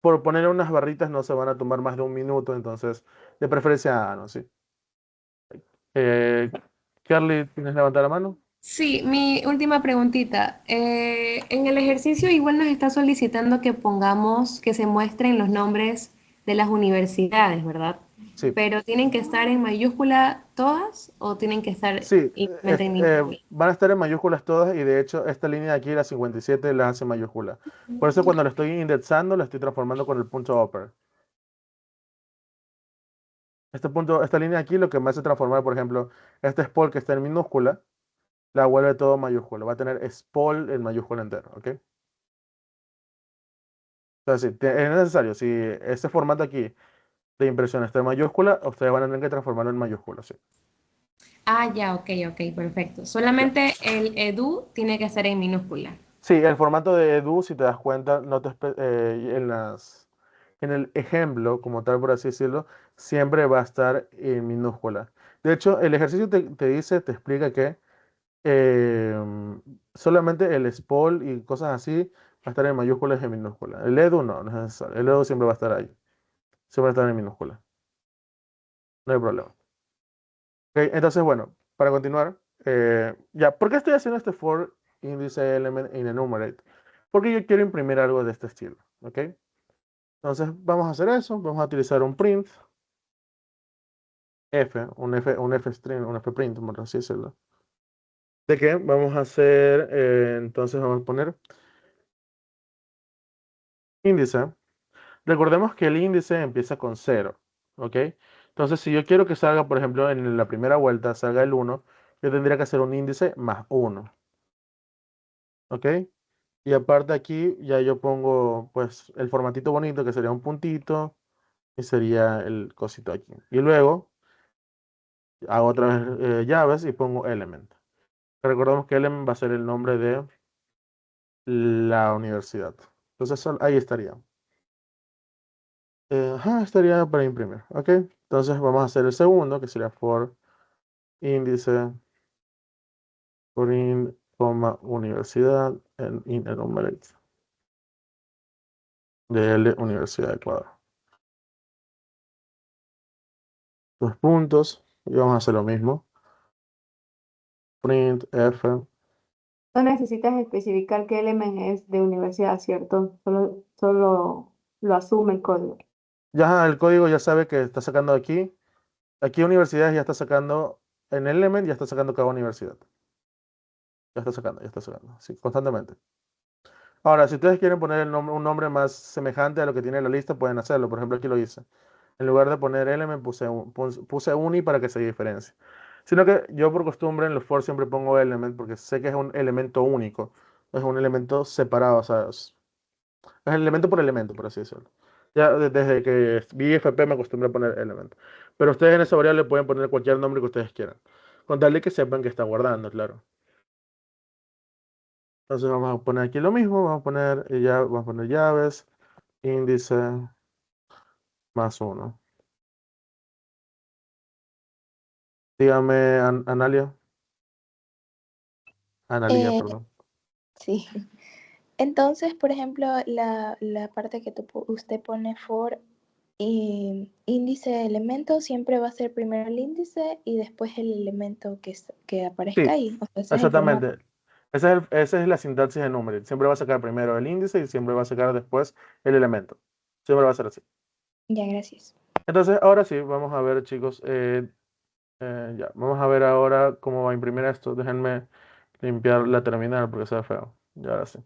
Por poner unas barritas no se van a tomar más de un minuto, entonces, de preferencia, no, sí. Eh, Carly, ¿tienes levantar la mano? sí, mi última preguntita. En el ejercicio igual nos está solicitando que pongamos, que se muestren los nombres de las universidades, ¿verdad? Sí, pero ¿tienen que estar en mayúscula todas o tienen que estar sí, igualmente en minúscula? van a estar en mayúsculas todas y de hecho esta línea de aquí, la 57, la hace mayúscula. Por eso cuando lo estoy indexando, lo estoy transformando con el punto upper. Esta línea aquí lo que me hace transformar, por ejemplo, este spol que está en minúscula, la vuelve todo mayúscula. Va a tener spol en mayúscula entero, ¿ok? Entonces, sí, es necesario. Si este formato aquí de impresión está en mayúscula, ustedes van a tener que transformarlo en mayúscula, sí. Ah, ya, ok, ok, perfecto. Ya. Solamente el edu tiene que estar en minúscula. Sí, el formato de edu, si te das cuenta, no te en el ejemplo, como tal, por así decirlo, siempre va a estar en minúscula. De hecho, el ejercicio te dice, te explica que solamente el spol y cosas así va a estar en mayúsculas y en minúsculas. El edu no es necesario. El edu siempre va a estar ahí. Siempre va a estar en minúscula. No hay problema. Ok, entonces, bueno, para continuar, ya, ¿por qué estoy haciendo este for índice element in enumerate? Porque yo quiero imprimir algo de este estilo, ¿ok? Entonces, vamos a hacer eso. Vamos a utilizar un print un F string, un F print, por así decirlo. ¿De qué? Vamos a hacer, entonces vamos a poner índice. Recordemos que el índice empieza con 0, ¿ok? Entonces, si yo quiero que salga, por ejemplo, en la primera vuelta salga el 1, yo tendría que hacer un índice más 1, ¿ok? Y aparte aquí ya yo pongo, pues, el formatito bonito, que sería un puntito, y sería el cosito aquí. Y luego hago otra vez llaves y pongo element. Recordemos que element va a ser el nombre de la universidad. Entonces, ahí estaría. Ajá, estaría para imprimir, ¿ok? Entonces vamos a hacer el segundo, que sería for índice, for in, coma, universidad, in enumerate, de L, Universidad de Ecuador. Dos puntos, y vamos a hacer lo mismo. Print, F. No necesitas especificar qué element es de universidad, ¿cierto? Solo lo asume el código. Ya el código ya sabe que está sacando aquí. Aquí universidades ya está sacando, en el element ya está sacando cada universidad. Ya está sacando, sí, constantemente. Ahora, si ustedes quieren poner un nombre más semejante a lo que tiene la lista, pueden hacerlo. Por ejemplo, aquí lo hice. En lugar de poner element, puse uni para que se diferencie. Sino que yo por costumbre en los for siempre pongo element porque sé que es un elemento único. Es un elemento separado, o sea, es elemento por elemento, por así decirlo. Ya desde que vi FP me acostumbré a poner element. Pero ustedes en esa variable pueden poner cualquier nombre que ustedes quieran. Con tal de que sepan que está guardando, claro. Entonces vamos a poner aquí lo mismo, vamos a poner llaves, índice más 1. Dígame, Analia. Analia, Eh, perdón. sí. Entonces, por ejemplo, la parte que usted pone for índice de elemento siempre va a ser primero el índice y después el elemento que aparezca Sí, ahí. O sea, ese es el formato. exactamente. Esa es la sintaxis de Numerit. Siempre va a sacar primero el índice y siempre va a sacar después el elemento. Siempre va a ser así. Ya, gracias. Entonces, ahora sí, vamos a ver, chicos. Ya, vamos a ver ahora cómo va a imprimir esto. Déjenme limpiar la terminal porque se ve feo. Ya ahora sí.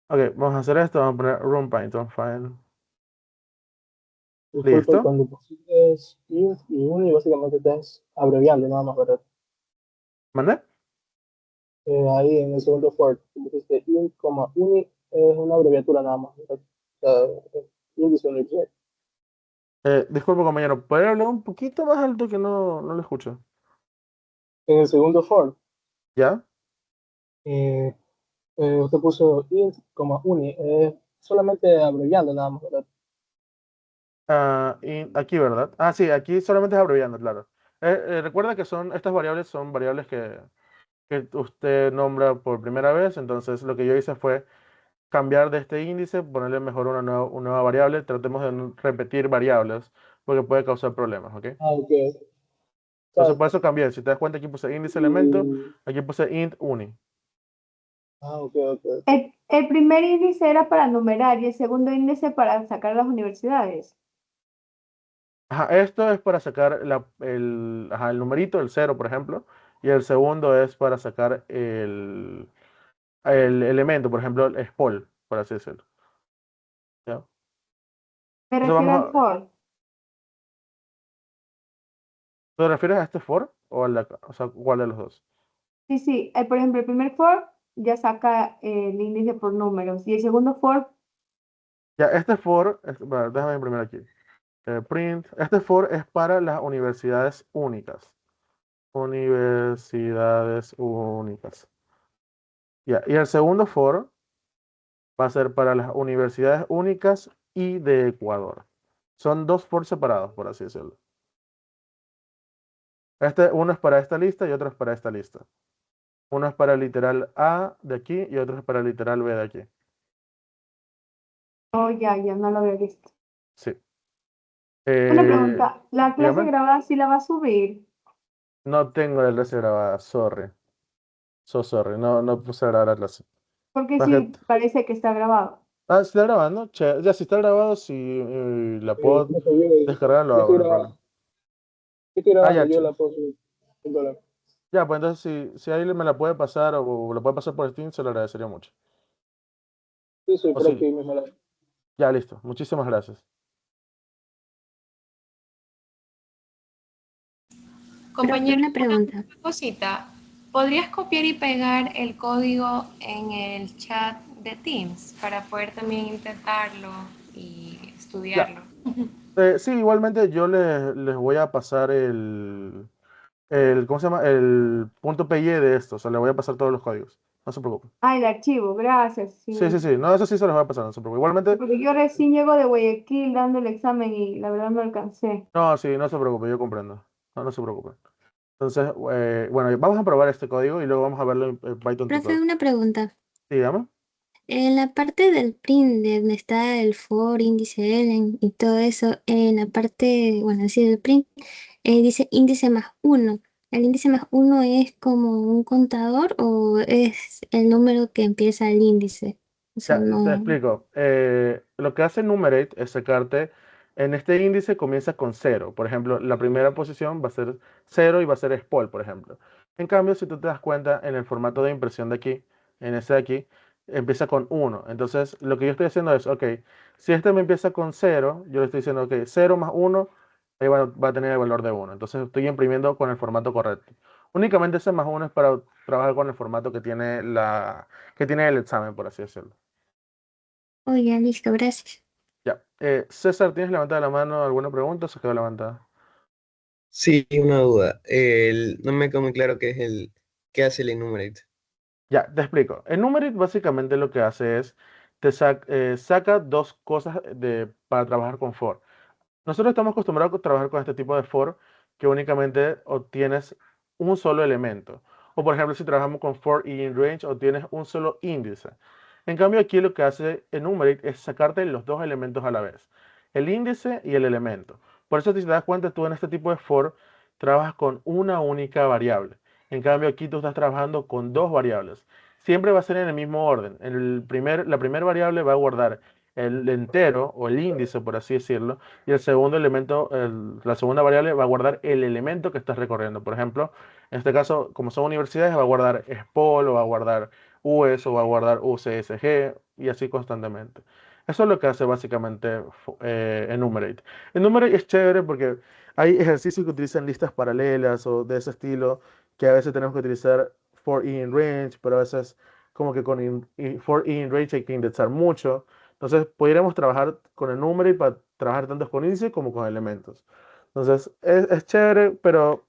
Ok, vamos a hacer esto. Vamos a poner run Python file. Disculpe, ¿Listo? cuando pusiste int y uni, básicamente estás abreviando nada más, ¿verdad? ¿Mandé? Ahí en el segundo for, pusiste int, uni, es una abreviatura nada más, ¿verdad? O sea, índice universidad. Disculpe, compañero. ¿Puede hablar un poquito más alto que no lo escucho? En el segundo for, ¿Ya? eh, usted puso int, uni, solamente abreviando nada más, ¿verdad? Y aquí, ¿verdad? Ah, sí, aquí solamente es abreviando, claro. Recuerda que estas variables son variables que usted nombra por primera vez, entonces lo que yo hice fue cambiar de este índice, ponerle mejor una nueva variable, tratemos de no repetir variables, porque puede causar problemas, ¿ok? Ah, ok. Entonces por eso cambié, si te das cuenta aquí puse índice elemento, aquí puse int uni. Ok, ok. El primer índice era para numerar y el segundo índice para sacar las universidades. Ajá, esto es para sacar el numerito, el cero, por ejemplo, y el segundo es para sacar el elemento, por ejemplo, el spol, por así decirlo. ¿Ya? Me Entonces refiero vamos al a, for. ¿te refieres a este for o o sea, cuál de los dos? Sí, sí. Por ejemplo, el primer for ya saca el índice por números. Y el segundo for, Ya, este for, bueno, déjame imprimir aquí. Print, este for es para las universidades únicas. Universidades únicas. Ya, y el segundo for va a ser para las universidades únicas y de Ecuador. Son dos for separados, por así decirlo. Uno es para esta lista y otro es para esta lista. Uno es para el literal A de aquí y otro es para el literal B de aquí. oh, ya, ya no lo había visto. Sí. Una Eh, pregunta, ¿la clase dígame. grabada sí la va a subir? No tengo la clase grabada, sorry. So sorry, no puse a grabar la clase. Porque Más que- sí parece que está grabado. Ah, ¿se está grabando? Ya, si está grabado, si la puedo Profe, yo, descargar, lo yo hago, estoy no hay grabando, problema. yo estoy Ah, grabando, ya, yo la puedo subir, sin problema. ya, pues entonces si ahí me la puede pasar o la puede pasar por Steam, se lo agradecería mucho. Sí, sí, O por sí, aquí mismo. ya listo. Muchísimas gracias. Compañero, Una pregunta. una cosita. ¿Podrías copiar y pegar el código en el chat de Teams para poder también intentarlo y Ya. estudiarlo? Sí, igualmente yo les voy a pasar ¿cómo se llama? El punto PY de esto. O sea, le voy a pasar todos los códigos. No se preocupen. Ah, el archivo, gracias. Sí, sí, Sí. sí. No, eso sí se los voy a pasar, no se preocupen. Igualmente, Porque yo recién llego de Guayaquil dando el examen y la verdad no alcancé. no, sí, no se preocupe, yo comprendo. No se preocupen. Entonces, bueno, vamos a probar este código y luego vamos a verlo en Python Profe, tutor. una pregunta. Sí, dígame. En la parte del print, de donde está el for, índice elen y todo eso, en la parte, bueno, así del print, dice índice más uno. ¿El índice más uno es como un contador o es el número que empieza el índice? O sea, Ya, te no. explico. Lo que hace Numerate es sacarte, en este índice comienza con cero. Por ejemplo, la primera posición va a ser cero y va a ser Spol, por ejemplo. En cambio, si tú te das cuenta, en el formato de impresión de aquí, en ese de aquí, empieza con uno. Entonces, lo que yo estoy haciendo es, ok, si este me empieza con cero, yo le estoy diciendo, ok, cero más uno, ahí va a tener el valor de uno. Entonces, estoy imprimiendo con el formato correcto. Únicamente ese más uno es para trabajar con el formato que tiene el examen, por así decirlo. Oh, ya, listo, gracias. Ya. César, ¿tienes levantada la mano? ¿Alguna pregunta o se quedó levantada? Sí, una duda. No me quedó muy claro qué hace el enumerate. Ya, te explico. El Numerit básicamente lo que hace es, saca dos cosas para trabajar con for. Nosotros estamos acostumbrados a trabajar con este tipo de for que únicamente obtienes un solo elemento. O por ejemplo, si trabajamos con for y in range, obtienes un solo índice. En cambio, aquí lo que hace enumerate es sacarte los dos elementos a la vez, el índice y el elemento. Por eso, si te das cuenta, tú en este tipo de for trabajas con una única variable. En cambio, aquí tú estás trabajando con dos variables. Siempre va a ser en el mismo orden. La primera variable va a guardar el entero o el índice, por así decirlo, y el segundo elemento, la segunda variable va a guardar el elemento que estás recorriendo. Por ejemplo, en este caso, como son universidades, va a guardar SPOL, o va a guardar US, o va a guardar UCSG, y así constantemente. Eso es lo que hace básicamente Enumerate. Enumerate es chévere porque hay ejercicios que utilizan listas paralelas o de ese estilo, que a veces tenemos que utilizar for in range, pero a veces como que con for in range hay que indexar mucho. Entonces, podríamos trabajar con el número y para trabajar tanto con índices como con elementos. Entonces, es chévere, pero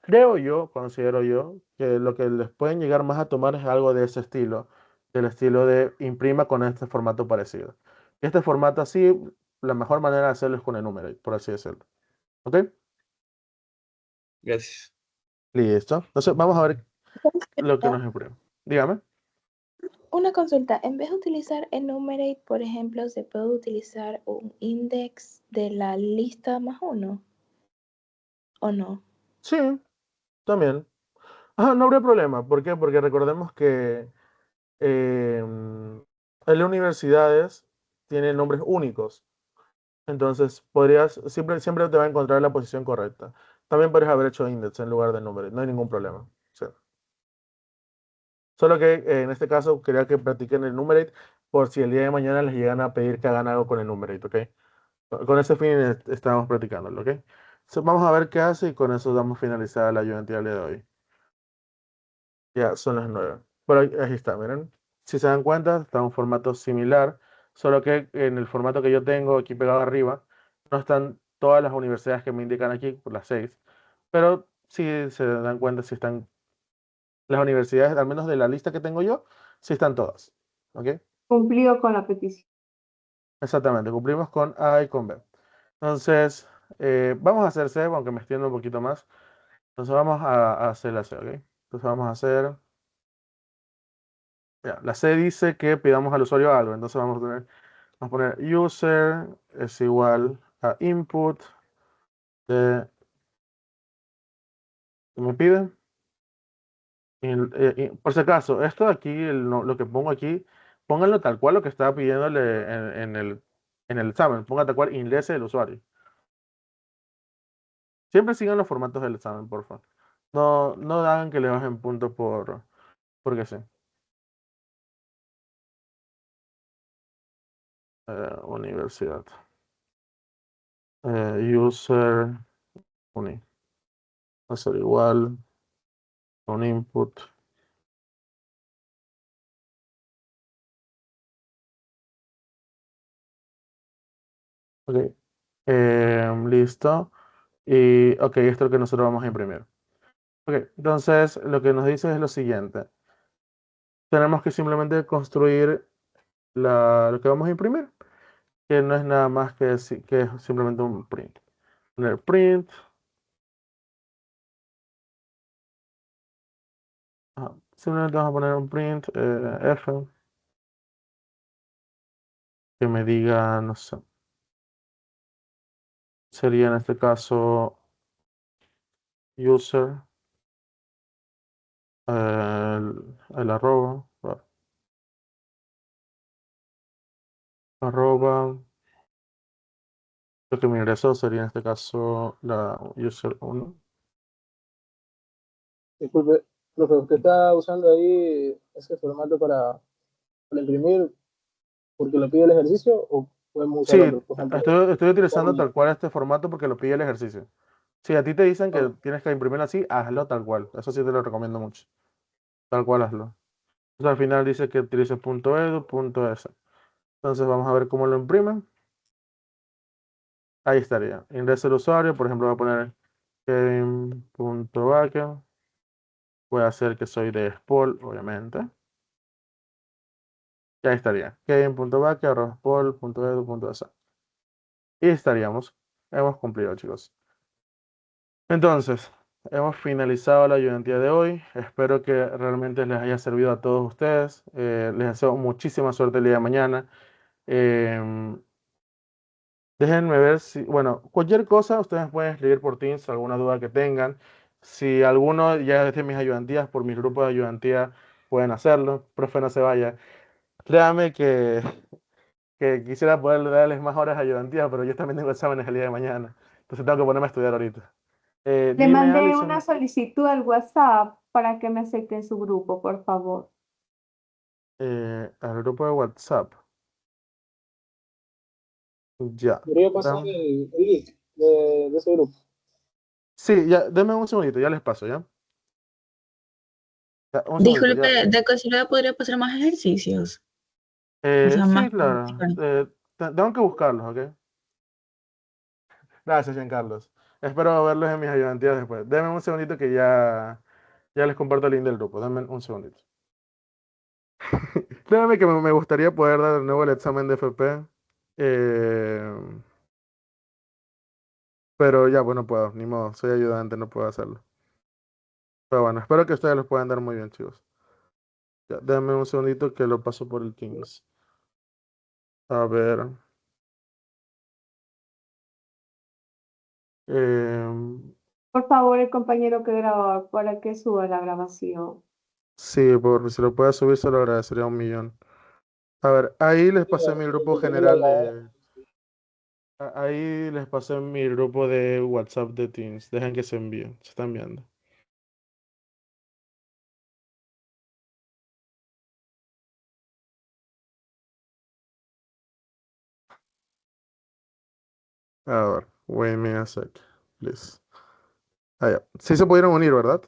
creo yo, considero yo, que lo que les pueden llegar más a tomar es algo de ese estilo, del estilo de imprima con este formato parecido. Este formato así, la mejor manera de hacerlo es con el número, por así decirlo. ¿Ok? Gracias. Listo. Entonces, vamos a ver lo que Consulta, nos imprime. Dígame. una consulta, en vez de utilizar enumerate, por ejemplo, ¿se puede utilizar un index de la lista más uno o no? Sí, también. Ajá, no habría problema. ¿Por qué? Porque recordemos que las universidades tienen nombres únicos. Entonces, siempre te va a encontrar la posición correcta. También podrías haber hecho index en lugar de número, no hay ningún problema. Sí. Solo que en este caso quería que practiquen el numerate por si el día de mañana les llegan a pedir que hagan algo con el numerate, ¿ok? Con ese fin estamos practicándolo, ¿ok? Vamos a ver qué hace y con eso damos finalizada la ayudantía del día de hoy. Ya son las 9. Pero ahí está, miren. Si se dan cuenta, está en un formato similar, solo que en el formato que yo tengo aquí pegado arriba, no están todas las universidades que me indican aquí, por las 6. Pero si se dan cuenta, si están las universidades, al menos de la lista que tengo yo, sí están todas. ¿Ok? Cumplido con la petición. Exactamente, cumplimos con A y con B. Entonces, vamos a hacer C, aunque me extiendo un poquito más. Entonces vamos a hacer la C, ¿ok? Entonces vamos a hacer... Ya, la C dice que pidamos al usuario algo, entonces vamos a poner user es igual a input de que me pide. Por si acaso, esto de aquí, lo que pongo aquí, pónganlo tal cual lo que estaba pidiéndole en el examen. Ponga tal cual inglés del usuario. Siempre sigan los formatos del examen, por favor. No hagan que le bajen puntos porque sí. Universidad. User uni. Va a ser igual con input. Ok. Listo. Y ok, esto es lo que nosotros vamos a imprimir. Ok, entonces lo que nos dice es lo siguiente. Tenemos que simplemente construir lo que vamos a imprimir, que no es nada más que es simplemente un print. Poner print. Simplemente vamos a poner un print F que me diga, no sé, sería en este caso user, el arroba, arroba, lo que me ingresó sería en este caso la user 1. Disculpe, profe, ¿usted está usando ahí ese formato para imprimir porque lo pide el ejercicio o podemos Sí, usar otro? Por ejemplo, estoy utilizando tal cual este formato porque lo pide el ejercicio. Si a ti te dicen que tienes que imprimirlo así, hazlo tal cual. Eso sí te lo recomiendo mucho. Tal cual hazlo. Entonces, al final dice que utilices .edu, .es. Entonces vamos a ver cómo lo imprimen. Ahí estaría. Ingreso el usuario, por ejemplo, voy a poner kevin.baker. Voy a hacer que soy de Spol, obviamente. Y ahí estaría. kevin.baker.spol.edu.es. Y estaríamos. Hemos cumplido, chicos. Entonces, hemos finalizado la ayudantía de hoy. Espero que realmente les haya servido a todos ustedes. Les deseo muchísima suerte el día de mañana. Em, Déjenme ver si, bueno, cualquier cosa ustedes pueden escribir por Teams, alguna duda que tengan. Si alguno ya es de mis ayudantías, por mi grupo de ayudantía, pueden hacerlo. Profe, no se vaya. Créame que quisiera poder darles más horas de ayudantía, pero yo también tengo exámenes el día de mañana. Entonces tengo que ponerme a estudiar ahorita. Le Dime, mandé una Alison, solicitud al WhatsApp para que me acepten su grupo, por favor. al grupo de WhatsApp. Ya. debería pasar el link de ese grupo. Sí, ya, denme un segundito, ya les paso, ¿ya? Ya, un segundito, Disculpe, ya. de casualidad podría pasar más ejercicios. O sea, Sí, más claro. Tengo que buscarlos, ¿ok? Gracias, Giancarlos. Espero verlos en mis ayudantías después. Denme un segundito que ya les comparto el link del grupo. Denme un segundito. Créanme que me gustaría poder dar de nuevo el examen de FP. eh, pero ya, pues no puedo, ni modo. Soy ayudante, no puedo hacerlo. Pero bueno, espero que ustedes los puedan dar muy bien, chicos. Ya, denme un segundito que lo paso por el Teams. A ver. em, Por favor, el compañero que graba para que suba la grabación. sí, si lo puede subir, se lo agradecería un millón. A ver, ahí les pasé mi grupo general de... Ahí les paso en mi grupo de WhatsApp de Teams. Dejen que se envíen. Se están viendo. A ver, wait me a sec, please. Ah, ya. Sí se pudieron unir, ¿verdad?